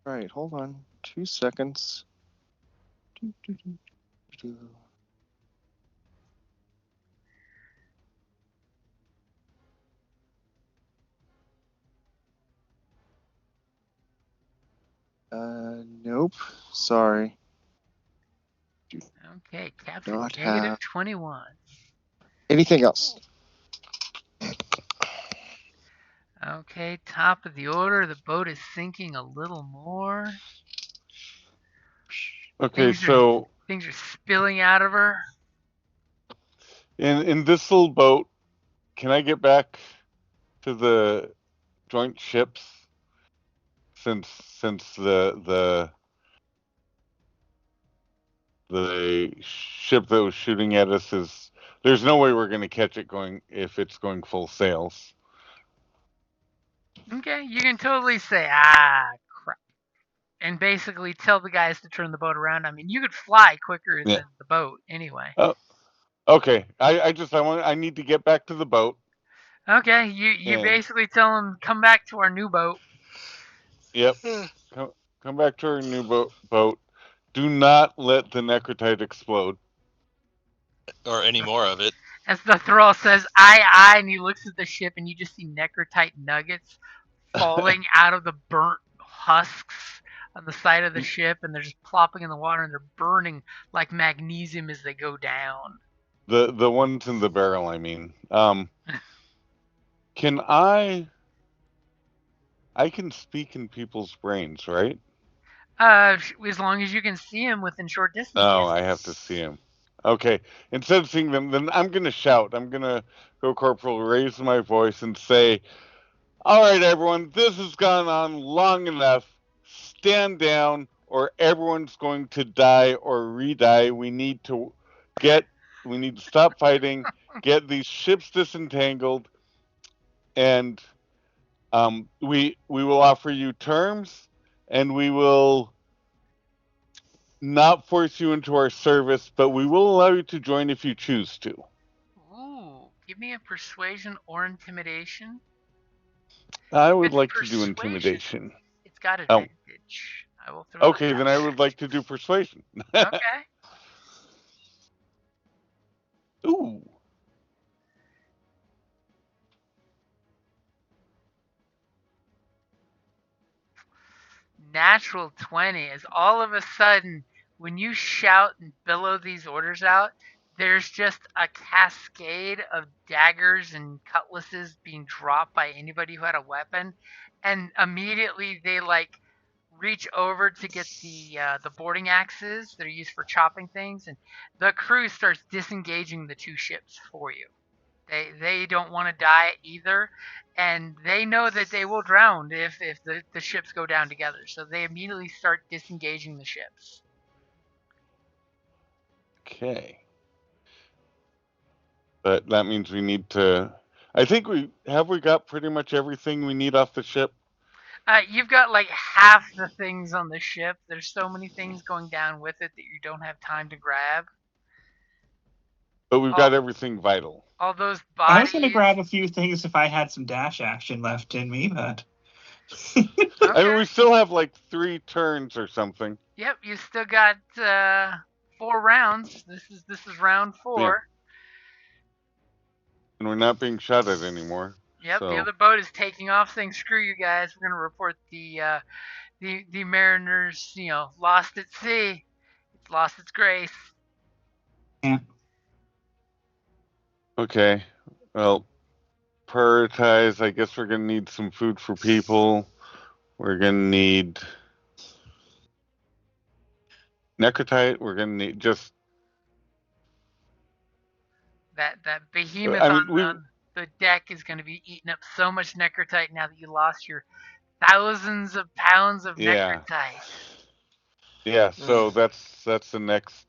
All right, hold on 2 seconds. Nope. Sorry. Okay, Cap's at Not negative have 21. anything else. Okay, top of the order. The boat is sinking a little more. Okay, Things are- so Things are spilling out of her. in this little boat, can I get back to the joint ships? Since the ship that was shooting at us is, there's no way we're going to catch it if it's going full sails. Okay, you can totally say, crap. And basically tell the guys to turn the boat around. I mean, you could fly quicker Yeah. than the boat anyway. Okay, I need to get back to the boat. Okay, you And- basically tell them, come back to our new boat. Yep. Come back to our new boat. Do not let the necrotite explode. Or any more of it. As the thrall says, aye, and he looks at the ship and you just see necrotite nuggets falling out of the burnt husks on the side of the ship, and they're just plopping in the water and they're burning like magnesium as they go down. The ones in the barrel, I mean. Can I can speak in people's brains, right? As long as you can see him within short distance. Oh, yes. I have to see him. Okay. Instead of seeing them, then I'm gonna shout. I'm gonna go corporal, raise my voice, and say, "All right, everyone, this has gone on long enough. Stand down, or everyone's going to die or re-die. We need to stop fighting, get these ships disentangled, and we will offer you terms, and we will not force you into our service, but we will allow you to join if you choose to." Ooh, give me a persuasion or intimidation. I would It's like to do persuasion. intimidation. It's got advantage. I will throw Okay, that then I would like to do persuasion. out. Okay. Ooh. Natural 20 is all of a sudden when you shout and bellow these orders out, there's just a cascade of daggers and cutlasses being dropped by anybody who had a weapon, and immediately they like reach over to get the boarding axes that are used for chopping things, and the crew starts disengaging the two ships for you. They don't want to die either, and they know that they will drown if the ships go down together. So they immediately start disengaging the ships. Okay. But that means we need to. I think we got pretty much everything we need off the ship. You've got like half the things on the ship. There's so many things going down with it that you don't have time to grab. But we've got everything vital. All those I was bodies. going to grab a few things if I had some dash action left in me, but Okay. I mean, we still have like 3 turns or something. Yep, you still got 4 rounds. This is round 4. Yeah. And we're not being shot at anymore. Yep, so. The other boat is taking off, saying, "Screw you guys. We're gonna report the mariners, lost at sea. It's lost its grace." yeah. Okay. Well, prioritize. I guess we're gonna need some food for people. We're gonna need necrotite. We're gonna need just That behemoth on the deck is going to be eating up so much necrotite now that you lost your thousands of pounds of necrotite. Yeah, so that's the next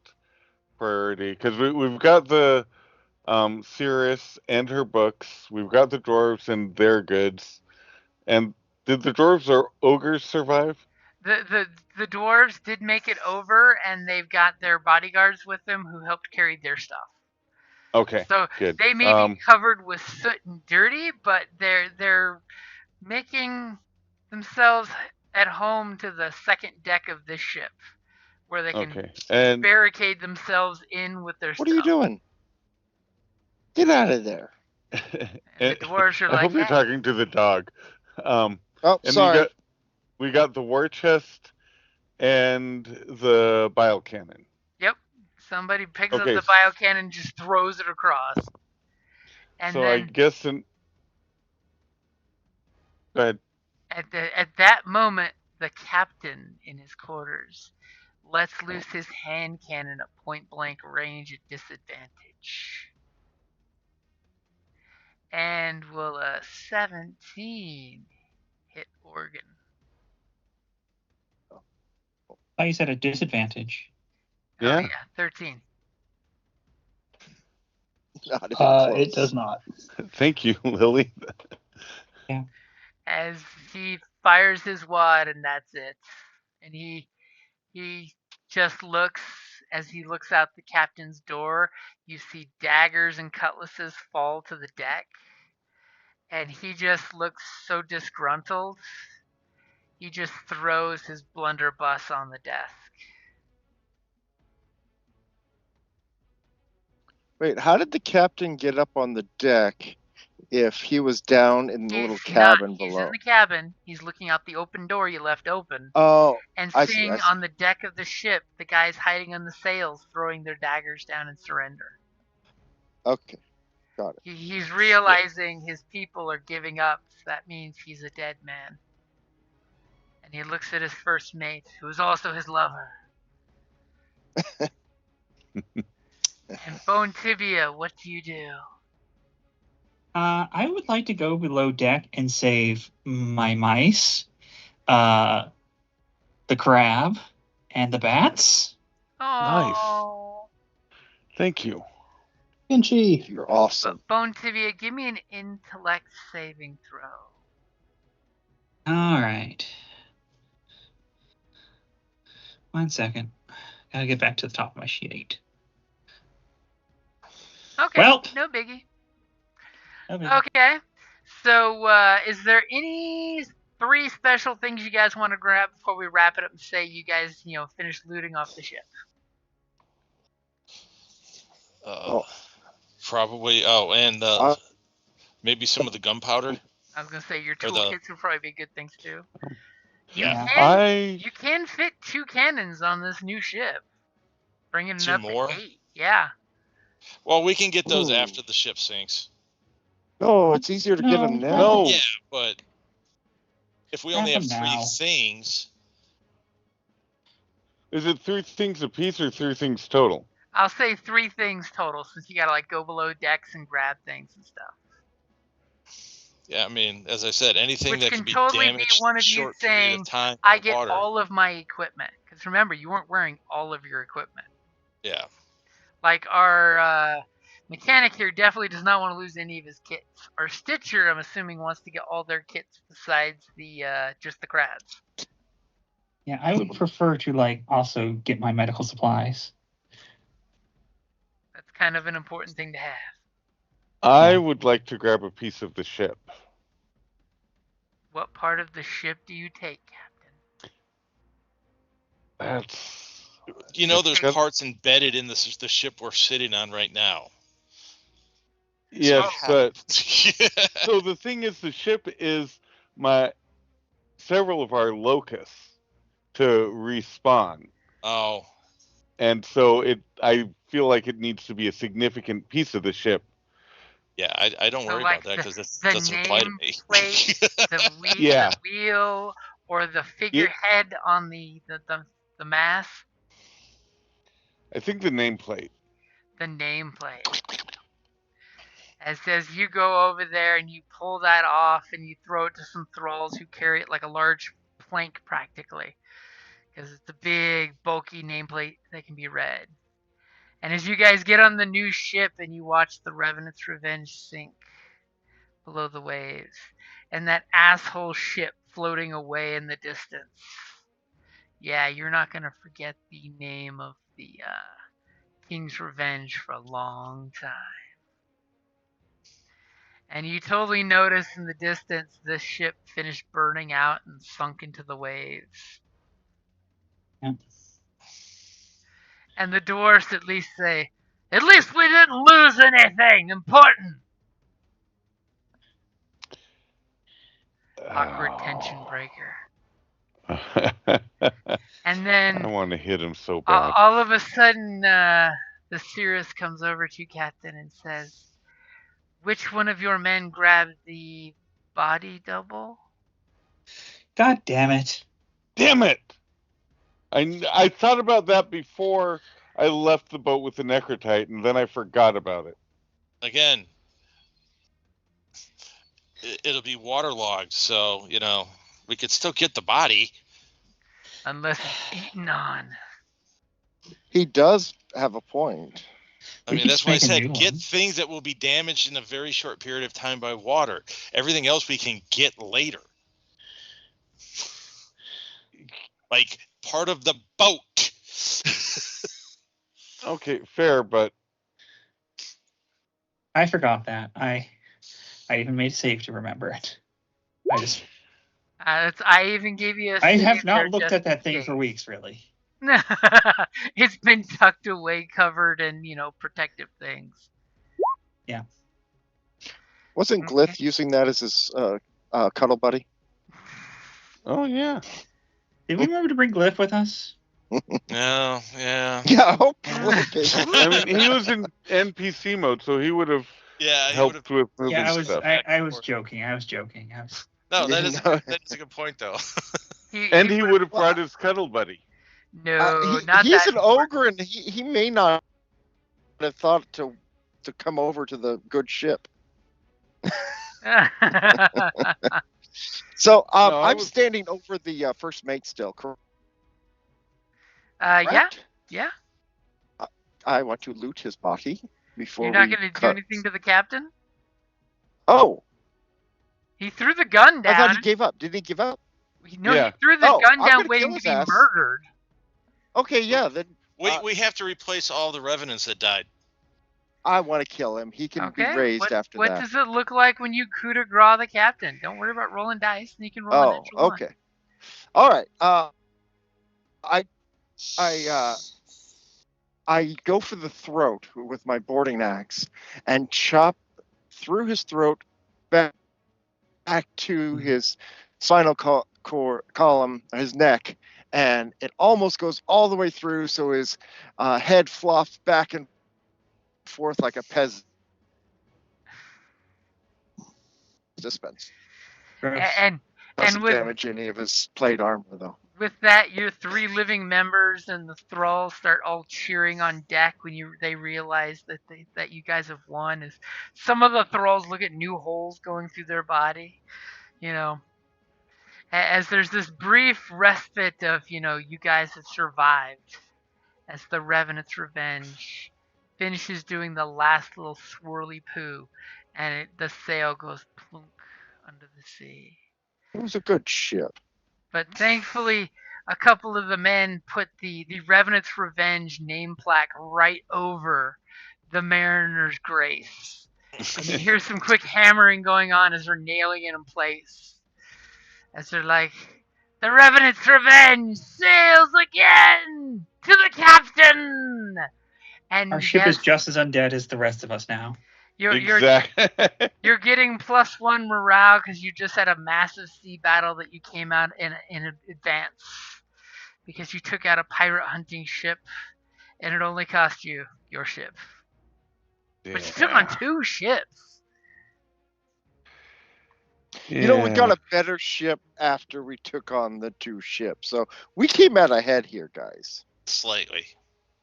priority, because we've got the Cirrus and her books. We've got the dwarves and their goods. And did the dwarves or ogres survive? The dwarves did make it over, and they've got their bodyguards with them who helped carry their stuff. Okay, so good. They may be covered with soot and dirty, but they're making themselves at home to the second deck of this ship, where they can barricade themselves in with their stuff. What are you doing? Get out of there. The dwarves are I hope you're talking to the dog. Sorry. We got the war chest and the bile cannon. Yep. Somebody picks up the bile cannon and just throws it across. And so then, I guess go ahead. At that moment, the captain in his quarters lets loose his hand cannon at point blank range at disadvantage. And will a 17 hit Oregon? Oh, you said a disadvantage. Yeah. Oh, yeah, 13. Not even close. It does not. Thank you, Lily. Yeah. As he fires his wad, and that's it. And he just looks, as he looks out the captain's door, you see daggers and cutlasses fall to the deck. And he just looks so disgruntled. He just throws his blunderbuss on the desk. Wait, how did the captain get up on the deck if he was down in the little cabin below? He's in the cabin. He's looking out the open door you left open. Oh, and I seeing see. On the deck of the ship the guys hiding on the sails throwing their daggers down in surrender. Okay, got it. He's realizing his people are giving up, so that means he's a dead man. And he looks at his first mate, who is also his lover. And Bone Tibia, what do you do? I would like to go below deck and save my mice, the crab, and the bats. Oh. Nice. Thank you. Pinchy. You're awesome. Bone Tibia, give me an intellect saving throw. All right. 1 second. Gotta get back to the top of my sheet. Okay, well, no biggie. Okay. Okay, so is there any 3 special things you guys want to grab before we wrap it up and say you guys, finish looting off the ship? Probably. And maybe some of the gunpowder. I was gonna say your toolkits would probably be good things too. Yeah. You can fit 2 cannons on this new ship. Bringing it 2 up more? to 8. Yeah. Well, we can get those Ooh. after the ship sinks. No, it's easier to get No, them now. No. Yeah, but if we only Grab have them 3 now. things, Is it 3 things apiece or 3 things total? I'll say 3 things total, since you gotta like go below decks and grab things and stuff. yeah, I mean, as I said, anything Which that can can be totally be damaged one in a of you short period saying, of time I by get water. all of my equipment. Because remember, you weren't wearing all of your equipment. Yeah. Like our mechanic here definitely does not want to lose any of his kits. Our Stitcher, I'm assuming, wants to get all their kits besides the just the crabs. Yeah, I would prefer to like also get my medical supplies. That's kind of an important thing to have. I Yeah. would like to grab a piece of the ship. What part of the ship do you take, Captain? That's You know, there's Discuss- parts embedded in the ship we're sitting on right now. yes, So- but so the thing is, the ship is several of our locusts to respawn, Oh, and so I feel like it needs to be a significant piece of the ship. yeah, I don't So, worry like, about that because the that doesn't apply to me. nameplate, Yeah. the wheel, or the figurehead on the mast? I think the nameplate. The nameplate. As you go over there and you pull that off and you throw it to some thralls who carry it like a large plank practically. Because it's a big, bulky nameplate that can be read. And as you guys get on the new ship and you watch the Revenant's Revenge sink below the waves, and that asshole ship floating away in the distance, yeah, you're not going to forget the name of the King's Revenge for a long time. And you totally notice in the distance this ship finished burning out and sunk into the waves. Yeah. And the dwarfs at least say, at least we didn't lose anything important. Awkward tension breaker. And then I want to hit him so bad. all of a sudden, the Cirrus comes over to Captain and says, which one of your men grabbed the body double? God damn it. Damn it! I thought about that before I left the boat with the Necrotite, and then I forgot about it. Again, it'll be waterlogged, so you know we could still get the body. Unless it's eaten on. He does have a point. I We mean, could that's why I just make a said new get one. things that will be damaged in a very short period of time by water. Everything else we can get later. Like part of the boat. Okay, fair, but I forgot that. I even made save to remember it. I even gave you a I save have there not looked just at that in thing case. for weeks, really. It's been tucked away, covered in, protective things. Yeah. Wasn't Glyph using that as his cuddle buddy? oh yeah. Did we remember to bring Glyph with us? No, yeah. Yeah, I hope Yeah. Glyph gave him. I mean, he was in NPC mode, so he would have Yeah, he helped would've- with moving Yeah, stuff. I was joking. No, that Yeah, is no. that is a good point though. And he would have Well, brought his cuddle buddy. No, not he's that an ogre, and he may not have thought to come over to the good ship. So No, I I'm was- standing over the first mate still, correct? yeah. I want to loot his body before You're not we going to do cut. anything to the captain? Oh, He threw the gun I thought down. he gave up. Did he give up? No, Yeah. he threw the Oh, gun I'm down gonna waiting kill to his be ass. murdered. Okay, yeah, then We have to replace all the revenants that died. I want to kill him. He can be Okay. raised after what that. does it look like when you coup de grace the captain? Don't worry about rolling dice, and you can roll an Oh, extra one. okay. All right. I go for the throat with my boarding axe and chop through his throat back to his spinal column, his neck, and it almost goes all the way through, so his head flops back and forth like a peasant. Dispense. And Doesn't with damage any of his plate armor, though. with that, your 3 living members and the thralls start all cheering on deck when they realize that you guys have won. As some of the thralls look at new holes going through their body, you know, as there's this brief respite of you guys have survived. As the Revenant's revenge finishes doing the last little swirly poo, and the sail goes plunk under the sea. It was a good ship. But thankfully, a couple of the men put the Revenant's Revenge name plaque right over the Mariner's Grace. And you hear some quick hammering going on as they're nailing it in place. As they're like, the Revenant's Revenge sails again to the captain! And Our ship yes, is just as undead as the rest of us now. you're Exactly. getting +1 morale because you just had a massive sea battle that you came out in advance. Because you took out a pirate hunting ship, and it only cost you your ship. But you took on 2 ships. You know, we got a better ship after we took on the 2 ships. So we came out ahead here, guys. Slightly.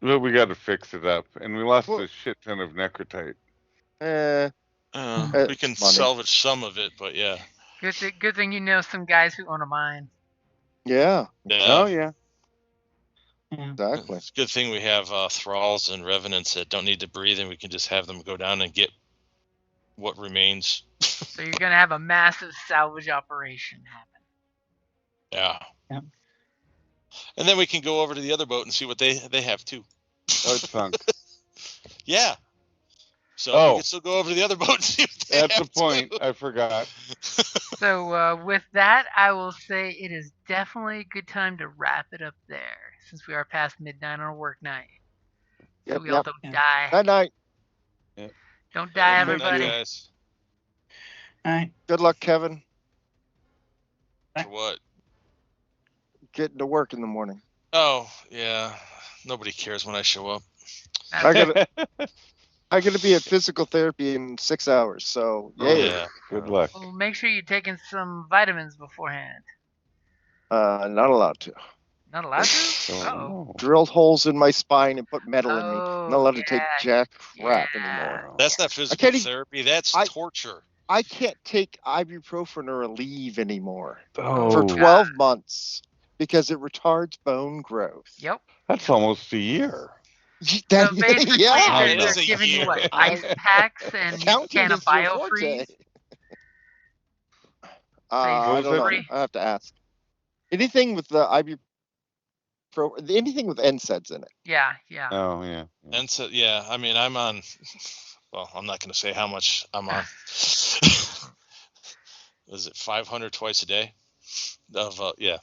Well, we got to fix it up, and we lost Well- a shit ton of necrotite. We can money. salvage some of it, but yeah. Good thing you know some guys who own a mine. Yeah, Oh yeah. Yeah. exactly. It's a good thing we have thralls and revenants that don't need to breathe, and we can just have them go down and get what remains. So you're going to have a massive salvage operation happen. Yeah. Yeah. And then we can go over to the other boat and see what they have too. Oh, it's sunk. Yeah. So Oh. we can still go over to the other boat and see what they That's have the point. too. I forgot. So with that, I will say it is definitely a good time to wrap it up there, since we are past midnight on a work night. So Yep, we all yep. don't Yeah. die. Night night. Don't die, Thank you. everybody. Guys. All right. Good luck, Kevin. For what? Getting to work in the morning. Oh, yeah. Nobody cares when I show up. I gotta be at physical therapy in 6 hours. So Oh, yay. Yeah. Good luck. Well, make sure you're taking some vitamins beforehand. Not allowed to. Not allowed to? Oh, Uh-oh. no. Drilled holes in my spine and put metal in me. Oh, Not allowed to take yeah, jack crap yeah. anymore. That's not physical can't even- therapy. That's I- torture. I can't take ibuprofen or Aleve anymore Oh, for 12 months because it retards bone growth. Yep. that's almost a year. So That- basically, yeah, it they're is a giving you what? year. Ice packs and counting can of is your biofreeze? forte. I don't know. Free. I have to ask. Anything with the anything with NSAIDs in it. Yeah. Oh yeah. And so, yeah, I mean, I'm on. Well, I'm not going to say how much I'm on. Was it 500 twice a day? Yeah.